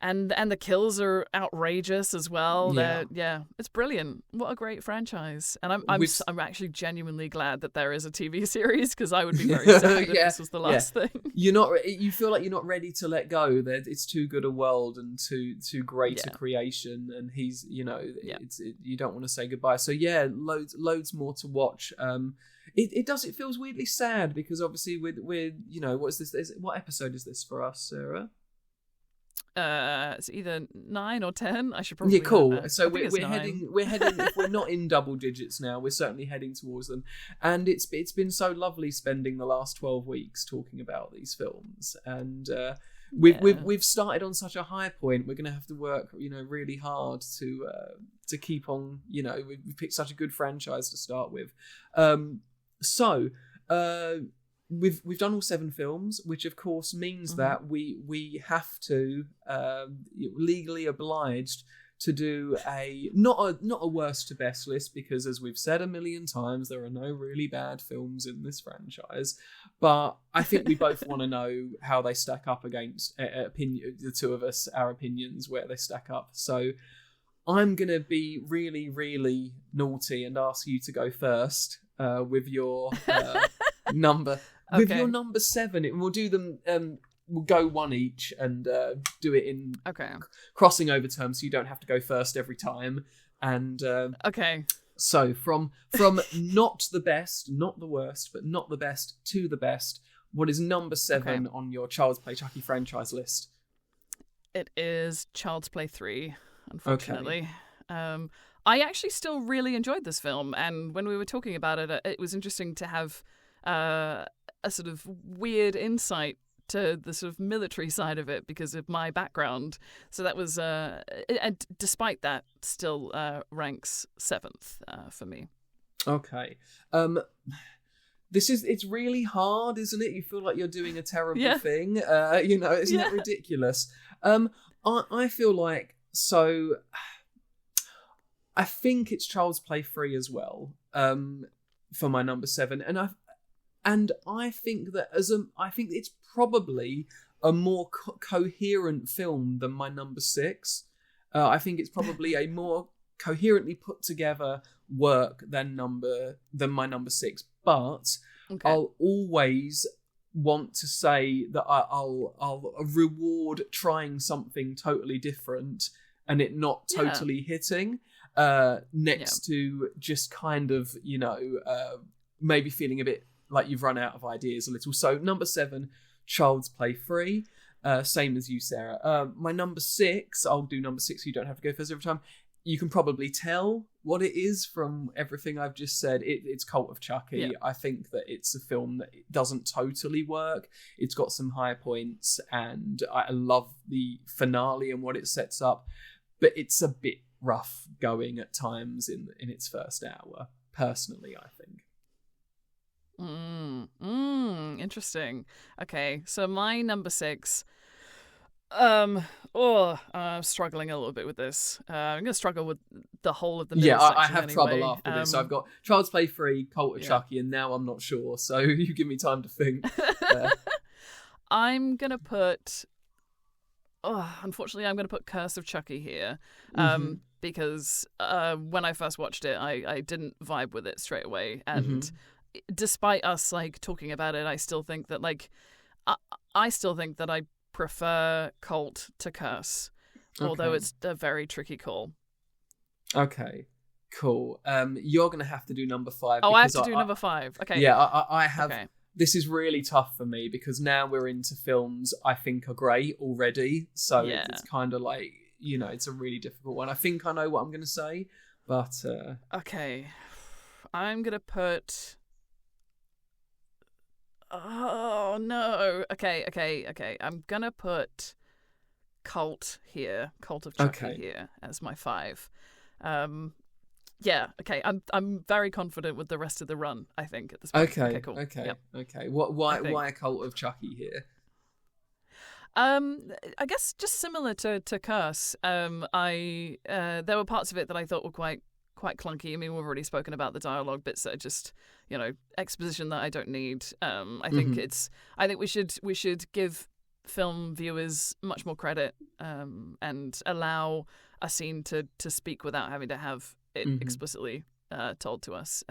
And the kills are outrageous as well. It's brilliant. What a great franchise. And I'm actually genuinely glad that there is a TV series, because I would be very sad if this was the last thing. You feel like you're not ready to let go. That it's too good a world and too great a creation, and he's you don't want to say goodbye. So loads more to watch. It feels weirdly sad, because obviously we're what's this? What episode is this for us, Sarah? It's either 9 or 10. I should probably. Yeah, cool. So we're heading. If we're not in double digits now, we're certainly heading towards them. And it's been so lovely spending the last 12 weeks talking about these films. And we've started on such a high point. We're going to have to work, really hard to keep on. We've picked such a good franchise to start with. We've done all 7 films, which of course means that we have to legally obliged to do not a worst to best list, because as we've said a million times, there are no really bad films in this franchise. But I think we both want to know how they stack up against the two of us, our opinions, where they stack up. So I'm gonna be really, really naughty and ask you to go first with your number. With your number 7, and we'll do them. We'll go one each and do it in crossing over terms, so you don't have to go first every time. And so from not the best, not the worst, but not the best to the best. What is number 7 on your Child's Play Chucky franchise list? It is Child's Play 3. Unfortunately, I actually still really enjoyed this film, and when we were talking about it, it was interesting to have a sort of weird insight to the sort of military side of it because of my background. So that was, and despite that, still ranks 7th for me. Okay. It's really hard, isn't it? You feel like you're doing a terrible thing. Isn't it ridiculous? I feel like, so I think it's Child's Play 3 as well, for my number 7. And I think that I think it's probably a more coherent film than my number 6. I think it's probably a more coherently put together work than my number 6. But I'll always want to say that I'll reward trying something totally different and it not totally hitting, next to just kind of, maybe feeling a bit like you've run out of ideas a little. So number 7, Child's Play 3, same as you, Sarah. My number 6, I'll do number 6 so you don't have to go first every time. You can probably tell what it is from everything I've just said. It's Cult of Chucky. Yeah. I think that it's a film that doesn't totally work. It's got some high points, and I love the finale and what it sets up, but it's a bit rough going at times in its first hour, personally, I think. Interesting. Okay, so my number 6... I'm struggling a little bit with this. I'm going to struggle with the whole of the middle section I have anyway. trouble after this. So I've got Child's Play 3, Cult of Chucky, and now I'm not sure. So you give me time to think. I'm going to put... unfortunately, I'm going to put Curse of Chucky here. Because when I first watched it, I didn't vibe with it straight away. And despite us, talking about it, I still think that, I prefer Cult to Curse, although it's a very tricky call. Okay, cool. You're going to have to do number 5. Oh, I have to do number 5. Okay. Yeah, I have... Okay. This is really tough for me because now we're into films I think are great already. So it's kind of like, it's a really difficult one. I think I know what I'm going to say, but... Okay. I'm going to put... Oh, no. Okay. I'm going to put Cult here. Cult of Chucky here as my 5. Okay. I'm very confident with the rest of the run, I think, at this point. Okay, cool. Okay. Why a Cult of Chucky here? I guess just similar to Curse. There were parts of it that I thought were quite clunky. I mean, we've already spoken about the dialogue bits that are just, exposition that I don't need. I think we should give film viewers much more credit, and allow a scene to speak without having to have it explicitly told to us.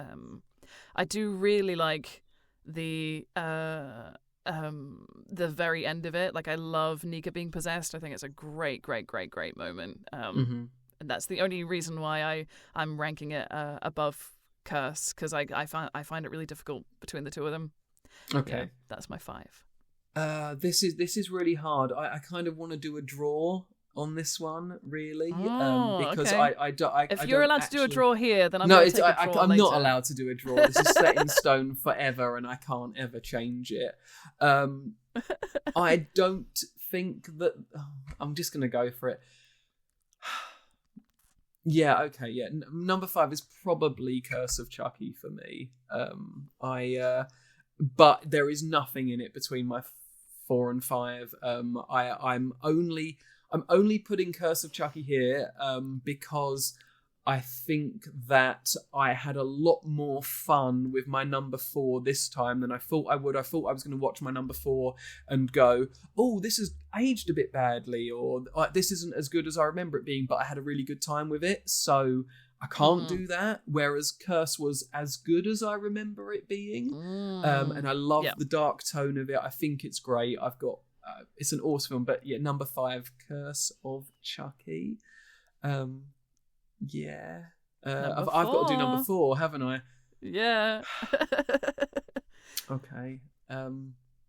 I do really like the very end of it. I love Nika being possessed. I think it's a great moment. And that's the only reason why I'm ranking it above Curse, because I find it really difficult between the two of them. Okay, yeah, that's my 5. This is really hard. I kind of want to do a draw on this one, really, because okay. If you're allowed to do a draw here, then I'm not allowed to do a draw. This is set in stone forever, and I can't ever change it. I don't think that. I'm just gonna go for it. Yeah, okay, yeah. Number 5 is probably Curse of Chucky for me. But there is nothing in it between my 4 and 5. I'm only putting Curse of Chucky here because I think that I had a lot more fun with my number 4 this time than I thought I would. I thought I was going to watch my number 4 and go, oh, this has aged a bit badly, or this isn't as good as I remember it being, but I had a really good time with it. So I can't do that. Whereas Curse was as good as I remember it being. And I love the dark tone of it. I think it's great. I've got, it's an awesome film, but yeah, number 5, Curse of Chucky. Yeah. I've got to do number 4, haven't I? Yeah. Okay.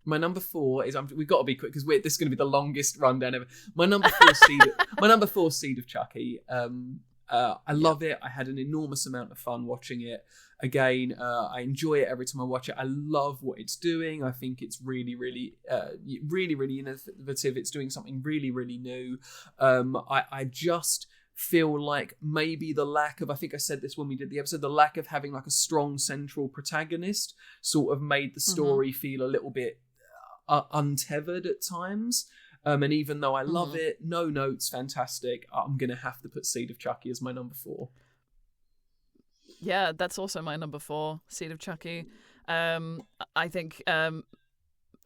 My number 4 is, we've got to be quick because this is going to be the longest rundown ever. My number 4 Seed of Chucky. I love it. I had an enormous amount of fun watching it. Again, I enjoy it every time I watch it. I love what it's doing. I think it's really, really, really, really innovative. It's doing something really, really new. I just feel like maybe the lack of, I think I said this when we did the episode, the lack of having like a strong central protagonist sort of made the story feel a little bit untethered at times. And even though I love it, No Notes, fantastic, I'm going to have to put Seed of Chucky as my number 4. Yeah, that's also my number 4, Seed of Chucky. I think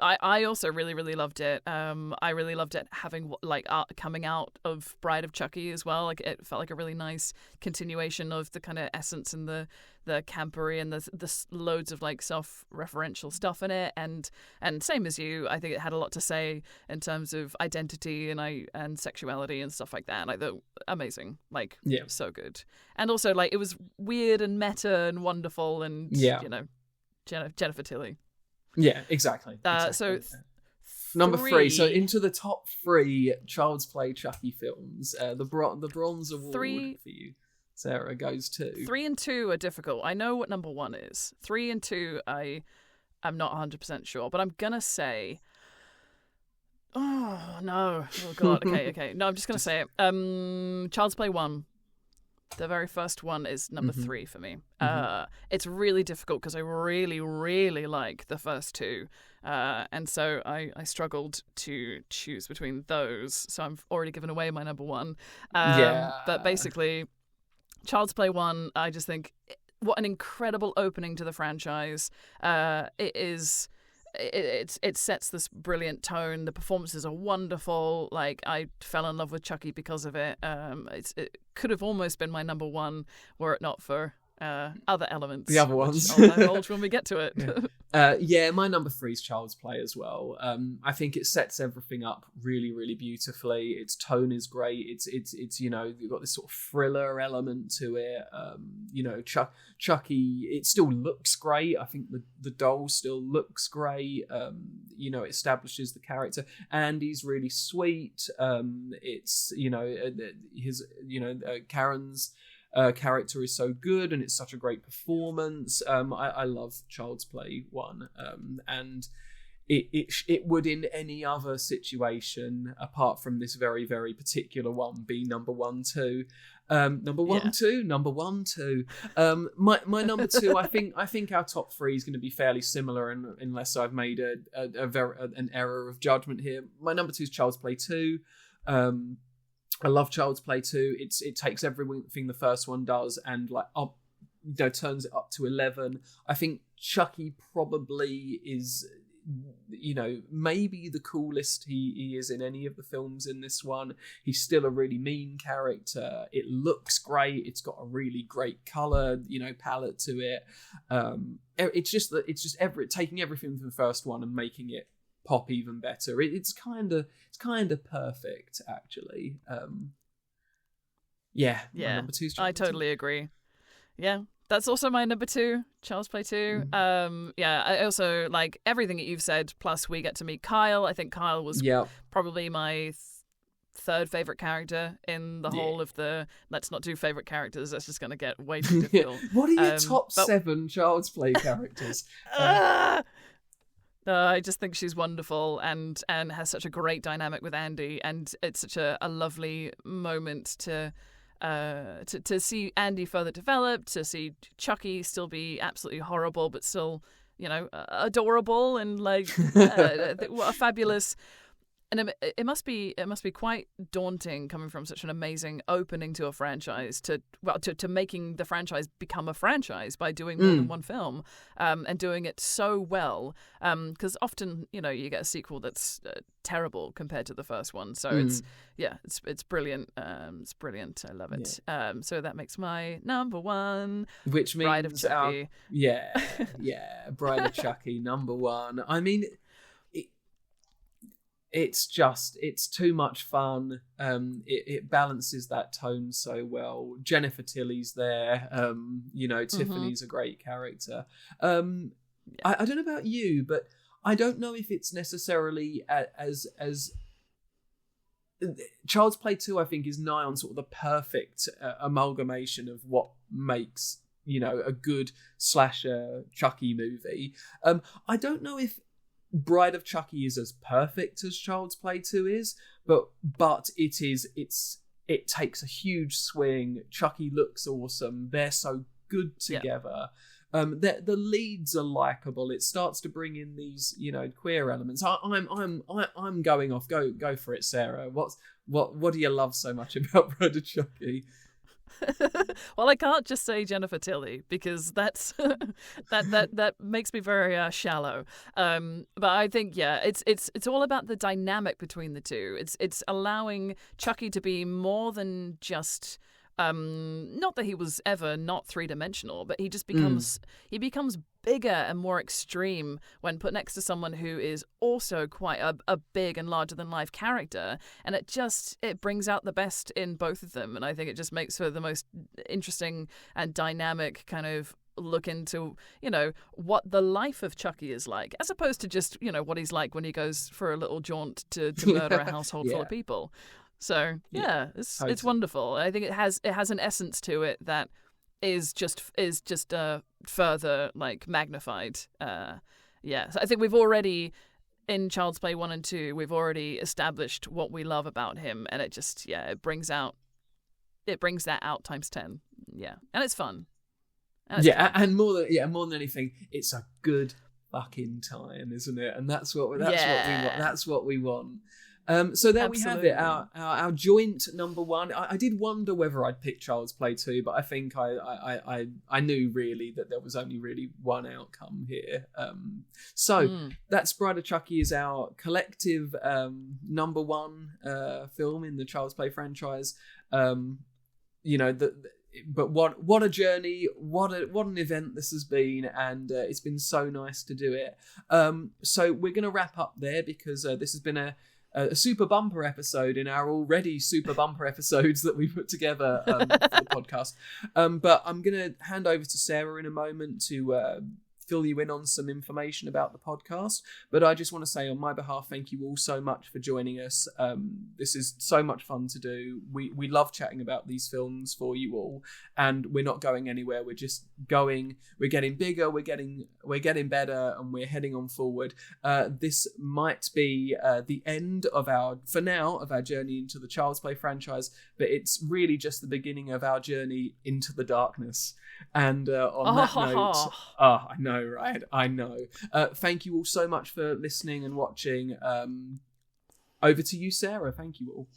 I also really, really loved it. I really loved it having coming out of Bride of Chucky as well. Like it felt like a really nice continuation of the kind of essence and the campery and the loads of like self-referential stuff in it. And same as you, I think it had a lot to say in terms of identity and sexuality and stuff like that. And I thought amazing, so good. And also like it was weird and meta and wonderful and Jennifer Tilly. Yeah, exactly. So number 3. So into the top 3 Child's Play Chucky films. The bronze award for you, Sarah, goes to 3 and 2 are difficult. I know what number 1 is. 3 and 2, I'm not 100% sure, but I'm gonna say. Oh no! Oh god! Okay. No, I'm just gonna say it. Child's Play 1. The very first one is number 3 for me. It's really difficult because I really, really like the first 2. And so I struggled to choose between those. So I've already given away my number 1. But basically, Child's Play 1, I just think, what an incredible opening to the franchise. It is... It sets this brilliant tone. The performances are wonderful. Like I fell in love with Chucky because of it. It could have almost been my number 1 were it not for other elements. The other ones. I'll divulge when we get to it. My number 3 is Child's Play as well. I think it sets everything up really, really beautifully. Its tone is great. It's you've got this sort of thriller element to it. Chucky, it still looks great. I think the doll still looks great. It establishes the character. Andy's really sweet. Karen's character is so good, and it's such a great performance. I love Child's Play 1, and it would in any other situation apart from this very, very particular one be number 1, 2. Number 1, 2. My number 2. I think our top 3 is going to be fairly similar, unless I've made an error of judgment here. My number 2 is Child's Play 2. I love Child's Play 2. It takes everything the first one does and turns it up to 11. I think Chucky probably is, maybe the coolest he is in any of the films in this one. He's still a really mean character. It looks great. It's got a really great color, palette to it. It's just taking everything from the first one and making it pop even better. It's kind of perfect, actually. Number 2. I totally agree. Yeah, that's also my number 2, Child's Play 2. I also like everything that you've said. Plus, we get to meet Kyle. I think Kyle was probably my third favorite character in the whole of the. Let's not do favorite characters. That's just going to get way too difficult. What are your top 7 Child's Play characters? I just think she's wonderful and has such a great dynamic with Andy, and it's such a lovely moment to see Andy further develop, to see Chucky still be absolutely horrible but still, adorable, and what a fabulous. And it must be quite daunting coming from such an amazing opening to a franchise to making the franchise become a franchise by doing more than one film, and doing it so well. Because often, you get a sequel that's terrible compared to the first one. So it's brilliant. It's brilliant. I love it. Yeah. So that makes my number 1, which means Bride of Chucky. Bride of Chucky, number 1. I mean, it's too much fun. It balances that tone so well. Jennifer Tilly's there. Tiffany's a great character. I don't know about you, but I don't know if it's necessarily as Child's Play 2, I think, is nigh on sort of the perfect amalgamation of what makes, a good slasher Chucky movie. I don't know if Bride of Chucky is as perfect as Child's Play 2 is, but it takes a huge swing. Chucky looks awesome. They're so good together. Yeah. The leads are likable. It starts to bring in these, queer elements. I'm going off. Go for it, Sarah. What do you love so much about Bride of Chucky? Well, I can't just say Jennifer Tilly because that's that makes me very shallow. But I think it's all about the dynamic between the two. It's allowing Chucky to be more than just. Not that he was ever not three-dimensional, but he just becomes bigger and more extreme when put next to someone who is also quite a big and larger-than-life character, and it brings out the best in both of them, and I think it just makes for the most interesting and dynamic kind of look into, what the life of Chucky is like, as opposed to just, what he's like when he goes for a little jaunt to murder a household full of people. So it's wonderful. I think it has an essence to it that is just further like magnified. So I think we've already in Child's Play 1 and 2 we've already established what we love about him, and it just it brings that out times 10. Yeah, and it's fun. And more than anything, it's a good fucking time, isn't it? And that's what we want. That's what we want. So there we have it, our joint number one. I did wonder whether I'd pick Child's Play 2, but I think I knew really that there was only really one outcome here. That's Bride of Chucky is our collective number one film in the Child's Play franchise. But what a journey, what an event this has been, and it's been so nice to do it. So we're going to wrap up there because this has been a super bumper episode in our already super bumper episodes that we put together for the podcast. But I'm going to hand over to Sarah in a moment to fill you in on some information about the podcast. But I just want to say on my behalf, thank you all so much for joining us. This is so much fun to do. We love chatting about these films for you all, and we're not going anywhere. We're just going. We're getting bigger. We're getting better, and we're heading on forward. This might be the end of our journey into the Child's Play franchise, but it's really just the beginning of our journey into the darkness. And on that note, I know, right? I know. Thank you all so much for listening and watching. Over to you, Sarah. Thank you all.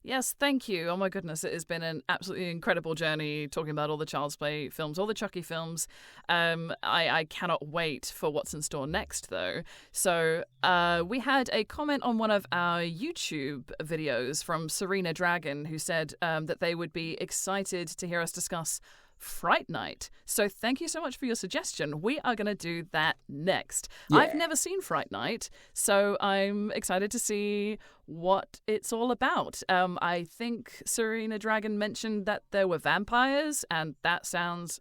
Yes, thank you. Oh my goodness, it has been an absolutely incredible journey talking about all the Child's Play films, all the Chucky films. I cannot wait for what's in store next, though. So we had a comment on one of our YouTube videos from Serena Dragon, who said that they would be excited to hear us discuss Fright Night. So thank you so much for your suggestion. We are going to do that next. Yeah. I've never seen Fright Night, so I'm excited to see what it's all about. I think Serena Dragon mentioned that there were vampires, and that sounds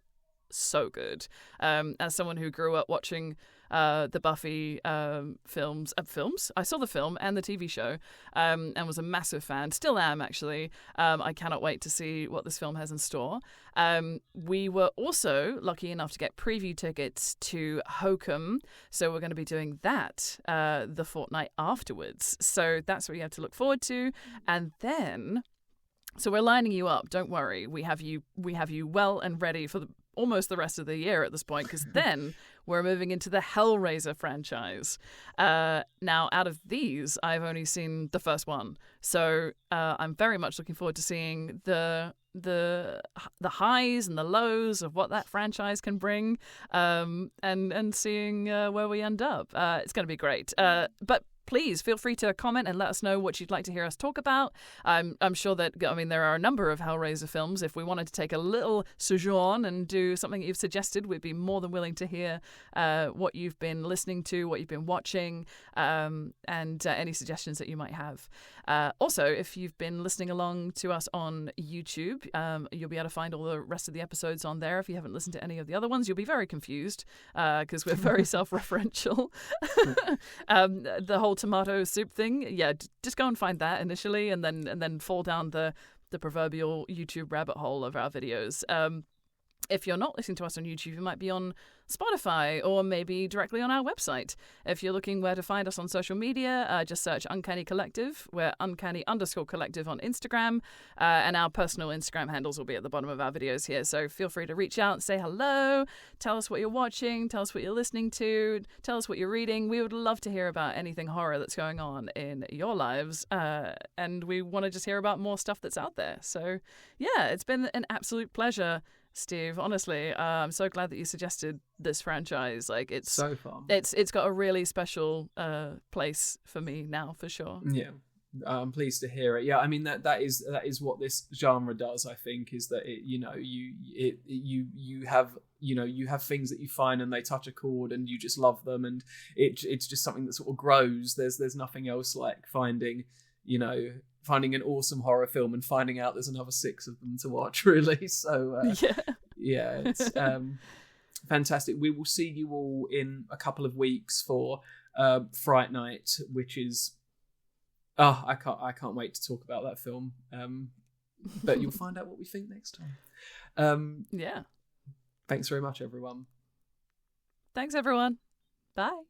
so good. As someone who grew up watching the Buffy films. I saw the film and the TV show and was a massive fan. Still am, actually. I cannot wait to see what this film has in store. We were also lucky enough to get preview tickets to Hokum, so we're going to be doing that the fortnight afterwards. So that's what you have to look forward to. And then, so we're lining you up. Don't worry. We have you well and ready for almost the rest of the year at this point, because then we're moving into the Hellraiser franchise. Now, out of these, I've only seen the first one, so I'm very much looking forward to seeing the highs and the lows of what that franchise can bring, and seeing where we end up. It's going to be great. But please feel free to comment and let us know what you'd like to hear us talk about. I'm sure that, there are a number of Hellraiser films. If we wanted to take a little sojourn and do something that you've suggested, we'd be more than willing to hear what you've been listening to, what you've been watching, and any suggestions that you might have. Also, if you've been listening along to us on YouTube, you'll be able to find all the rest of the episodes on there. If you haven't listened to any of the other ones, you'll be very confused because we're very self-referential the whole tomato soup thing, yeah, just go and find that initially, and then fall down the proverbial YouTube rabbit hole of our videos. If you're not listening to us on YouTube, you might be on Spotify or maybe directly on our website. If you're looking where to find us on social media, just search Uncanny Collective. We're Uncanny_Collective on Instagram, and our personal Instagram handles will be at the bottom of our videos here. So feel free to reach out, say hello, tell us what you're watching, tell us what you're listening to, tell us what you're reading. We would love to hear about anything horror that's going on in your lives, and we want to just hear about more stuff that's out there. So yeah, it's been an absolute pleasure, Steve. Honestly, I'm so glad that you suggested this franchise. Like, it's so fun. It's got a really special place for me now, for sure. Yeah, I'm pleased to hear it. Yeah, I mean that is what this genre does. I think is that you have things that you find and they touch a chord and you just love them, and it's just something that sort of grows. There's nothing else like finding an awesome horror film and finding out there's another 6 of them to watch, really. So yeah, it's fantastic. We will see you all in a couple of weeks for Fright Night, which is I can't wait to talk about that film. But you'll find out what we think next time. Yeah. Thanks very much, everyone. Thanks, everyone. Bye.